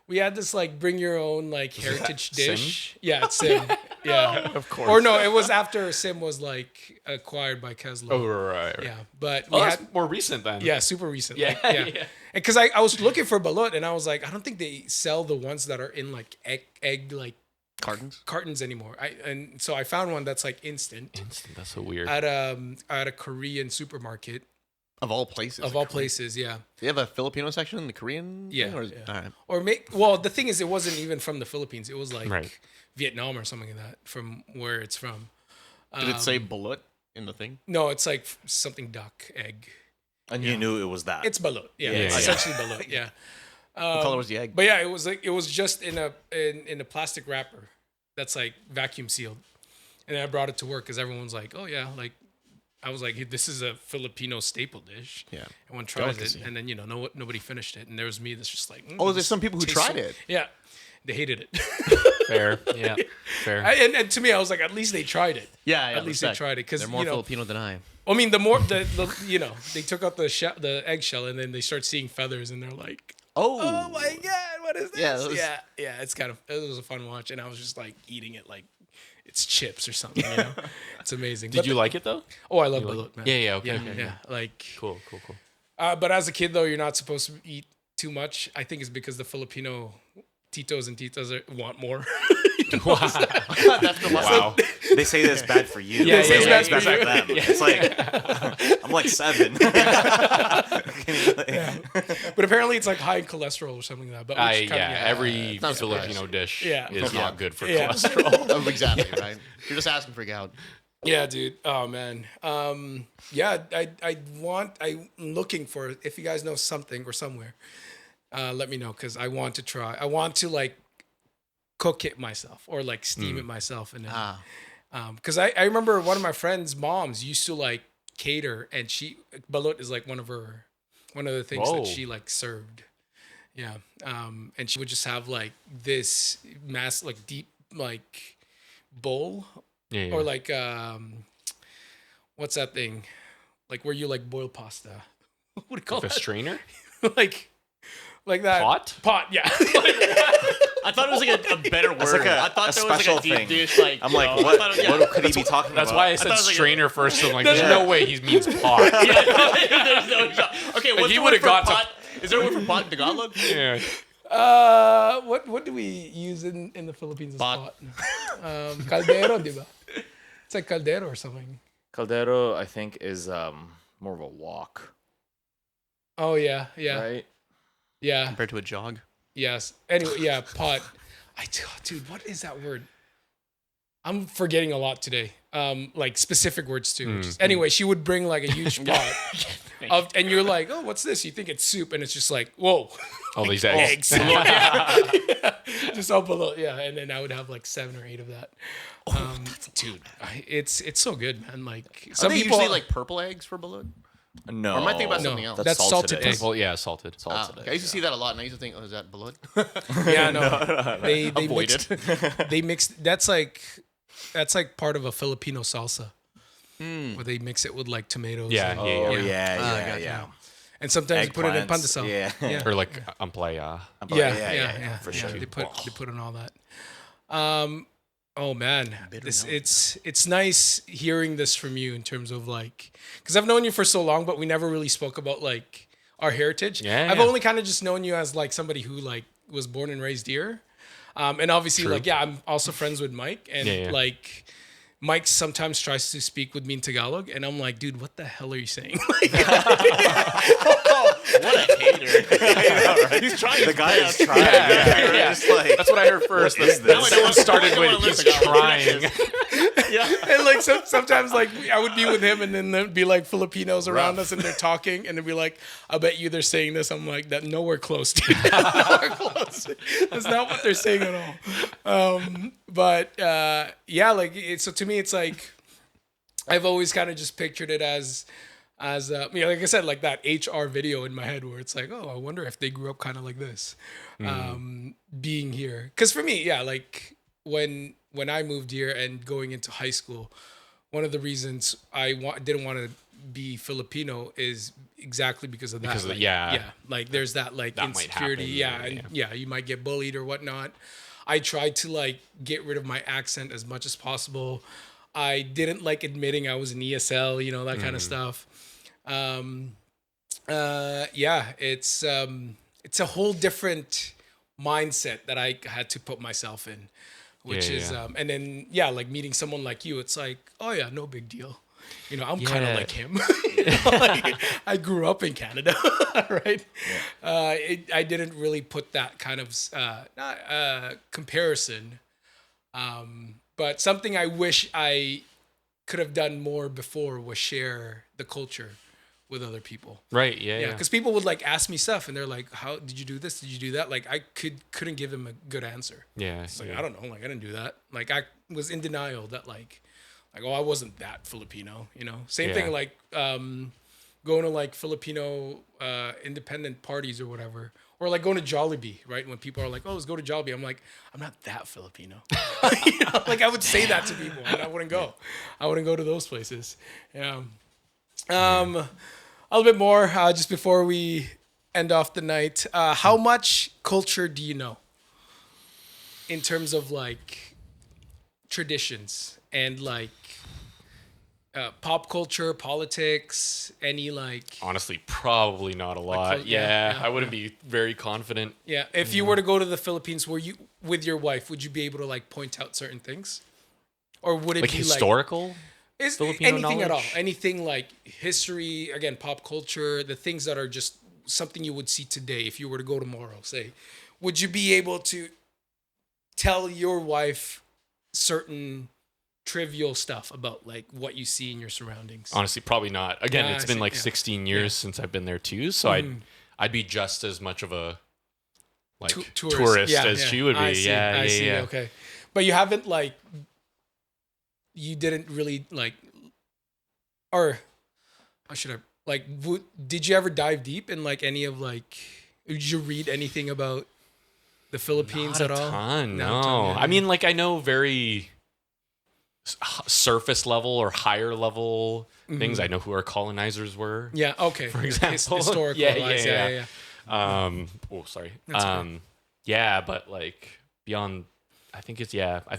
we had this like bring your own like heritage Sim? dish. Yeah, it's Sim. Yeah, of course. Or no, it was after Sim was like acquired by Keslo. Oh, right. Yeah, but Oh, we that's had more recent then. super recent. Yeah, Like, yeah. Because I was looking for balut and I was like, I don't think they sell the ones that are in like egg like cartons anymore. And so I found one that's like instant That's so weird. at a Korean supermarket. Of all places. Of all places, yeah. Do you have a Filipino section in the Korean? Yeah, Thing, or is, yeah. All right. Well, the thing is, it wasn't even from the Philippines. It was like Right. Vietnam or something like that, from where it's from. Did it say balut in the thing? No, it's like something duck egg. And you knew it was that. It's balut. Yeah, Yeah, it's yeah. essentially balut. Yeah. What color was the egg? But yeah, it was just in a plastic wrapper that's like vacuum sealed, and then I brought it to work because everyone's like, "Oh yeah," like I was like, "This is a Filipino staple dish." Yeah. Everyone tries it, Delicacy. and then nobody finished it, and there was me that's just like, Oh, this there's some people who tastes tried so-" it. Yeah, they hated it. Fair. Yeah. Fair. And to me, I was like, at least they tried it. Yeah, At least they tried it because they're more Filipino than I am. I mean, the more the they took out the eggshell and then they start seeing feathers and they're like, oh my god, what is this? Yeah, it was a fun watch and I was just like eating it like it's chips or something. It's amazing. Did you like it though? Oh, I love balut, man. Yeah. Okay. Yeah. Like Cool. but as a kid though, you're not supposed to eat too much. I think it's because the Filipino titos and titas want more. That's the Wow. They say that's bad for you. Yeah, They say yeah, it's yeah, bad yeah. for them. It's like I'm like 7. But apparently it's like high in cholesterol or something like that. But which every not Filipino dish Yeah. is not good for Yeah. cholesterol. Oh, exactly, right? You're just asking for gout. Yeah, dude. Oh man. Yeah, I'm looking for, if you guys know something or somewhere, let me know because I want to try. I want to like cook it myself or like steam it myself and then because I remember one of my friend's moms used to like cater and balut is like one of the things that she like served. Yeah. And she would just have like this like deep like bowl. Yeah. Or like what's that thing? Like where you like boil pasta. What do you call Like a that? strainer? like that Pot, yeah. I thought it was like a better word. like I thought there was like special a deep thing. dish. Like I'm you like, know, what? I thought it- yeah. What could he be talking That's about? why I said thought it was like strainer first. I'm like, there's no way he means pot. Yeah, there's no shot. Okay, what's he the word would've for got to- pot? Is there a word for pot in Tagalog? Yeah. What do we use in the Philippines as Pot. pot? Caldero, diba? It's like caldero or something. Caldero, I think, is more of a wok. Oh yeah. Right? Yeah. Compared to a jog. Yes. Anyway, yeah, pot. Dude, what is that word? I'm forgetting a lot today. Like specific words too. Anyway, she would bring like a huge pot and you're like, oh, what's this? You think it's soup, and it's just like, whoa, All these eggs. Yeah. Just all below, yeah. And then I would have like 7 or 8 of that. Dude, it's so good, man. Like Are some they people usually like purple eggs for balut? No. Or am I thinking about something else? That's salted egg. Well, yeah, salted. Okay, I used to see that a lot, and I used to think, oh, is that balut? Yeah, no. They Avoid mix, it. they mix. That's like part of a Filipino salsa, where they mix it with like tomatoes. Yeah, and, Oh, yeah. yeah. gotcha. And sometimes you put it in Eggplants, pandesal. yeah. Or like ampalaya. Yeah, for sure. They put in all that. Oh man, it's nice hearing this from you in terms of like, because I've known you for so long, but we never really spoke about like our heritage. I've only kind of just known you as like somebody who like was born and raised here. And obviously like, I'm also friends with Mike and like Mike sometimes tries to speak with me in Tagalog and I'm like, dude, what the hell are you saying? Like, what a hater. Right? He's trying. The guy is trying. Yeah. Just like, that's what I heard first. This started with he's trying. And like sometimes like I would be with him and then there'd be like Filipinos around us and they're talking and they'd be like, I bet you they're saying this. I'm like, that nowhere close, dude. Nowhere close. That's not what they're saying at all. But like so to me it's like I've always kind of just pictured it as like I said, like that HR video in my head where it's like, oh, I wonder if they grew up kind of like this, being here. Because for me, like when I moved here and going into high school, one of the reasons I didn't want to be Filipino is exactly because of that. Because like there's that like that insecurity, you might get bullied or whatnot. I tried to like get rid of my accent as much as possible. I didn't like admitting I was an ESL, that kind of stuff. It's a whole different mindset that I had to put myself in, which is and then like meeting someone like you, it's like, oh yeah, no big deal. I'm kind of like him. Like, I grew up in Canada, right? I didn't really put that kind of comparison, but something I wish I could have done more before was share the culture with other people. Right. Yeah. Because people would like ask me stuff and they're like, how did you do this? Did you do that? Like I couldn't give them a good answer. Yeah. It's like, I don't know. Like I didn't do that. Like I was in denial that like, oh, I wasn't that Filipino, Same thing like going to like Filipino independent parties or whatever. Or like going to Jollibee, right? When people are like, oh, let's go to Jollibee. I'm like, I'm not that Filipino. Like I would say that to people and I wouldn't go. I wouldn't go to those places. Yeah. A little bit more just before we end off the night. How much culture do you know in terms of like traditions and like pop culture, politics, any like... Honestly, probably not a lot. I wouldn't be very confident. Yeah. If you were to go to the Philippines, with your wife, would you be able to like point out certain things? Or would it like be historical? Is Filipino anything knowledge? at all? Anything like history, again, pop culture, the things that are just something you would see today if you were to go tomorrow, say. Would you be able to tell your wife certain trivial stuff about like what you see in your surroundings? Honestly, probably not. Again, it's been like 16 years since I've been there too, so I'd be just as much of a like tourist as she would be. I see. Okay. But you haven't like you didn't really like, or how should I like? Did you ever dive deep in like any of like? Did you read anything about the Philippines at all? No. I mean, like I know very surface level or higher level things. I know who our colonizers were. Yeah. Okay. For example, historical. Yeah. Oh, sorry. But like beyond. I think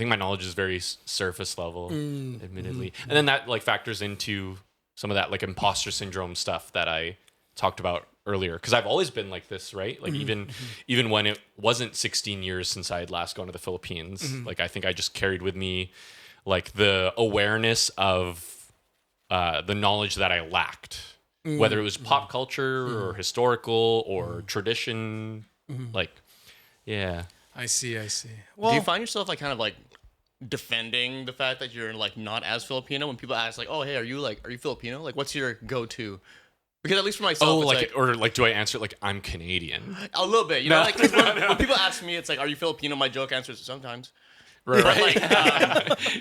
my knowledge is very surface level, admittedly. And then that like factors into some of that like imposter syndrome stuff that I talked about earlier. Because I've always been like this, right? Like even when it wasn't 16 years since I had last gone to the Philippines, like I think I just carried with me like the awareness of the knowledge that I lacked, whether it was pop culture or historical or tradition, like, yeah. I see. Well, do you find yourself like kind of like defending the fact that you're like not as Filipino when people ask like, "Oh, hey, are you Filipino? Like, what's your go-to?" Because at least for myself, do I answer like I'm Canadian? A little bit, you know. Like when people ask me, it's like, "Are you Filipino?" My joke answer is sometimes. Right.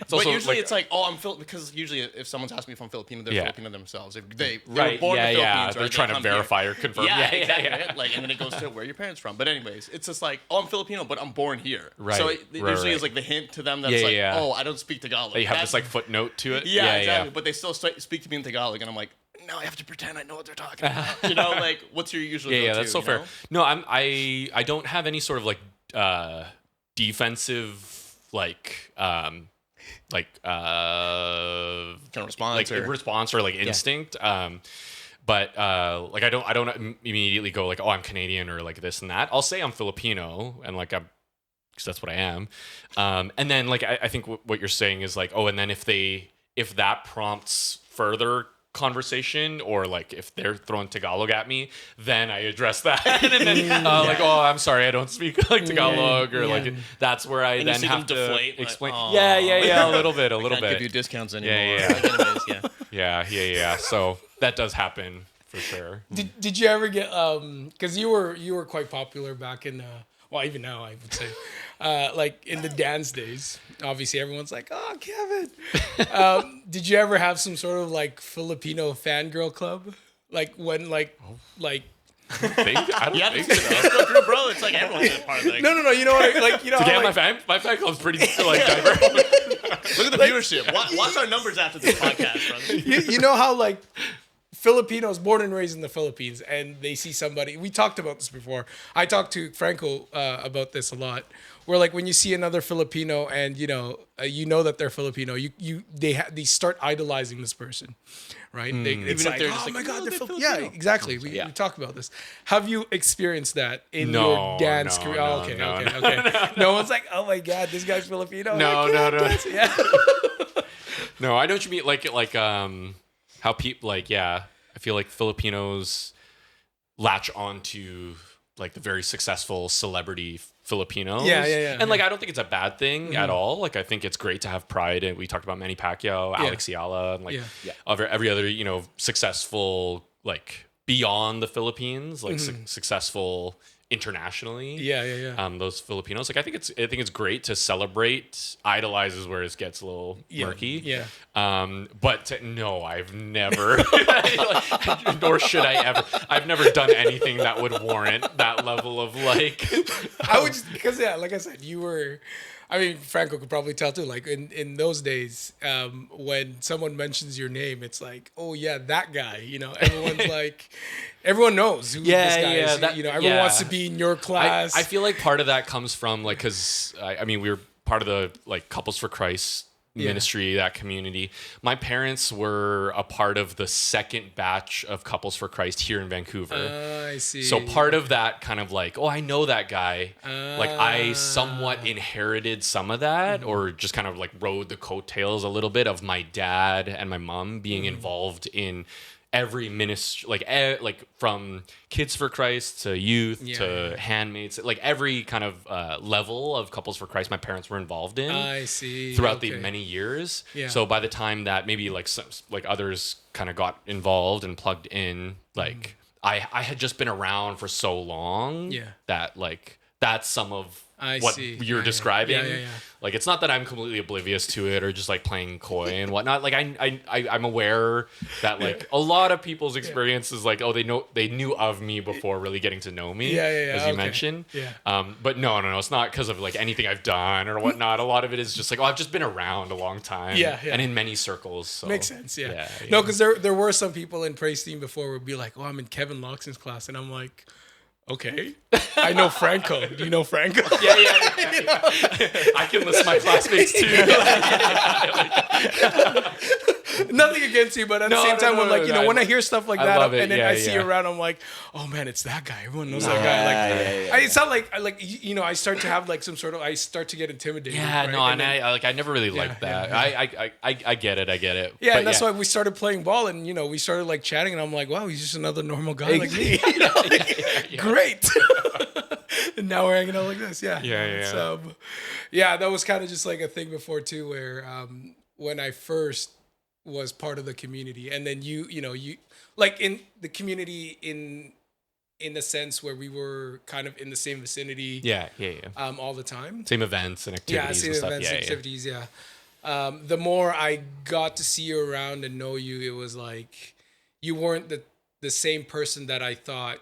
But usually it's like, oh, I'm because usually if someone's asking me if I'm Filipino, they're Filipino themselves. If they were born in the Philippines, they're trying to verify or confirm. Yeah, exactly. Like, and then it goes to where your parents from. But anyways, it's just like, oh, I'm Filipino, but I'm born here. Right. So it usually is like the hint to them that's oh, I don't speak Tagalog. You have this like footnote to it. Yeah, exactly. But they still speak to me in Tagalog, and I'm like, no, I have to pretend I know what they're talking about. You know, like what's your usual go-to? Yeah, that's so fair. No, I don't have any sort of like defensive kind of response or like instinct. But like I don't immediately go like, oh, I'm Canadian or like this and that. I'll say I'm Filipino and like I'm, because that's what I am. And then like I think what you're saying is like, oh, and then if that prompts further conversation or like if they're throwing Tagalog at me, then I address that. And then like, oh, I'm sorry, I don't speak like Tagalog or like that's where I then have to deflate, explain. Like, a little bit. Give you discounts anymore. Yeah. So that does happen for sure. Did you ever get because you were quite popular back in well, even now I would say like in the dance days. Obviously everyone's like, oh, Kevin. Did you ever have some sort of like Filipino fangirl club? Like when like I don't think so. Bro, it's like everyone's a part of it. No. You know what? Like you know. Yeah, my fan club's pretty like diverse. Look at the viewership. Watch our numbers after this podcast, brother. You know how like Filipinos born and raised in the Philippines and they see somebody. We talked about this before. I talked to Franco about this a lot. Where like when you see another Filipino and you know that they're Filipino, they start idolizing this person, right? It's like, oh my God, they're Filipino. Yeah, exactly. We talk about this. Have you experienced that in your dance career? Oh, okay. No one's like, oh my God, this guy's Filipino. No. Yeah. No, I know what you mean. Like how people like I feel like Filipinos latch on to like the very successful celebrity Filipinos. Yeah. And like I don't think it's a bad thing at all. Like I think it's great to have pride, and we talked about Manny Pacquiao, Alex Ayala, and like every other successful like beyond the Philippines, like successful internationally. Yeah. Those Filipinos, like I think it's great to celebrate. Idolize is where it gets a little murky. Yeah. But no, I've never, nor should I ever. I've never done anything that would warrant that level of like. I would just because like I said, you were. I mean, Franco could probably tell too. Like in those days, when someone mentions your name, it's like, oh yeah, that guy. You know, everyone's like, everyone knows who this guy is. Everyone wants to be in your class. I feel like part of that comes from like, because I mean, we were part of the like Couples for Christ ministry, that community. My parents were a part of the second batch of Couples for Christ here in Vancouver. I see. So part of that kind of like, oh, I know that guy. Like I somewhat inherited some of that, or just kind of like rode the coattails a little bit of my dad and my mom being involved in every ministry, like from Kids for Christ to youth to handmaids, like every kind of level of Couples for Christ, my parents were involved in. I see. Throughout the many years. Yeah. So by the time that maybe like others kind of got involved and plugged in, like I had just been around for so long that like that's some of you're describing. Yeah. Like it's not that I'm completely oblivious to it or just like playing coy and whatnot. Like I'm aware that like a lot of people's experiences, like, oh, they knew of me before really getting to know me. As you mentioned. Yeah. But no, it's not because of like anything I've done or whatnot. A lot of it is just like, oh, I've just been around a long time. Yeah. And in many circles. So. Makes sense. Yeah. No, because there were some people in Praise Team before would be like, oh, I'm in Kevin Loxton's class, and I'm like, okay, I know Franco. Do you know Franco? Yeah. I can list my classmates too. Nothing against you, but at the same time, when I hear stuff like that, and then I see you around, I'm like, oh man, it's that guy. Everyone knows that guy. It's not like I start to have like some sort of, I start to get intimidated. Yeah, right? And I never really liked that. I get it. Yeah, but and that's why we started playing ball, and we started like chatting, and I'm like, wow, he's just another normal guy like me. Great. And now we're hanging out like this. Yeah. So, that was kind of just like a thing before too, where when I first was part of the community, and then you like in the community in the sense where we were kind of in the same vicinity. All the time. Same events and activities. Yeah, same events and activities. Yeah. The more I got to see you around and know you, it was like you weren't the same person that I thought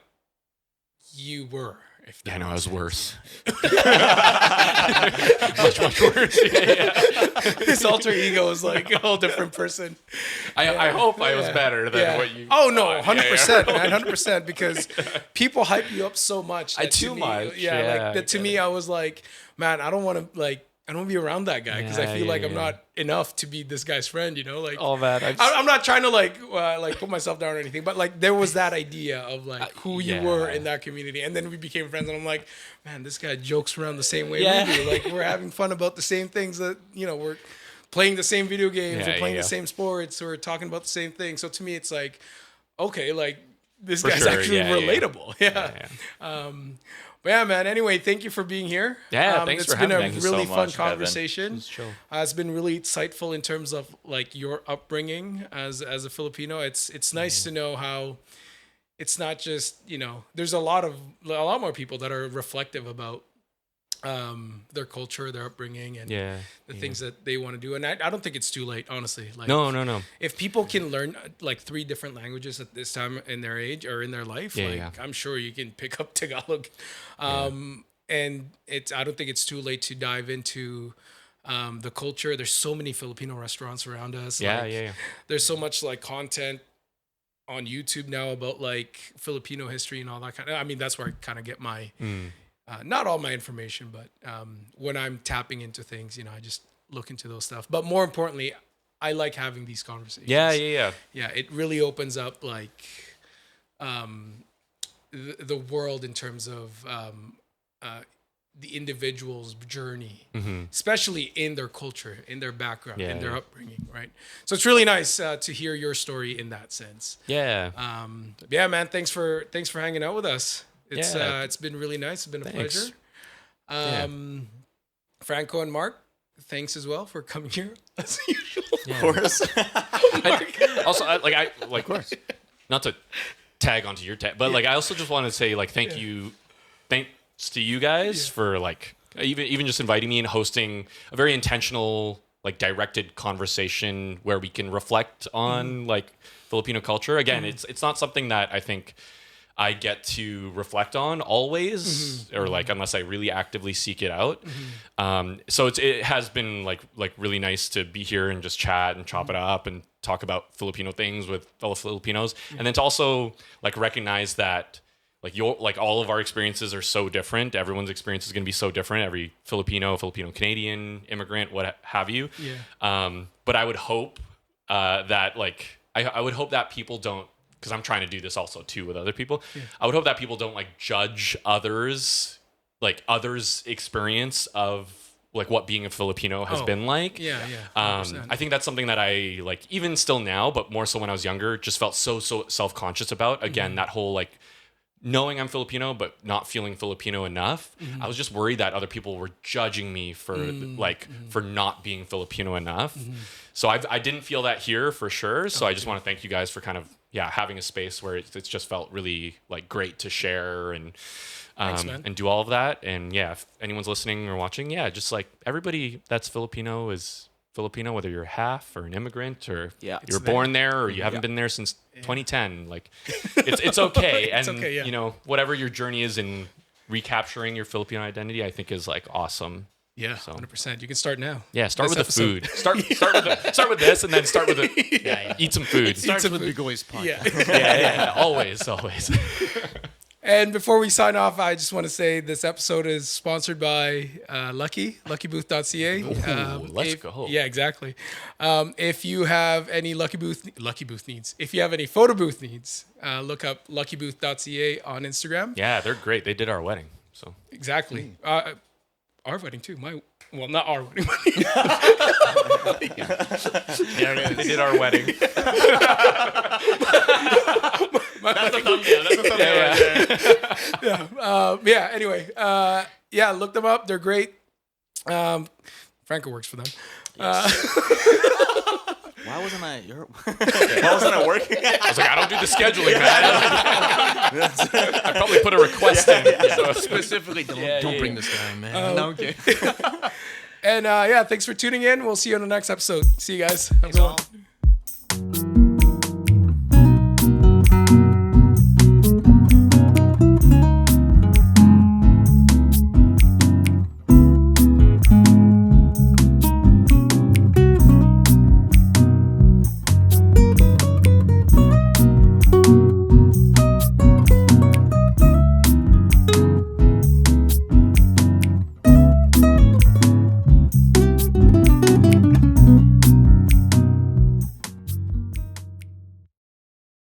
you were. I know, I was worse. much worse. His alter ego is like a whole different person. I hope I was better than what you. Oh no, 100%, man, 100%. Because people hype you up so much. Too much. Yeah. Like to me, I was like, man, I don't want to like I don't want to be around that guy because I feel like I'm not enough to be this guy's friend, you know, like all that. I'm not trying to like put myself down or anything, but like there was that idea of like who you were in that community, and then we became friends, and I'm like, man, this guy jokes around the same way we do. Like we're having fun about the same things that, you know, we're playing the same video games, we're playing the same sports, we're talking about the same thing. So to me, it's like, okay, like this guy's actually relatable. But yeah, man. Anyway, thank you for being here. Yeah, thanks for having me. It's been a really fun conversation. It's been really insightful in terms of like your upbringing as a Filipino. It's nice to know how it's not just, you know, there's a lot more people that are reflective about their culture, their upbringing, and the things that they want to do. And I don't think it's too late, honestly. Like, no. If people can learn like 3 different languages at this time in their age or in their life, I'm sure you can pick up Tagalog. And I don't think it's too late to dive into the culture. There's so many Filipino restaurants around us. There's so much like content on YouTube now about like Filipino history and all that kind of. I mean, that's where I kind of get my. Not all my information, but when I'm tapping into things, you know, I just look into those stuff. But more importantly, I like having these conversations. Yeah, it really opens up like the world in terms of the individual's journey, especially in their culture, in their background, in their upbringing, right? So it's really nice to hear your story in that sense. Yeah. Man. Thanks for hanging out with us. It's been really nice. It's been a pleasure. Franco and Mark, thanks as well for coming here as usual. Of course. Of course. Not to tag onto your tag, but like I also just want to say like thanks to you guys for like even just inviting me and hosting a very intentional like directed conversation where we can reflect on like Filipino culture. Again, it's not something that I think I get to reflect on always, or like unless I really actively seek it out. So it has been like really nice to be here and just chat and chop it up and talk about Filipino things with fellow Filipinos, and then to also like recognize that like all of our experiences are so different. Everyone's experience is going to be so different. Every Filipino-Canadian, immigrant, what have you. But I would hope that like I would hope that people don't. Because I'm trying to do this also too with other people. I would hope that people don't like judge others' experience of like what being a Filipino has been like. I think that's something that I like even still now, but more so when I was younger, just felt so self-conscious about. Again, that whole like knowing I'm Filipino but not feeling Filipino enough. I was just worried that other people were judging me for for not being Filipino enough. So I didn't feel that here for sure. So I just want to thank you guys for kind of having a space where it's just felt really like great to share and and do all of that. And if anyone's listening or watching, just like everybody that's Filipino is Filipino, whether you're half or an immigrant or you're born there or you haven't been there since 2010. Like it's okay. And okay, you know, whatever your journey is in recapturing your Filipino identity, I think is like awesome. Yeah, so 100%. You can start now. Yeah, start with the food. Start with this, and then start with it. Eat some food. Start with Bigoy's podcast. Yeah. Always. And before we sign off, I just want to say this episode is sponsored by luckybooth.ca. Let's go. Yeah, exactly. If you have any Lucky Booth needs, if you have any photo booth needs, look up luckybooth.ca on Instagram. Yeah, they're great. They did our wedding. So exactly. Our wedding too. Not our wedding. They did our wedding. That's the thumbnail. Anyway, look them up. They're great. Franco works for them. Why wasn't I working? I was like, I don't do the scheduling, man. I probably put a request in. So specifically, don't bring this guy, man. No, okay. And thanks for tuning in. We'll see you on the next episode. See you guys. Thanks all.